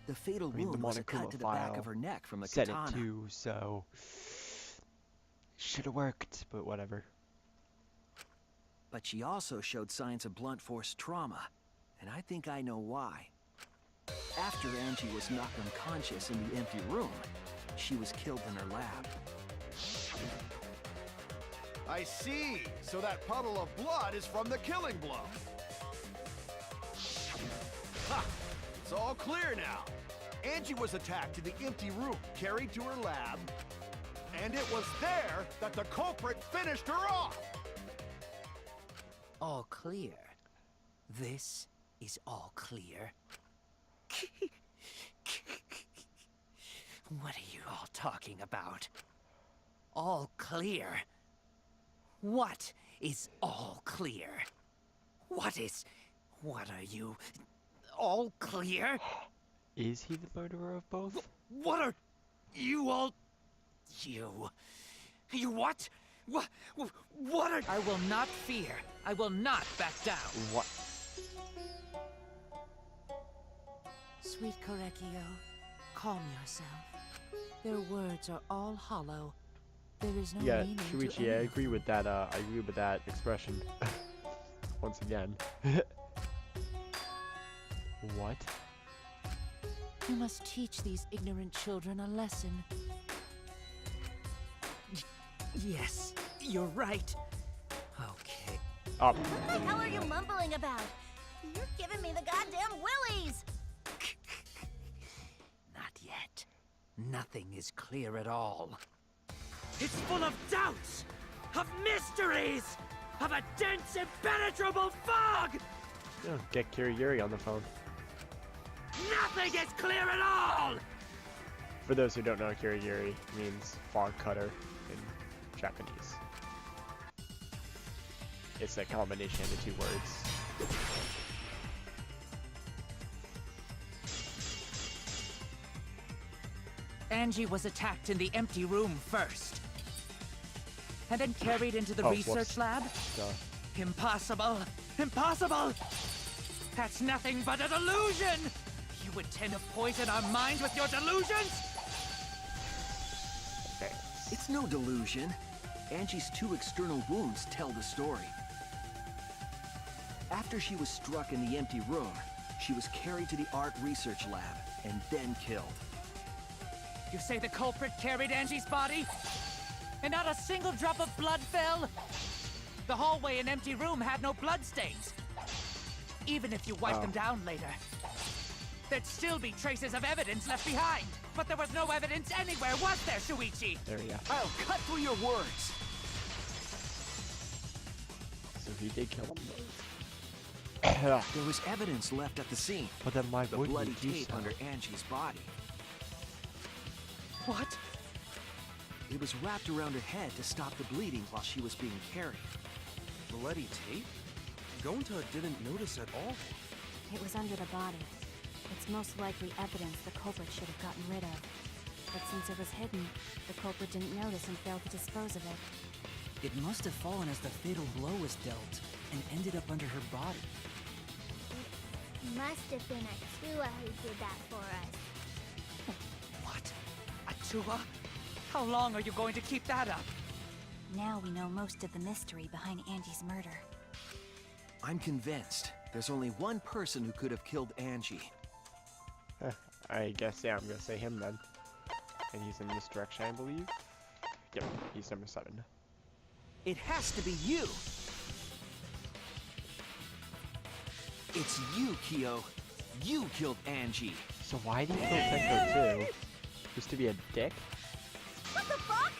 The fatal I mean, wound the was a Monokuma cut to the back file of her neck from the said katana. it too, so should have worked, but whatever. But she also showed signs of blunt force trauma, and I think I know why. After Angie was knocked unconscious in the empty room, she was killed in her lab. I see. So that puddle of blood is from the killing blow. Ha! It's all clear now. Angie was attacked in the empty room, carried to her lab, and it was there that the culprit finished her off. All clear. This is all clear. What are you all talking about? All clear? What is all clear? What are you? All clear? Is he the murderer of both? What are you all? You what? What are? I will not fear. I will not back down. What? Sweet Korekio, calm yourself. Their words are all hollow. There is no Yeah, meaning to Shuichi, any I of agree with that. I agree with that expression. Once again. What? You must teach these ignorant children a lesson. Yes, you're right. Okay. Up. What the hell are you mumbling about? You're giving me the goddamn willies! Not yet. Nothing is clear at all. It's full of doubts, of mysteries, of a dense, impenetrable fog! Oh, get Kirigiri on the phone. Nothing is clear at all! For those who don't know, Kirigiri means fog cutter in Japanese. It's a combination of the two words. Angie was attacked in the empty room first. And then carried into the research lab? Duh. Impossible! Impossible! That's nothing but a delusion! You intend to poison our minds with your delusions? Okay. It's no delusion. Angie's 2 external wounds tell the story. After she was struck in the empty room, she was carried to the art research lab and then killed. You say the culprit carried Angie's body? And not a single drop of blood fell? The hallway and empty room had no bloodstains. Even if you wipe them down later, there'd still be traces of evidence left behind. But there was no evidence anywhere, was there, Shuichi? There we go. I'll cut through your words! So he did kill him. There was evidence left at the scene. But then why The would bloody he do tape so? under Angie's body. What? It was wrapped around her head to stop the bleeding while she was being carried. Bloody tape? Gonta didn't notice at all. It was under the body. It's most likely evidence the culprit should have gotten rid of. But since it was hidden, the culprit didn't notice and failed to dispose of it. It must have fallen as the fatal blow was dealt, and ended up under her body. It must have been Atua who did that for us. What? Atua? How long are you going to keep that up? Now we know most of the mystery behind Angie's murder. I'm convinced there's only one person who could have killed Angie. I guess, yeah, I'm gonna say him then. And he's in this direction, I believe. Yep, he's number 7. It has to be you! It's you, Kyo. You killed Angie. So why did he kill Tenko too? Just to be a dick? What the fuck?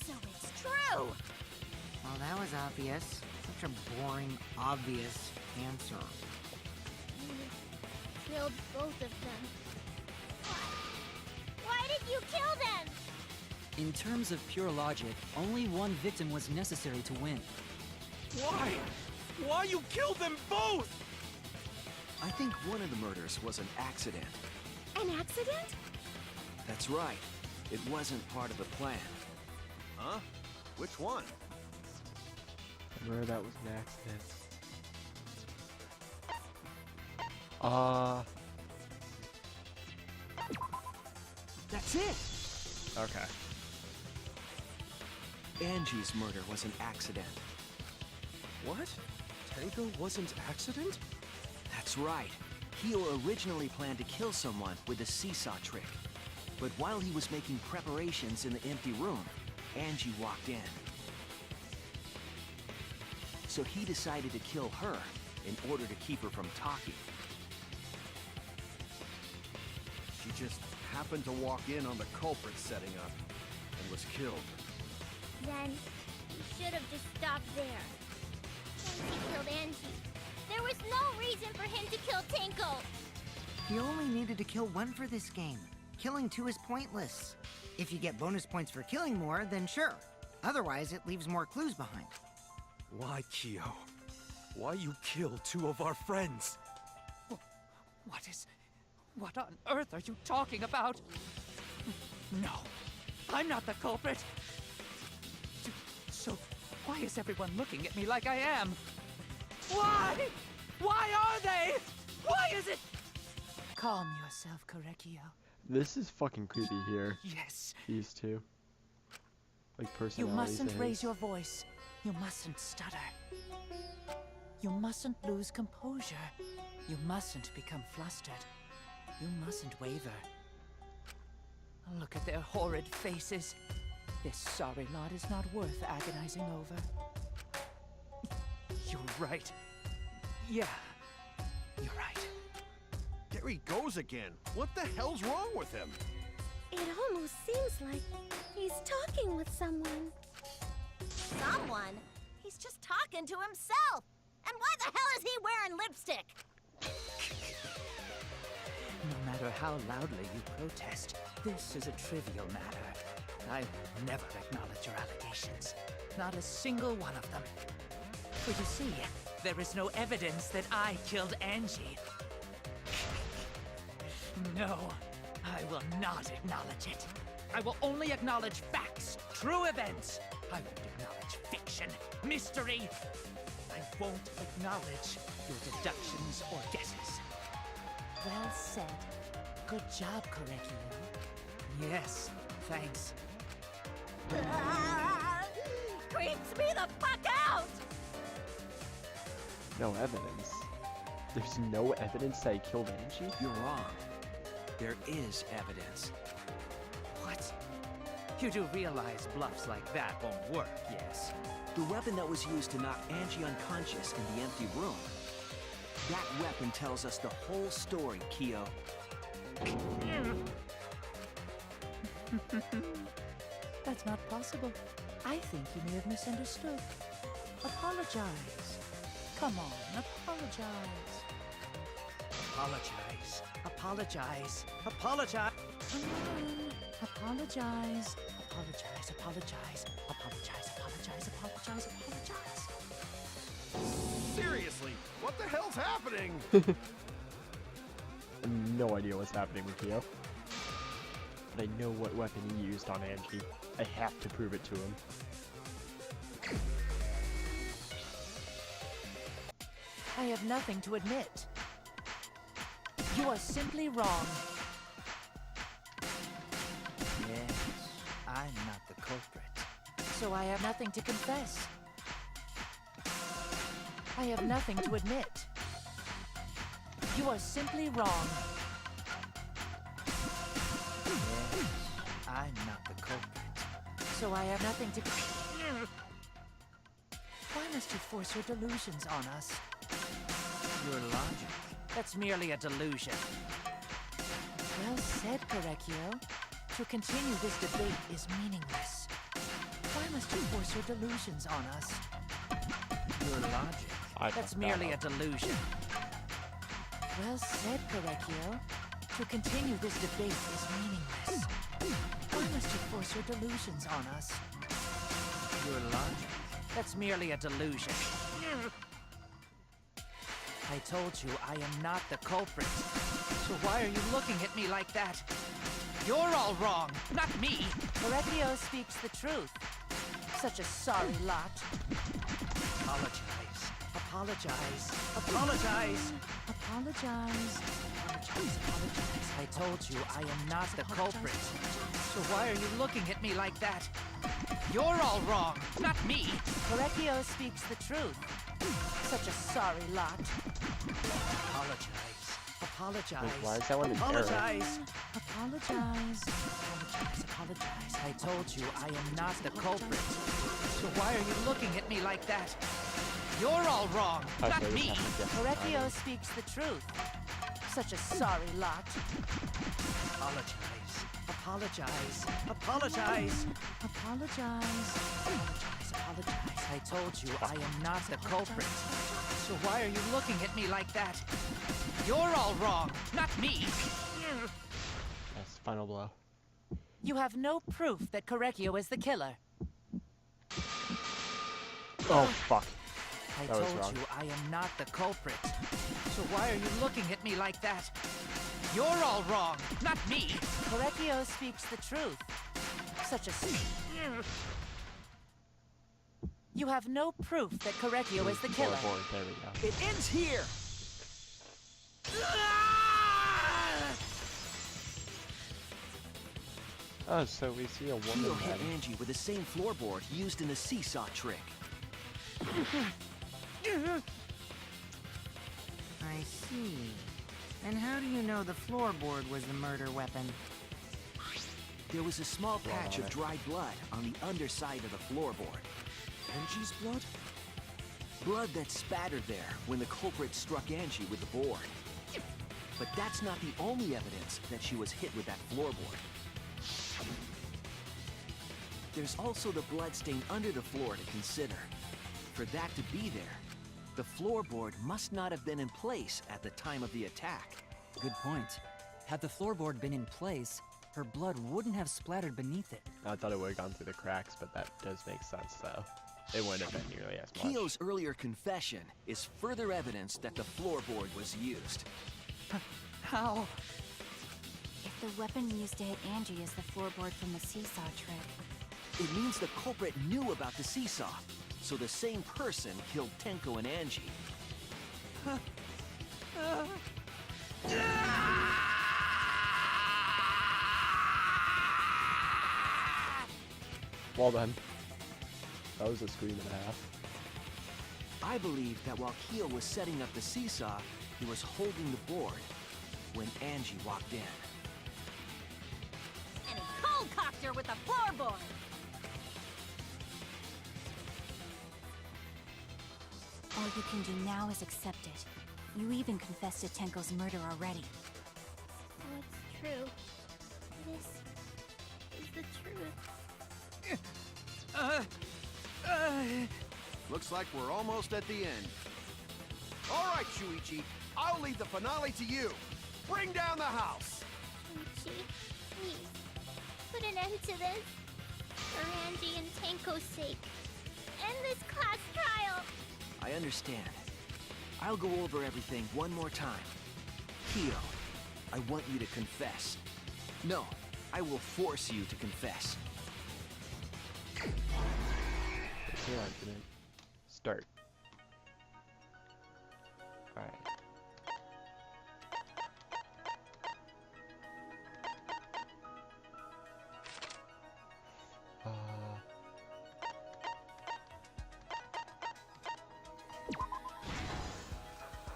So it's true! Well, that was obvious. Such a boring, obvious answer. You killed both of them. Why did you kill them? In terms of pure logic, only one victim was necessary to win. Why? Why you killed them both? I think one of the murders was an accident. An accident? That That's right. It wasn't part of the plan. Huh? Which one? Where that was an accident. That's it! Okay. Angie's murder was an accident. What? Tango wasn't accident? That's right. Kyo originally planned to kill someone with a seesaw trick. But while he was making preparations in the empty room, Angie walked in. So he decided to kill her in order to keep her from talking. She just happened to walk in on the culprit setting up and was killed. Then, you should have just stopped there. Once he killed Angie, there was no reason for him to kill Tinko. You only needed to kill one for this game. Killing two is pointless. If you get bonus points for killing more, then sure. Otherwise, it leaves more clues behind. Why, Kyo? Why you kill two of our friends? What on earth are you talking about? No, I'm not the culprit. So, why is everyone looking at me like I am? Why? Why are they? Why is it? Calm yourself, Korekio. This is fucking creepy here. Yes. These two. Like You personalities. mustn't and- raise your voice. You mustn't stutter. You mustn't lose composure. You mustn't become flustered. You mustn't waver. Look at their horrid faces. This sorry lot is not worth agonizing over. You're right. Yeah, you're right. There he goes again. What the hell's wrong with him? It almost seems like he's talking with someone. Someone? He's just talking to himself. And why the hell is he wearing lipstick? No matter how loudly you protest, this is a trivial matter. I will never acknowledge your allegations. Not a single one of them. For you see, there is no evidence that I killed Angie. No, I will not acknowledge it. I will only acknowledge facts, true events. I won't acknowledge fiction, mystery. I won't acknowledge your deductions or guesses. Well said. Good job, Korekio. Yes, thanks. Creeps me the fuck out! No evidence. There's no evidence that I killed Angie? You're wrong. There is evidence. What? You do realize bluffs like that won't work, yes? The weapon that was used to knock Angie unconscious in the empty room. That weapon tells us the whole story, Kyo. That's not possible. I think you may have misunderstood. Apologize. Come on, apologize. Apologize. Apologize. Apologize. Come on. Apologize. Apologize. Apologize. Apologize. Apologize. Apologize. Apologize. Seriously, what the hell's happening? No idea what's happening with Kyo. But I know what weapon he used on Angie. I have to prove it to him. I have nothing to admit. You are simply wrong. Yes, I'm not the culprit. So I have nothing to confess. I have nothing to admit. You are simply wrong. Yes, I'm not the culprit. So I have nothing to... Why must you force your delusions on us? Your logic. That's merely a delusion. Well said, Korekio. To continue this debate is meaningless. Why must you force your delusions on us? Your logic. That's merely a delusion. Well said, Korekio. To continue this debate is meaningless. Why must you force your delusions on us? Your logic. That's merely a delusion. I told you I am not the culprit. So why are you looking at me like that? You're all wrong, not me. Correctio speaks the truth. Such a sorry lot. Apologize. Apologize. Apologize. Apologize. Apologize. I told you I am not the culprit. So why are you looking at me like that? You're all wrong, not me. Correccio speaks the truth. Such a sorry lot. Apologize. Apologize. Wait, why is that one an arrow? Apologize. Apologize. Apologize. Apologize. I told you I am not the culprit. So why are you looking at me like that? You're all wrong, not me. Correccio speaks the truth. Such a sorry lot. Apologize. Apologize. Apologize. Apologize. Apologize. Apologize. I told you I am not the culprit. So why are you looking at me like that? You're all wrong, not me. That's final blow. You have no proof that Correccio is the killer. Oh, fuck. I That was told wrong. you I am not the culprit. So why are you looking at me like that? You're all wrong, not me. Correccio speaks the truth. Such a... You have no proof that Correccio is the killer. Floorboard, there we go. It ends here! Oh, so we see a woman Kyo hit then. Angie with the same floorboard used in the seesaw trick. I see. And how do you know the floorboard was the murder weapon? There was a small Blood patch on of it. dried blood on the underside of the floorboard. Angie's blood? Blood that spattered there when the culprit struck Angie with the board. But that's not the only evidence that she was hit with that floorboard. There's also the blood stain under the floor to consider. For that to be there, the floorboard must not have been in place at the time of the attack. Good point. Had the floorboard been in place, her blood wouldn't have splattered beneath it. I thought it would have gone through the cracks, but that does make sense, though. It wouldn't have been nearly as much. Kyo's earlier confession is further evidence that the floorboard was used. How? If the weapon used to hit Angie is the floorboard from the seesaw trick, It means the culprit knew about the seesaw, so the same person killed Tenko and Angie. Well done. That was a scream and a half. I believe that while Kyo was setting up the seesaw, he was holding the board when Angie walked in. And he cold-cocked her with the floorboard. all you can do now is accept it. You even confessed to Tenko's murder already. So it's true. This is the truth. Looks like we're almost at the end. All right, Shuichi. I'll leave the finale to you. Bring down the house. Shuichi, please, put an end to this. For Angie and Tenko's sake. End this class trial. I understand. I'll go over everything one more time. Kyo, I want you to confess. No, I will force you to confess. Start. Alright.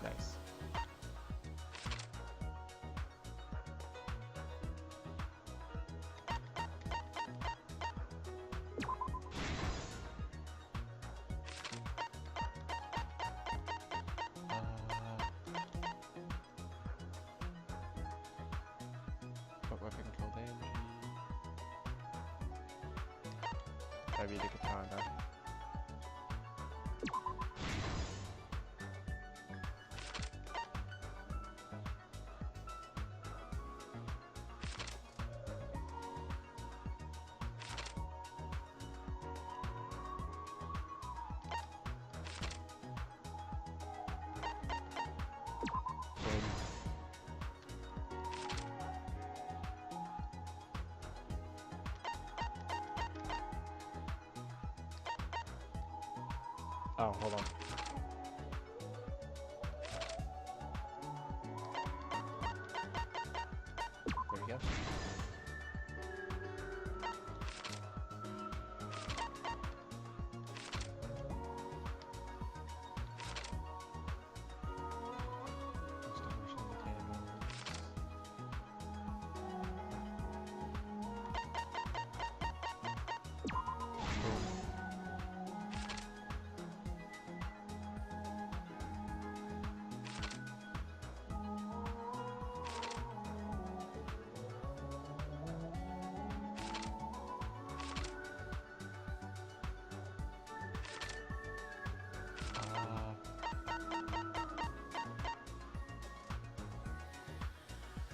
Nice. What weapon killed Angie? That'd be the katana. Oh, hold on. There we go.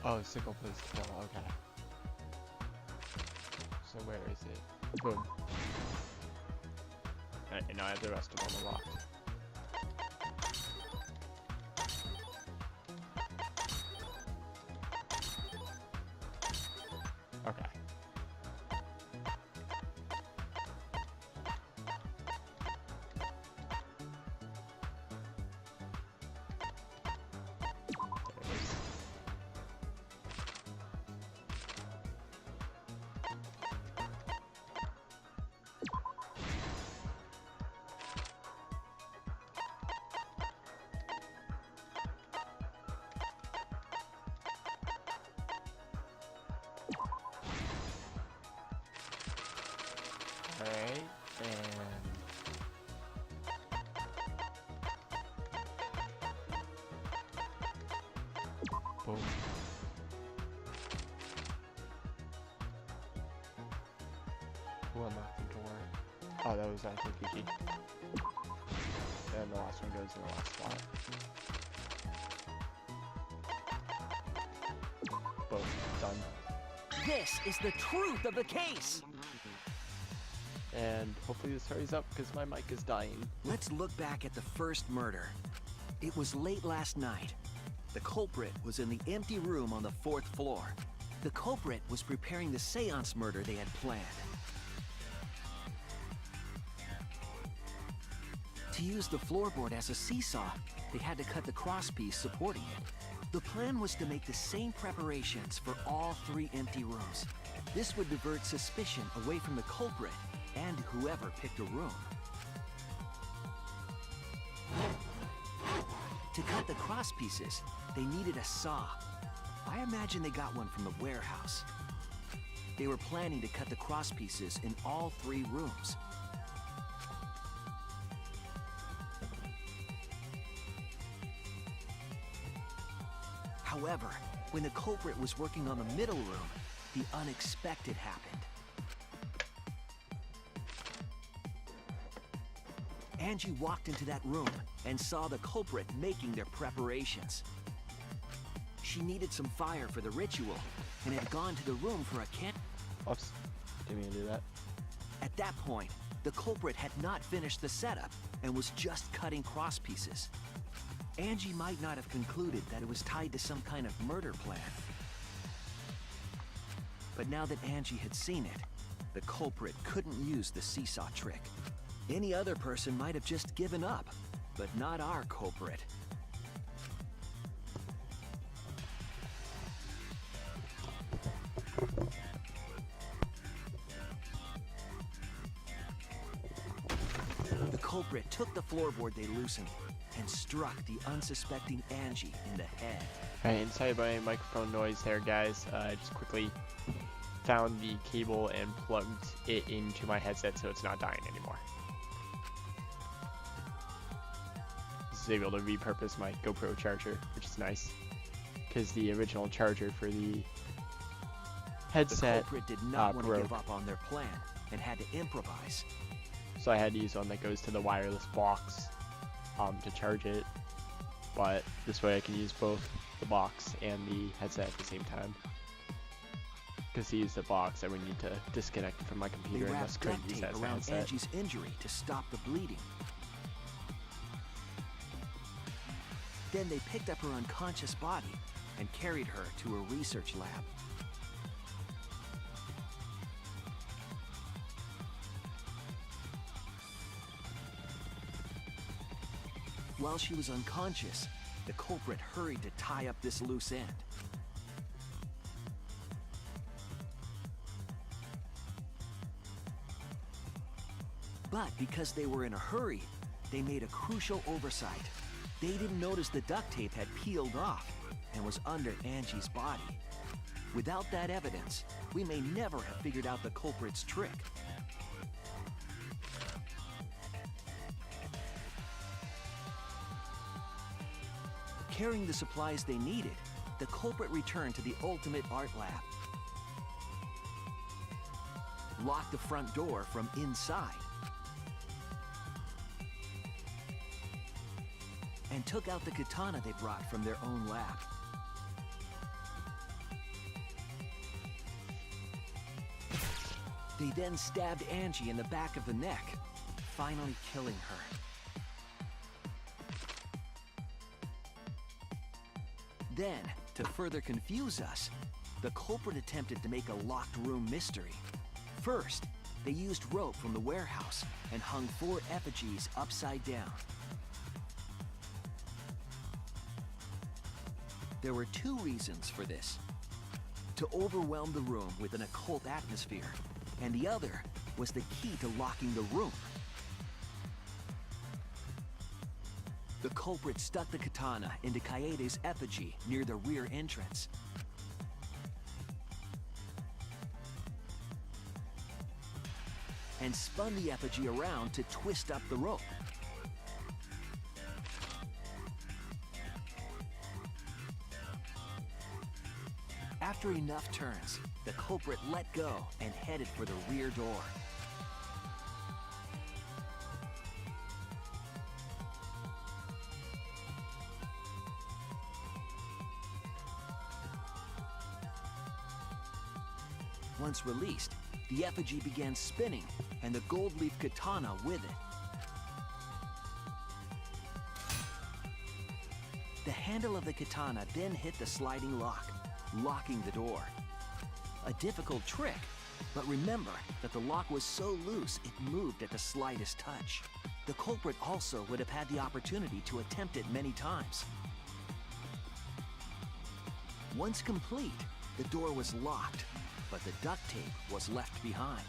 Oh, sickle plays kill, okay. So where is it? Boom. Alright, and now I have the rest of them unlocked. Okay. Alright, and... boom. Who unlocked the door? Oh, that was, I think, PG. And the last one goes in the last slot. Boom, done. This is the truth of the case! And hopefully this hurries up because my mic is dying. Let's look back at the first murder. It was late last night. The culprit was in the empty room on the 4th floor. The culprit was preparing the seance murder they had planned. To use the floorboard as a seesaw, they had to cut the crosspiece supporting it. The plan was to make the same preparations for all 3 empty rooms. This would divert suspicion away from the culprit and whoever picked a room. To cut the crosspieces, they needed a saw. I imagine they got one from the warehouse. They were planning to cut the crosspieces in all 3 rooms. However, when the culprit was working on the middle room, the unexpected happened. Angie walked into that room and saw the culprit making their preparations. She needed some fire for the ritual and had gone to the room for a can. Oops, didn't mean to do that. At that point, the culprit had not finished the setup and was just cutting crosspieces. Angie might not have concluded that it was tied to some kind of murder plan. But now that Angie had seen it, the culprit couldn't use the seesaw trick. Any other person might have just given up, but not our culprit. The culprit took the floorboard they loosened and struck the unsuspecting Angie in the head. Alright, and sorry about any microphone noise there, guys. I just quickly found the cable and plugged it into my headset so it's not dying anymore. This is able to repurpose my GoPro charger, which is nice. Because the original charger for the headset The culprit did not want broke. to give up on their plan and had to improvise. So I had to use one that goes to the wireless box to charge it, but this way I can use both the box and the headset at the same time. Because to use the box, I would need to disconnect it from my They computer and thus wrapped couldn't duct use tape that as a around headset. Angie's injury to stop the bleeding. Then they picked up her unconscious body and carried her to a research lab. While she was unconscious, the culprit hurried to tie up this loose end. But because they were in a hurry, they made a crucial oversight. They didn't notice the duct tape had peeled off and was under Angie's body. Without that evidence, we may never have figured out the culprit's trick. Carrying the supplies they needed, the culprit returned to the ultimate art lab. Locked the front door from inside. And took out the katana they brought from their own lab. They then stabbed Angie in the back of the neck, finally killing her. Then, to further confuse us, the culprit attempted to make a locked room mystery. First, they used rope from the warehouse and hung 4 effigies upside down. There were 2 reasons for this. To overwhelm the room with an occult atmosphere, and the other was the key to locking the room. The culprit stuck the katana into Kaede's effigy near the rear entrance. And spun the effigy around to twist up the rope. After enough turns, the culprit let go and headed for the rear door. Once released, the effigy began spinning, and the gold leaf katana with it. The handle of the katana then hit the sliding lock, locking the door. A difficult trick, but remember that the lock was so loose it moved at the slightest touch. The culprit also would have had the opportunity to attempt it many times. Once complete, the door was locked, but the duct tape was left behind.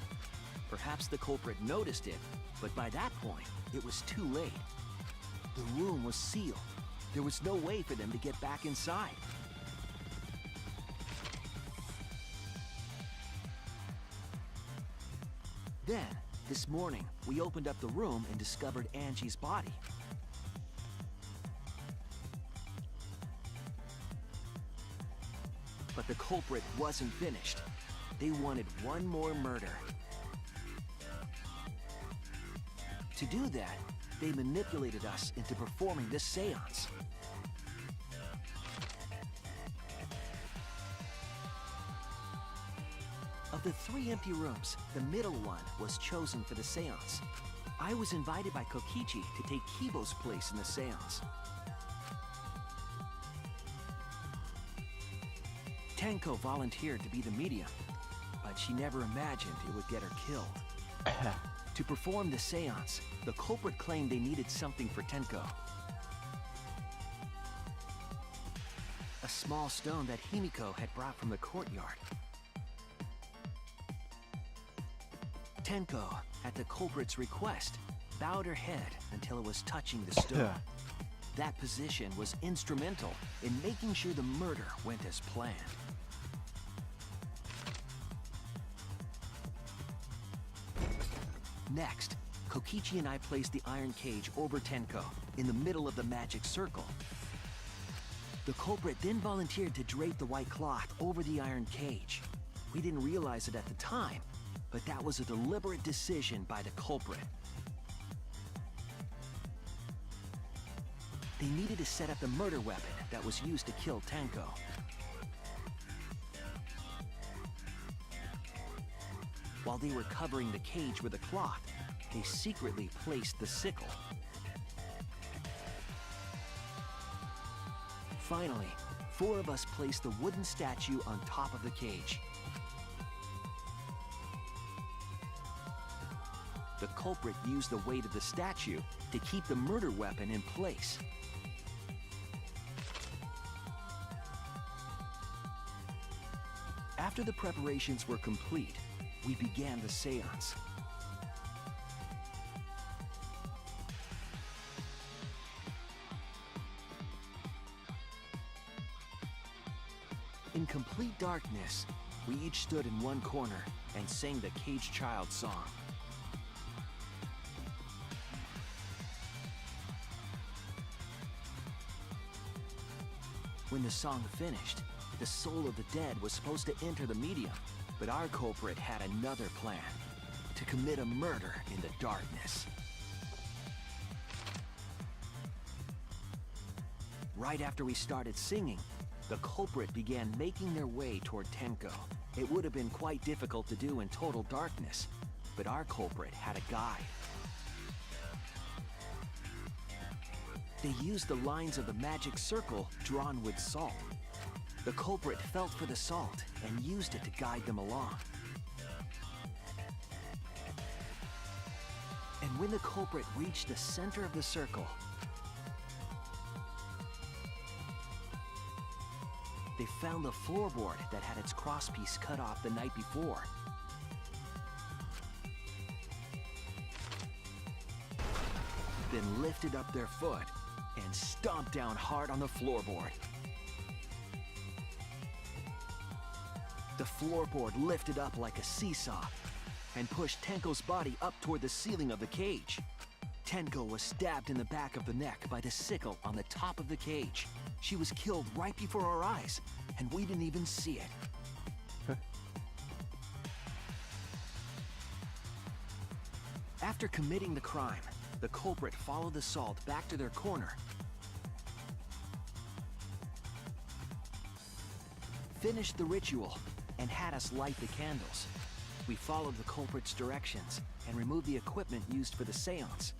Perhaps the culprit noticed it, but by that point, it was too late. The room was sealed. There was no way for them to get back inside. Then, this morning, we opened up the room and discovered Angie's body. But the culprit wasn't finished. They wanted one more murder. To do that, they manipulated us into performing this seance. Of the 3 empty rooms, the middle one was chosen for the seance. I was invited by Kokichi to take Kibo's place in the seance. Tenko volunteered to be the medium, but she never imagined it would get her killed. To perform the seance, the culprit claimed they needed something for Tenko. A small stone that Himiko had brought from the courtyard. Tenko, at the culprit's request, bowed her head until it was touching the stone. That position was instrumental in making sure the murder went as planned. Next, Kokichi and I placed the iron cage over Tenko, in the middle of the magic circle. The culprit then volunteered to drape the white cloth over the iron cage. We didn't realize it at the time, but that was a deliberate decision by the culprit. They needed to set up the murder weapon that was used to kill Tenko. While they were covering the cage with a cloth, they secretly placed the sickle. Finally, 4 of us placed the wooden statue on top of the cage. the culprit used the weight of the statue to keep the murder weapon in place. After the preparations were complete, we began the seance. In complete darkness, we each stood in one corner and sang the Caged Child song. When the song finished, the soul of the dead was supposed to enter the medium, but our culprit had another plan: to commit a murder in the darkness. Right after we started singing, the culprit began making their way toward Tenko. It would have been quite difficult to do in total darkness, but our culprit had a guide. They used the lines of the magic circle drawn with salt. The culprit felt for the salt and used it to guide them along. And when the culprit reached the center of the circle, they found the floorboard that had its crosspiece cut off the night before. Then lifted up their foot and stomped down hard on the floorboard. The floorboard lifted up like a seesaw and pushed Tenko's body up toward the ceiling of the cage. Tenko was stabbed in the back of the neck by the sickle on the top of the cage. She was killed right before our eyes, and we didn't even see it. After committing the crime, the culprit followed the salt back to their corner, finished the ritual, and had us light the candles. We followed the culprit's directions and removed the equipment used for the seance.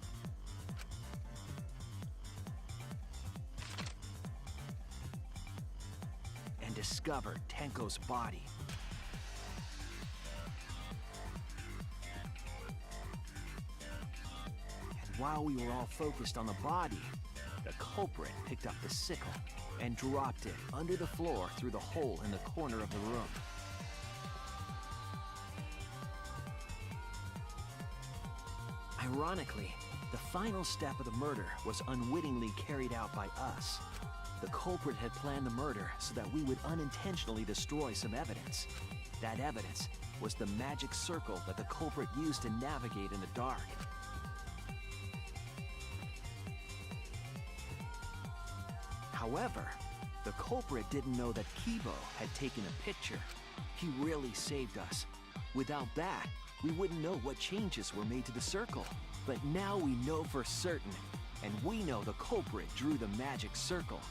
And discovered Tenko's body. And while we were all focused on the body, the culprit picked up the sickle and dropped it under the floor through the hole in the corner of the room. Ironically, the final step of the murder was unwittingly carried out by us. The culprit had planned the murder so that we would unintentionally destroy some evidence. That evidence was the magic circle that the culprit used to navigate in the dark. However, the culprit didn't know that Kibo had taken a picture. He really saved us. Without that, we wouldn't know what changes were made to the circle. But now we know for certain, and we know the culprit drew the magic circle.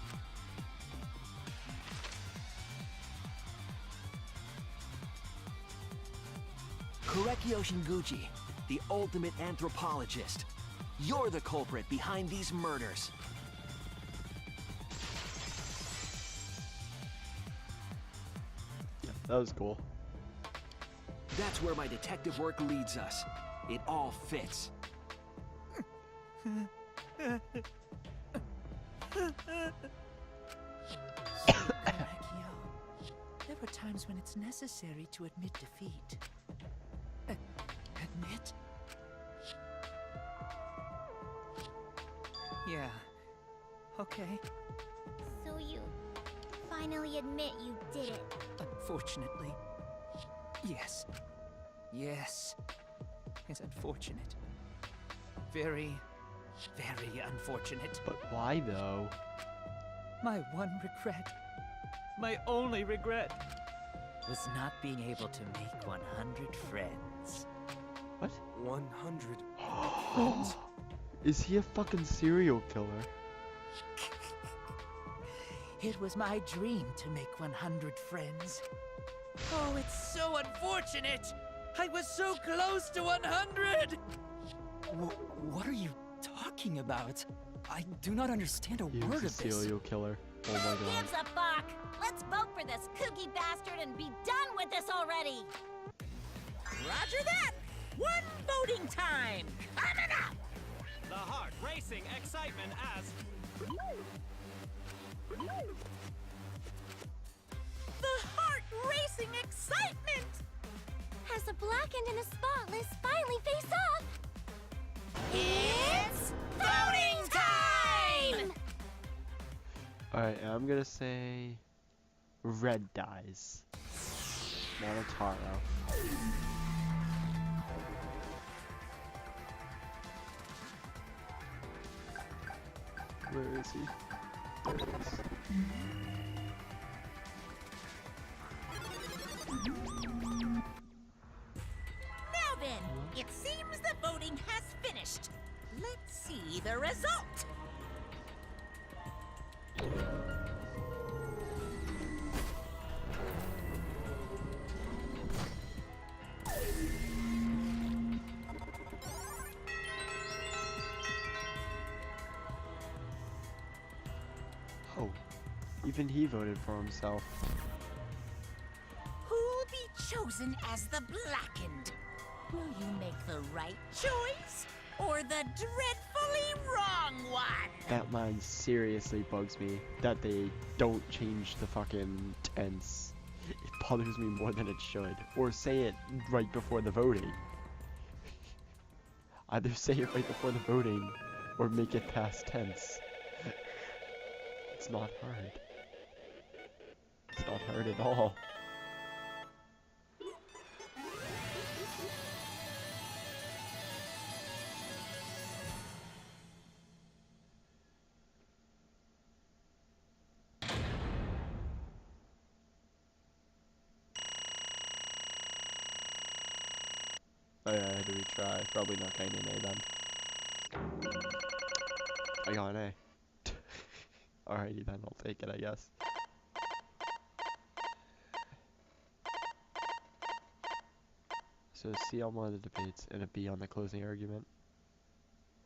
Korekio Shinguchi, the ultimate anthropologist. You're the culprit behind these murders. That was cool. That's where my detective work leads us. It all fits. There were times when it's necessary to admit defeat. Admit? Yeah. Okay. So you finally admit you did it. Unfortunately. Yes. Yes. It's unfortunate. Very, very unfortunate. But why though? My one regret, my only regret, was not being able to make 100 friends. What? 100 friends? Is he a fucking serial killer? It was my dream to make 100 friends. Oh, it's so unfortunate! I was so close to 100! What are you talking about? I do not understand a He word was a of this. serial killer. Oh my Who god. gives a fuck? Let's vote for this kooky bastard and be done with this already! Roger that! one voting time coming up! The heart racing excitement as The heart racing excitement! As the blackened and the spotless finally face off! It's voting time! Alright, I'm gonna say red dies. Monotaro. Where is he? There he is. Now then, it seems the voting has finished. Let's see the result. Oh, even he voted for himself. Who'll be chosen as the blackened? Will you make the right choice or the dreadfully wrong one? That line seriously bugs me, that they don't change the fucking tense. It bothers me more than it should. Or say it right before the voting. Either say it right before the voting, or make it past tense. It's not hard. It's not hard at all. Oh yeah, I had to retry. Probably not getting an A then. I got an A. Alrighty then, I'll take it, I guess. So C on one of the debates and a B on the closing argument.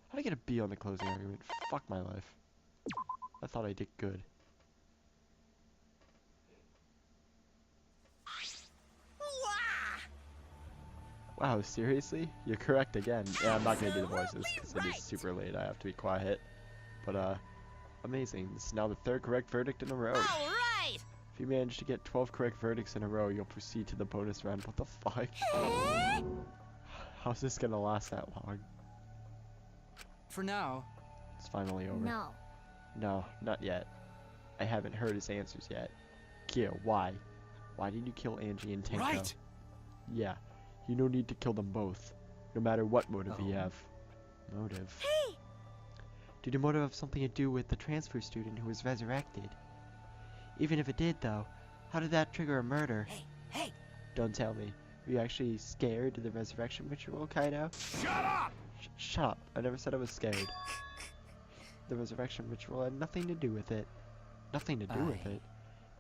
How'd I get a B on the closing argument? Fuck my life. I thought I did good. Wow, seriously? You're correct again. Yeah, I'm not gonna do the voices because it is super late. I have to be quiet. But amazing. This is now the third correct verdict in a row. Alright! If you manage to get 12 correct verdicts in a row, you'll proceed to the bonus round. What the fuck? How's this gonna last that long? For now. It's finally over. No. No, not yet. I haven't heard his answers yet. Kyo, why? Why did you kill Angie and Tenko? Right! Yeah, you no need to kill them both, no matter what motive you have. Motive? Hey! Did your motive have something to do with the transfer student who was resurrected? Even if it did, though, how did that trigger a murder? Hey! Don't tell me. Were you actually scared of the resurrection ritual, Kaido? Shut up! Shut up. I never said I was scared. The resurrection ritual had nothing to do with it. Nothing to do with it.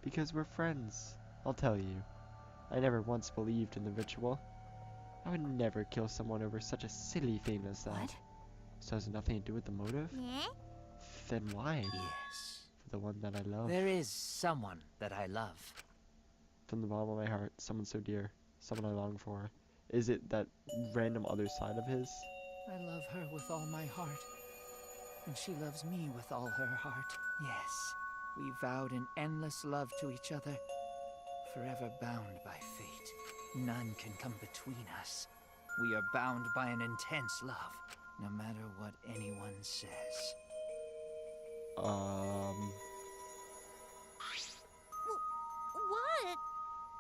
Because we're friends. I'll tell you. I never once believed in the ritual. I would never kill someone over such a silly thing as that. What? So it has nothing to do with the motive? Yeah? Then why? Yes. For the one that I love. There is someone that I love. From the bottom of my heart, someone so dear. Someone I long for. Is it that random other side of his? I love her with all my heart. And she loves me with all her heart. Yes, we vowed an endless love to each other. Forever bound by fate. None can come between us. We are bound by an intense love, no matter what anyone says. What?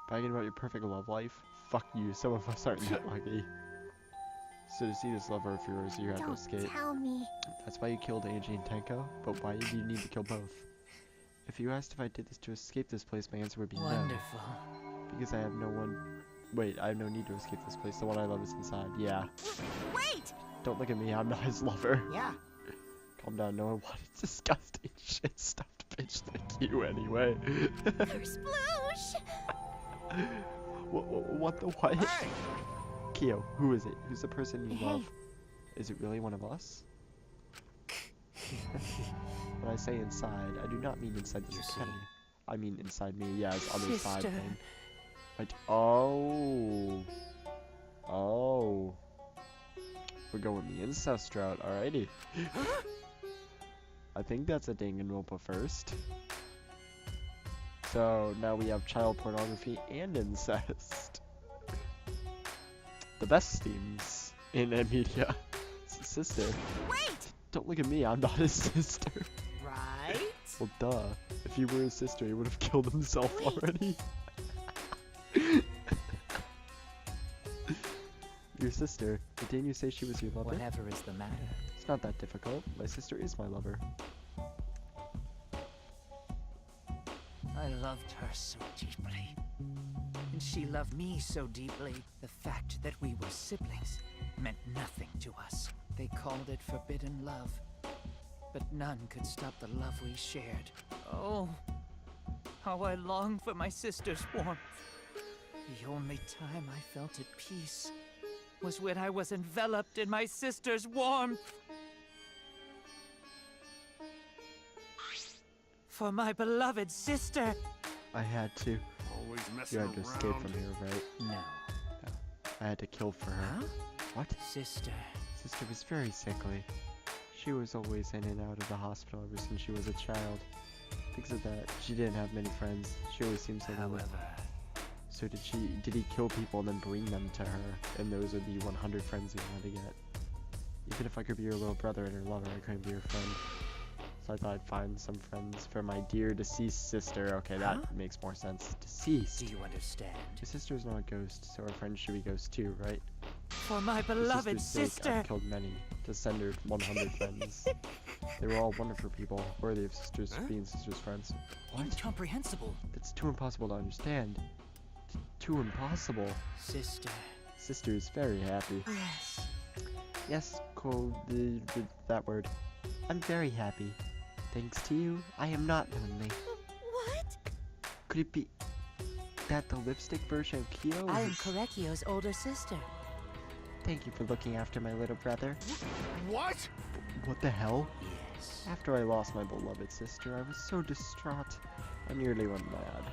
Bragging about your perfect love life? Fuck you, some of us aren't that lucky. So to see this lover of yours, you have to Don't escape. tell me. That's why you killed Angie and Tenko? But why did you need to kill both? If you asked if I did this to escape this place, my answer would be Wonderful. no. Because I have no one... Wait, I have no need to escape this place. The one I love is inside. Yeah. Wait! Don't look at me, I'm not his lover. Yeah. Calm down, no one wanted disgusting shit stuffed bitch like you anyway. Sploosh! What the what? Hey! Kyo, who is it? Who's the person you love? Is it really one of us? When I say inside, I do not mean inside this academy. I mean inside me, yeah, it's other side thing. Like, oh. Oh. We're going the incest route, alrighty. I think that's a Danganronpa first. So now we have child pornography and incest. The best themes in media. Sister. Wait! Don't look at me, I'm not his sister. Right? Well, duh. If he were his sister, he would have killed himself already. Your sister. But didn't you say she was your lover? Whatever is the matter? It's not that difficult. My sister is my lover. I loved her so deeply. And she loved me so deeply. The fact that we were siblings meant nothing to us. They called it forbidden love. But none could stop the love we shared. Oh, how I long for my sister's warmth. The only time I felt at peace was when I was enveloped in my sister's warmth. For my beloved sister. I had to. Always You messing had to escape around. from here, right? No. I had to kill for her. Huh? What? Sister. Sister was very sickly. She was always in and out of the hospital ever since she was a child. Because of that, she didn't have many friends. She always seemed so lonely. However, So did he kill people and then bring them to her? And those would be 100 friends he wanted to get. Even if I could be your little brother and her lover, I couldn't be your friend. So I thought I'd find some friends for my dear deceased sister. Okay, that makes more sense. Deceased. do you understand? Your sister is not a ghost, so our friend should be ghosts too, right? For my For beloved sister's sake, sister. I've killed many to send her 100 friends. They were all wonderful people, worthy of sisters being sisters' friends. What? Incomprehensible. That's too impossible to understand. Too impossible. Sister. Sister is very happy. Yes. Yes, cool. That word. I'm very happy. Thanks to you, I am not lonely. What? Could it be that the lipstick version of Kyo? I am Korekio's older sister. Thank you for looking after my little brother. What? What the hell? Yes. After I lost my beloved sister, I was so distraught. I nearly went mad.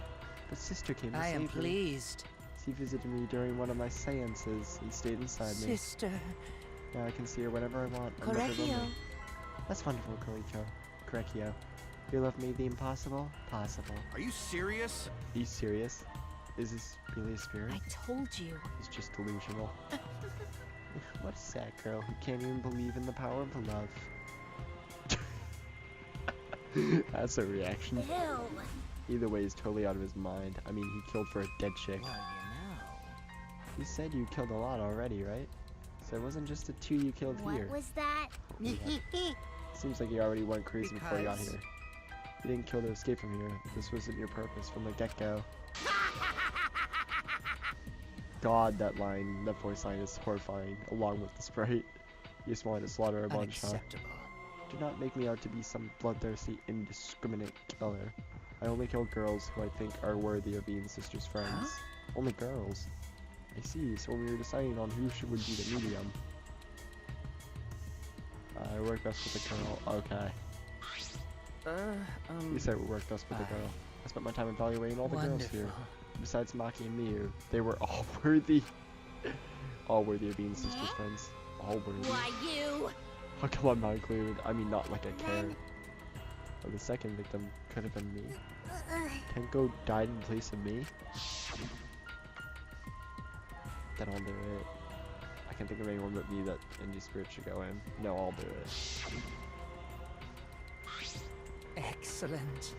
But sister came to I save am me. pleased. She visited me during one of my seances and stayed inside me. Sister. Now I can see her whenever I want. I'm never Korekio. lonely. That's wonderful, Korekio. You love me the impossible? Possible. Are you serious? Are you serious? Is this really a spirit? I told you. It's just delusional. What a sad girl who can't even believe in the power of love. That's a reaction. Ew. Either way, he's totally out of his mind. I mean, he killed for a dead chick. Well, you know. You said you killed a lot already, right? So it wasn't just the 2 you killed What here. was that? Yeah. Seems like you already went crazy before you got Because- here. You didn't kill to escape from here. This wasn't your purpose from the get-go. God, that voice line is horrifying, along with the sprite. You just wanted to slaughter a bunch, huh? Unacceptable. Do not make me out to be some bloodthirsty, indiscriminate killer. I only kill girls who I think are worthy of being sister's friends. Huh? Only girls. I see, so when we were deciding on who would be the medium, I work best with the girl. Okay. You said it would work best with the girl. I spent my time evaluating all the girls here. Wonderful. Besides Maki and Miyu, they were all worthy. All worthy of being sister's friends. All worthy. Why, you? How come I'm not included? I mean, not like I care. Oh, the second victim could have been me. Tenko died in place of me? Then I'll do it. I can't think of anyone but me that Indie Spirit should go in. No, I'll do it. Excellent.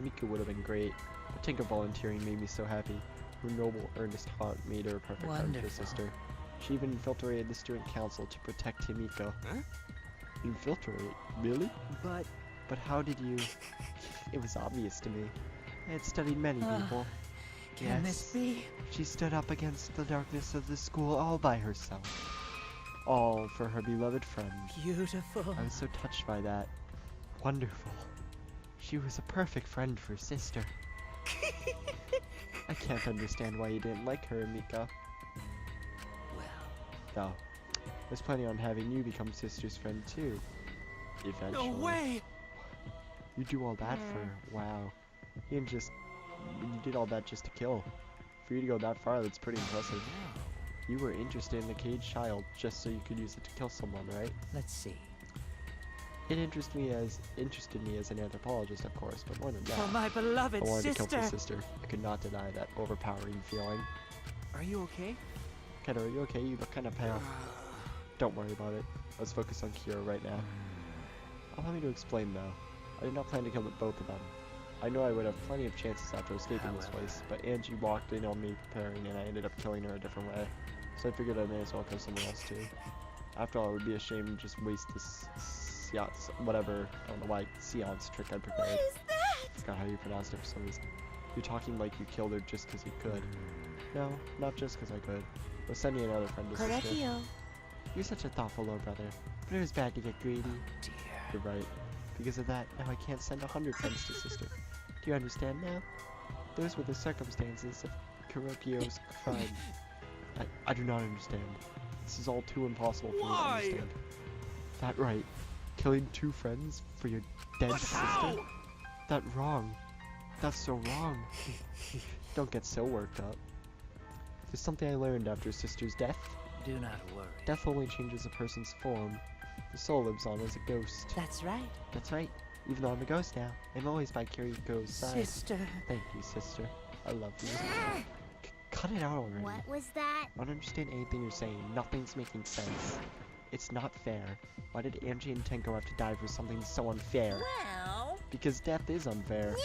Mika would have been great, but Tenko volunteering made me so happy. Her noble, earnest heart made her a perfect friend for Wonderful. her sister. She even infiltrated the student council to protect Himiko. Huh? Infiltrate? Really? But But how did you... It was obvious to me. I had studied many people. can this be? She stood up against the darkness of the school all by herself. All for her beloved friend. Beautiful. I was so touched by that. Wonderful. She was a perfect friend for sister. I can't understand why you didn't like her, Mika. Well, No. I was planning on having you become sister's friend too. Eventually. No way! You do all that for... Wow. You didn't just... You did all that just to kill. For you to go that far, that's pretty impressive. You were interested in the caged child just so you could use it to kill someone, right? Let's see. It interested me as an anthropologist, of course, but more than that, For my beloved I wanted sister. to kill my sister. I could not deny that overpowering feeling. Are you okay? Kendo, are you okay? You look kind of pale. Don't worry about it. Let's focus on Kira right now. Allow me to explain, though. I did not plan to kill both of them. I know I would have plenty of chances after escaping this place, but Angie walked in on me preparing, and I ended up killing her a different way. So I figured I may as well kill someone else too. After all, it would be a shame to just waste this whatever, I don't know why, seance trick I prepared. What is that? I forgot how you pronounced it for some reason. You're talking like you killed her just because you could. No, not just because I could. But sending another friend to sister. Correcchio. You're such a thoughtful little brother, but it was bad to get greedy. Dear. You're right. Because of that, now I can't send 100 friends to sister. Do you understand now? Those were the circumstances of Kurokyu's crime. I do not understand. This is all too impossible for me to understand. That right. Killing 2 friends for your dead sister? That wrong. That's so wrong. Don't get so worked up. There's something I learned after sister's death. Do not worry. Death only changes a person's form. The soul lives on as a ghost. That's right. That's right. Even though I'm a ghost now, I'm always by Kiriko's side. Sister. Thank you, sister. I love you. Cut it out already. What was that? I don't understand anything you're saying. Nothing's making sense. It's not fair. Why did Angie and Tenko have to die for something so unfair? Well... Because death is unfair.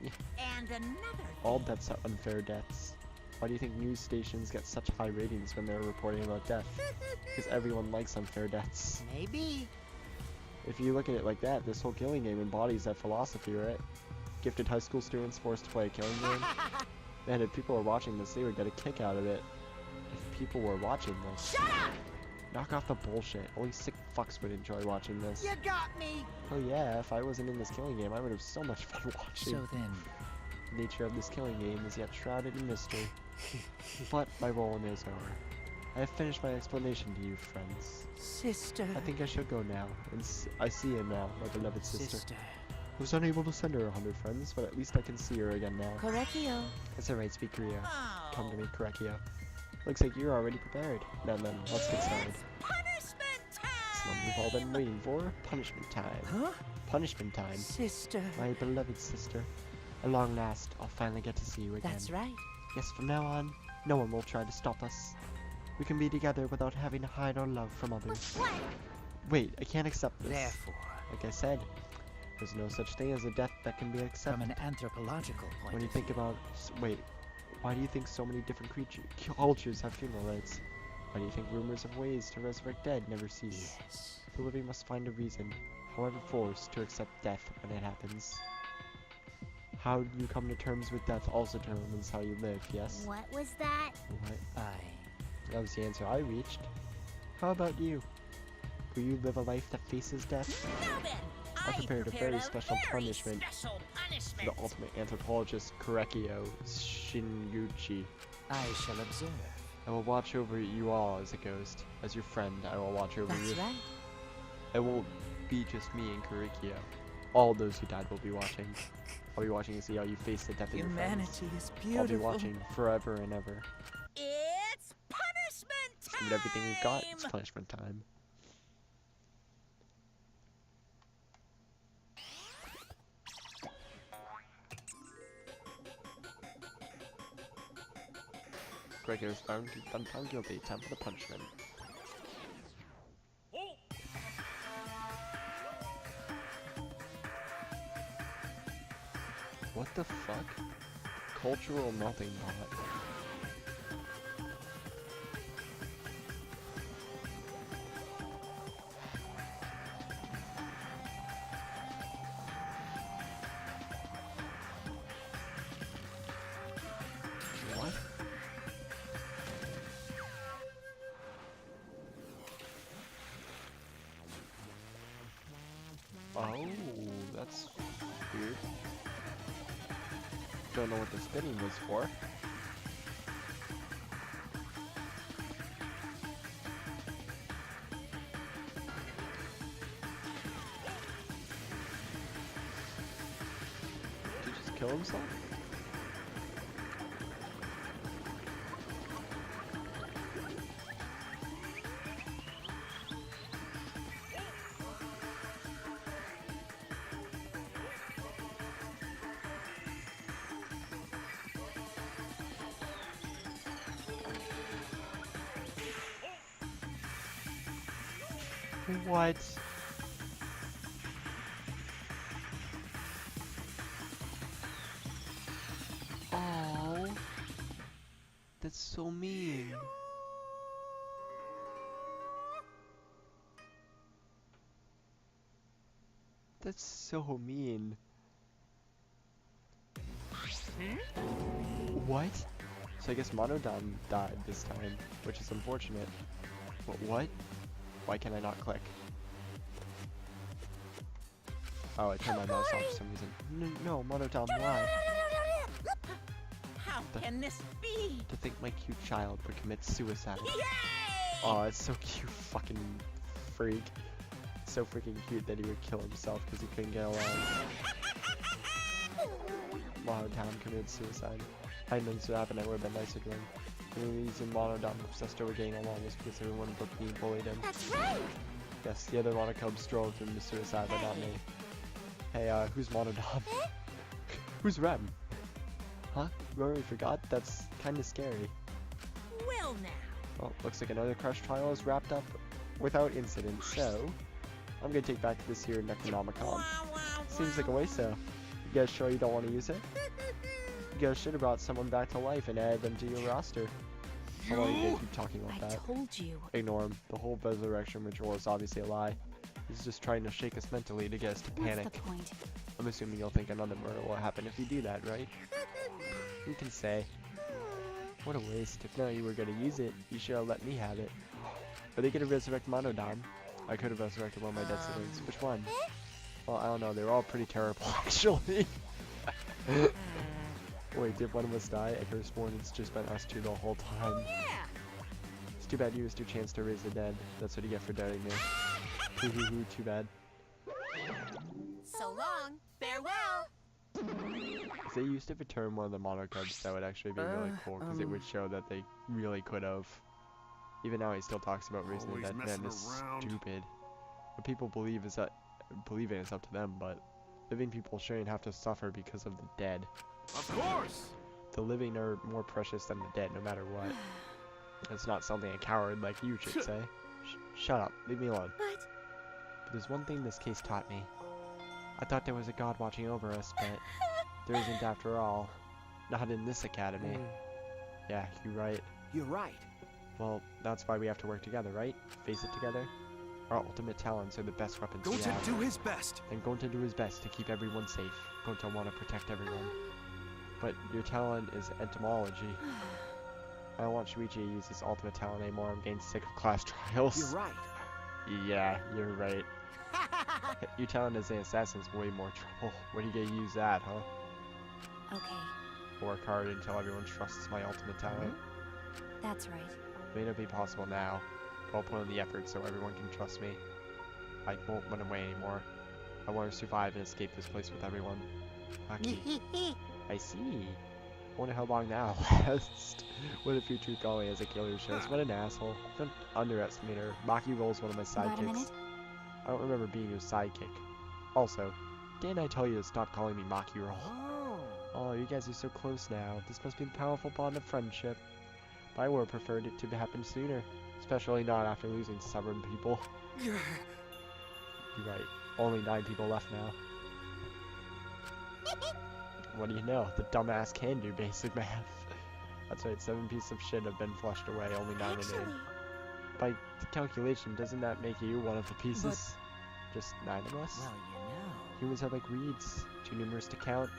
Yeah. And another All deaths are unfair deaths. Why do you think news stations get such high ratings when they're reporting about death? Because everyone likes unfair deaths. Maybe. If you look at it like that, this whole killing game embodies that philosophy, right? Gifted high school students forced to play a killing game? Man, if people were watching this, they would get a kick out of it. If people were watching this. Shut up! Knock off the bullshit. Only sick fucks would enjoy watching this. You got me! Oh yeah, if I wasn't in this killing game, I would have so much fun watching. So then... The nature of this killing game is yet shrouded in mystery. But my role in it is over. I have finished my explanation to you, friends. Sister. I think I should go now, and I see you now, my beloved sister. Sister. I was unable to send her 100 friends, but at least I can see her again now. Correcchio. That's alright, speak Rio. Oh. Come to me, Correcchio. Looks like you're already prepared. Now then, let's get started. Punishment time! It's what we've all been waiting for. Punishment time. Huh? Punishment time. Sister. My beloved sister. At long last, I'll finally get to see you again. That's right. Yes, from now on, no one will try to stop us. We can be together without having to hide our love from others. What? Wait, I can't accept this. Therefore, like I said, there's no such thing as a death that can be accepted. from an anthropological point When you of think view, about... Wait, why do you think so many different cultures have funeral rites? Why do you think rumors of ways to resurrect dead never cease? yes. The living must find a reason, however forced, to accept death when it happens. How you come to terms with death also determines how you live, yes? What was that? What? I... That was the answer I reached. How about you? Will you live a life that faces death? Now then, I prepared a very special punishment special for punishment. the ultimate anthropologist, Correcchio Shinguchi. I shall observe. I will watch over you all as a ghost. As your friend, I will watch over That's you. right. It won't be just me and Correcchio. All those who died will be watching. I'll be watching to see how you face the death of your friends. Humanity is beautiful. I'll be watching forever and ever. It's punishment time! With everything we've got, it's punishment time. Gregor is found guilty. Time for the punishment. What the fuck? Cultural melting pot. What? Oh, that's weird. Don't know what the spinning was for. Did he just kill himself? What? Oh, that's so mean. That's so mean. What? So I guess Monodon died this time, which is unfortunate. But what? Why can I not click? Oh, I turned my mouse off for some reason. No, Monodon, why? How can this be? To think my cute child would commit suicide. Yay! Oh, it's so cute, fucking freak. So freaking cute that he would kill himself because he couldn't get along. Monodon committed suicide. I didn't know this would happen, I would have been nicer to him. The only reason Monodon was obsessed over getting along was because everyone but me bullied him. That's right. Yes, the other Monocubs drove him to suicide, but not me. Hey, who's Monodon? Who's Rem? Huh? You already forgot? That's kinda scary. Well now. Well, looks like another crush trial is wrapped up without incident, so I'm gonna take back this here Necronomicon. Seems like a waste though. You guys sure you don't want to use it? You guys should have brought someone back to life and added them to your roster. How long you guys keep talking about that? I told you. Ignore him. The whole resurrection ritual is obviously a lie. He's just trying to shake us mentally to get us to panic. What's the point? I'm assuming you'll think another murder will happen if you do that, right? Who can say? What a waste. If now you were gonna use it, you should have let me have it. Are they gonna resurrect Monodon? I could have resurrected one of my dead siblings. Which one? Well, I don't know. They were all pretty terrible, actually. Wait, did one of us die? I could have sworn it's just been us two the whole time. Yeah. It's too bad you missed your chance to raise the dead. That's what you get for doubting me. Hoo hoo hoo, too bad. So long. Farewell. If they used to return one of the Monocubs, that would actually be really cool, because it would show that they really could have. Even now he still talks about raising the dead. Man, this is stupid. What people believe is that, believing is up to them, but living people shouldn't have to suffer because of the dead. Of course! The living are more precious than the dead, no matter what. It's not something a coward like you should say. Shut up. Leave me alone. But there's one thing this case taught me. I thought there was a god watching over us, but there isn't after all. Not in this academy. Yeah, you're right. You're right. Well, that's why we have to work together, right? Face it together. Our ultimate talents are the best weapons we have. Going to do his best. And going to do his best to keep everyone safe. Going to want to protect everyone. But your talent is entomology. I don't want Shuichi to use his ultimate talent anymore. I'm getting sick of class trials. You're right. Yeah, you're right. Your talent as an assassin's way more trouble. When are you gonna use that, huh? Okay. Work hard until everyone trusts my ultimate talent. That's right. It may not be possible now, but I'll put in the effort so everyone can trust me. I won't run away anymore. I want to survive and escape this place with everyone. Aki. I see. Wonder how long that'll last. What a future Golly as a killer shows. What an asshole. Don't underestimate her. Maki Roll's one of my sidekicks. I don't remember being your sidekick. Also, didn't I tell you to stop calling me Maki Roll? Oh, you guys are so close now. This must be the powerful bond of friendship. But I would have preferred it to happen sooner. Especially not after losing stubborn people. You're right. Only 9 people left now. What do you know? The dumbass can do basic math. That's right, 7 pieces of shit have been flushed away, only 9 remain. By the calculation, doesn't that make you one of the pieces? Just 9 of us? Well, you know. Humans are like reeds, too numerous to count.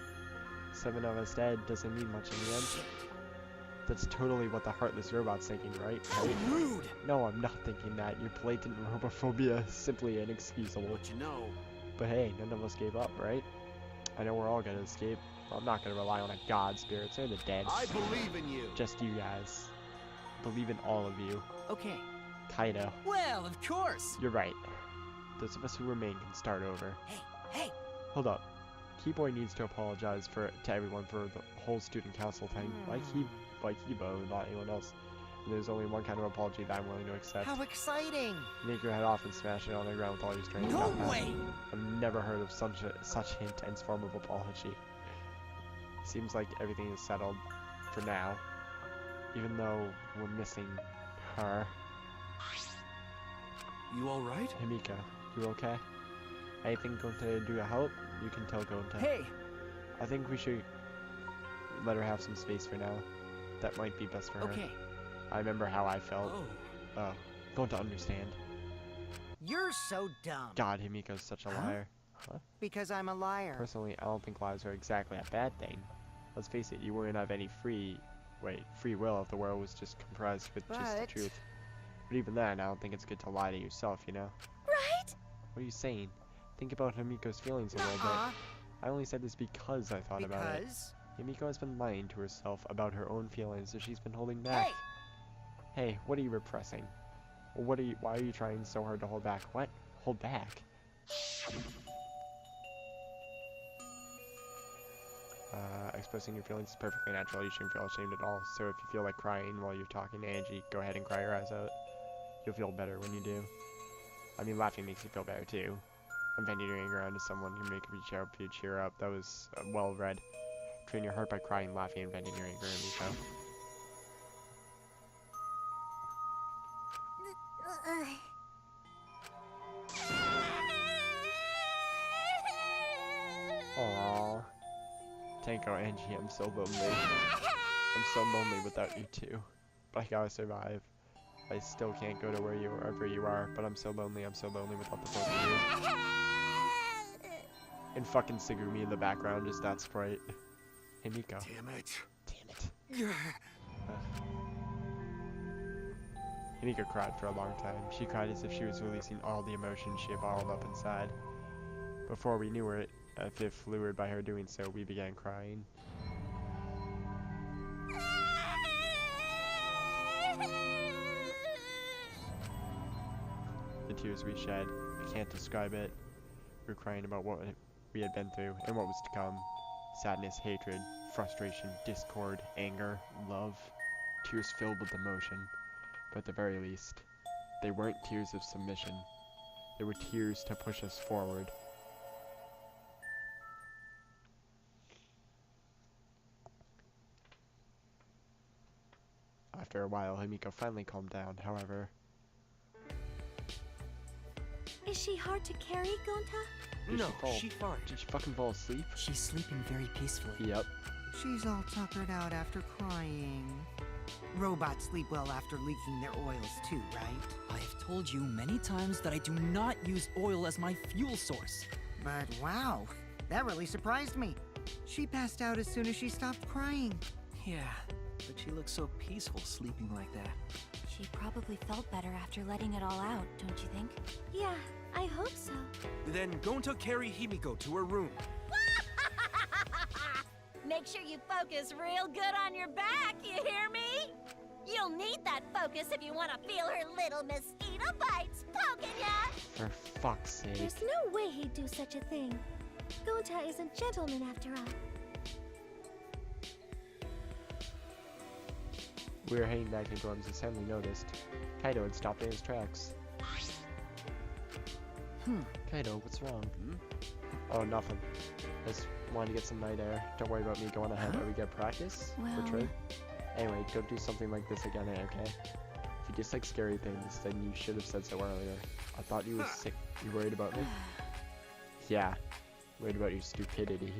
7 of us dead doesn't mean much in the end. That's totally what the heartless robot's thinking, right? Rude! No, I'm not thinking that. Your blatant robophobia is simply inexcusable. But you know. But hey, none of us gave up, right? I know we're all gonna escape. I'm not gonna rely on a god spirits. They're the dead. I believe in you. Just you guys. I believe in all of you. Okay. Kinda. Well, of course. You're right. Those of us who remain can start over. Hey. Hold up. Keyboy needs to apologize to everyone for the whole student council thing. Like Kibo, not anyone else. And there's only one kind of apology that I'm willing to accept. How exciting! Make your head off and smash it on the ground with all your strength. No way! I've never heard of such intense form of apology. Seems like everything is settled for now, even though we're missing her. You alright? Himiko, you okay? Anything going to do to help? You can tell Gonta. Hey! I think we should let her have some space for now. That might be best for her. Okay. I remember how I felt. Oh, Gonta understand. You're so dumb. God, Himiko's such a liar. Huh? Because I'm a liar. Personally, I don't think lies are exactly a bad thing. Let's face it, you wouldn't have any free will if the world was just comprised with just the truth. But even then, I don't think it's good to lie to yourself, you know? Right? What are you saying? Think about Himiko's feelings a little bit. I only said this because I thought about it. Himiko has been lying to herself about her own feelings, so she's been holding back. Hey, what are you repressing? Why are you trying so hard to hold back? What? Hold back? Expressing your feelings is perfectly natural. You shouldn't feel ashamed at all. So if you feel like crying while you're talking to Angie, go ahead and cry your eyes out. You'll feel better when you do. I mean, laughing makes you feel better too. And venting your anger onto someone can make you cheer up. That was well read. Train your heart by crying, laughing, and venting your anger, Himiko. Aww. Tanko, Angie, I'm so lonely. I'm so lonely without you two. But I gotta survive. I still can't go to wherever you are, but I'm so lonely without the both of you. And fucking Sigumi in the background, just that sprite. Himiko. Damn it. Damn it. Himiko cried for a long time. She cried as if she was releasing all the emotions she had bottled up inside. Before we knew it, as if lured by her doing so, we began crying. The tears we shed, I can't describe it. We were crying about what we had been through and what was to come. Sadness, hatred, frustration, discord, anger, love. Tears filled with emotion. But at the very least, they weren't tears of submission. They were tears to push us forward. After a while, Himiko finally calmed down, however. Is she hard to carry, Gonta? No, she's fine. Did she fucking fall asleep? She's sleeping very peacefully. Yep. She's all tuckered out after crying. Robots sleep well after leaking their oils too, right? I've told you many times that I do not use oil as my fuel source. But wow, that really surprised me. She passed out as soon as she stopped crying. Yeah, but she looks so peaceful sleeping like that. She probably felt better after letting it all out, don't you think? Yeah, I hope so. Then Gonta carry Himiko to her room. Make sure you focus real good on your back, you hear me? You'll need that focus if you want to feel her little mosquito bites poking ya! For fuck's sake. There's no way he'd do such a thing. Gonta is a gentleman after all. We were heading back to dorms and suddenly noticed Kaido had stopped in his tracks. Kaido, what's wrong? Oh, nothing. I just wanted to get some night air. Don't worry about me going ahead. Are we gonna practice? Well... For trade? Anyway, don't do something like this again, okay? If you dislike scary things, then you should have said so earlier. I thought you were sick. You worried about me? Yeah. Worried about your stupidity.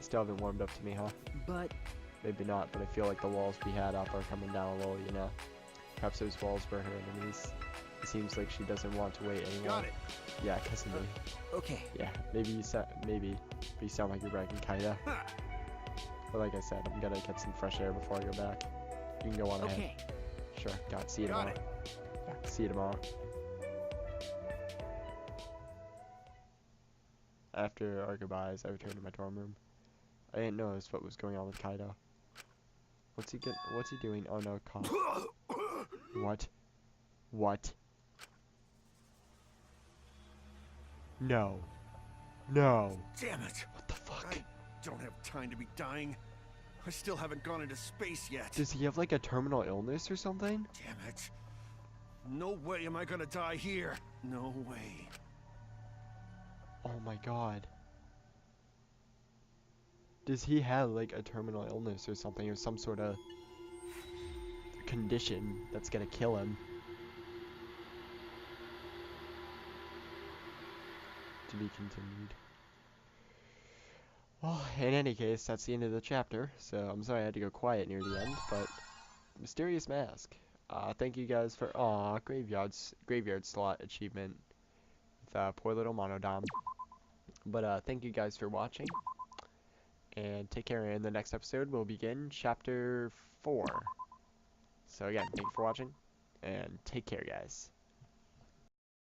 Still haven't warmed up to me, huh? But... Maybe not, but I feel like the walls we had up are coming down a little, you know? Perhaps those walls were her enemies. It seems like she doesn't want to wait anymore. Got it. Yeah, kiss me. Okay. Yeah, maybe you sound like you're bragging, kinda. But like I said, I'm gonna get some fresh air before I go back. You can go on ahead. Sure, God, see you tomorrow. Yeah, see you tomorrow. After our goodbyes, I returned to my dorm room. I didn't notice what was going on with Kaido. What's he doing? Oh no, cough. What? What? No. No. Damn it. What the fuck? I don't have time to be dying. I still haven't gone into space yet. Does he have like a terminal illness or something? Damn it. No way am I gonna die here. No way. Oh my god. Does he have like a terminal illness or something, or some sort of condition that's gonna kill him? To be continued. Well, in any case, that's the end of the chapter, so I'm sorry I had to go quiet near the end, but Mysterious Mask. Thank you guys for, graveyard slot achievement with, poor little Monodam. But, thank you guys for watching, and take care. In the next episode, we'll begin Chapter 4. So again, thank you for watching, and take care, guys.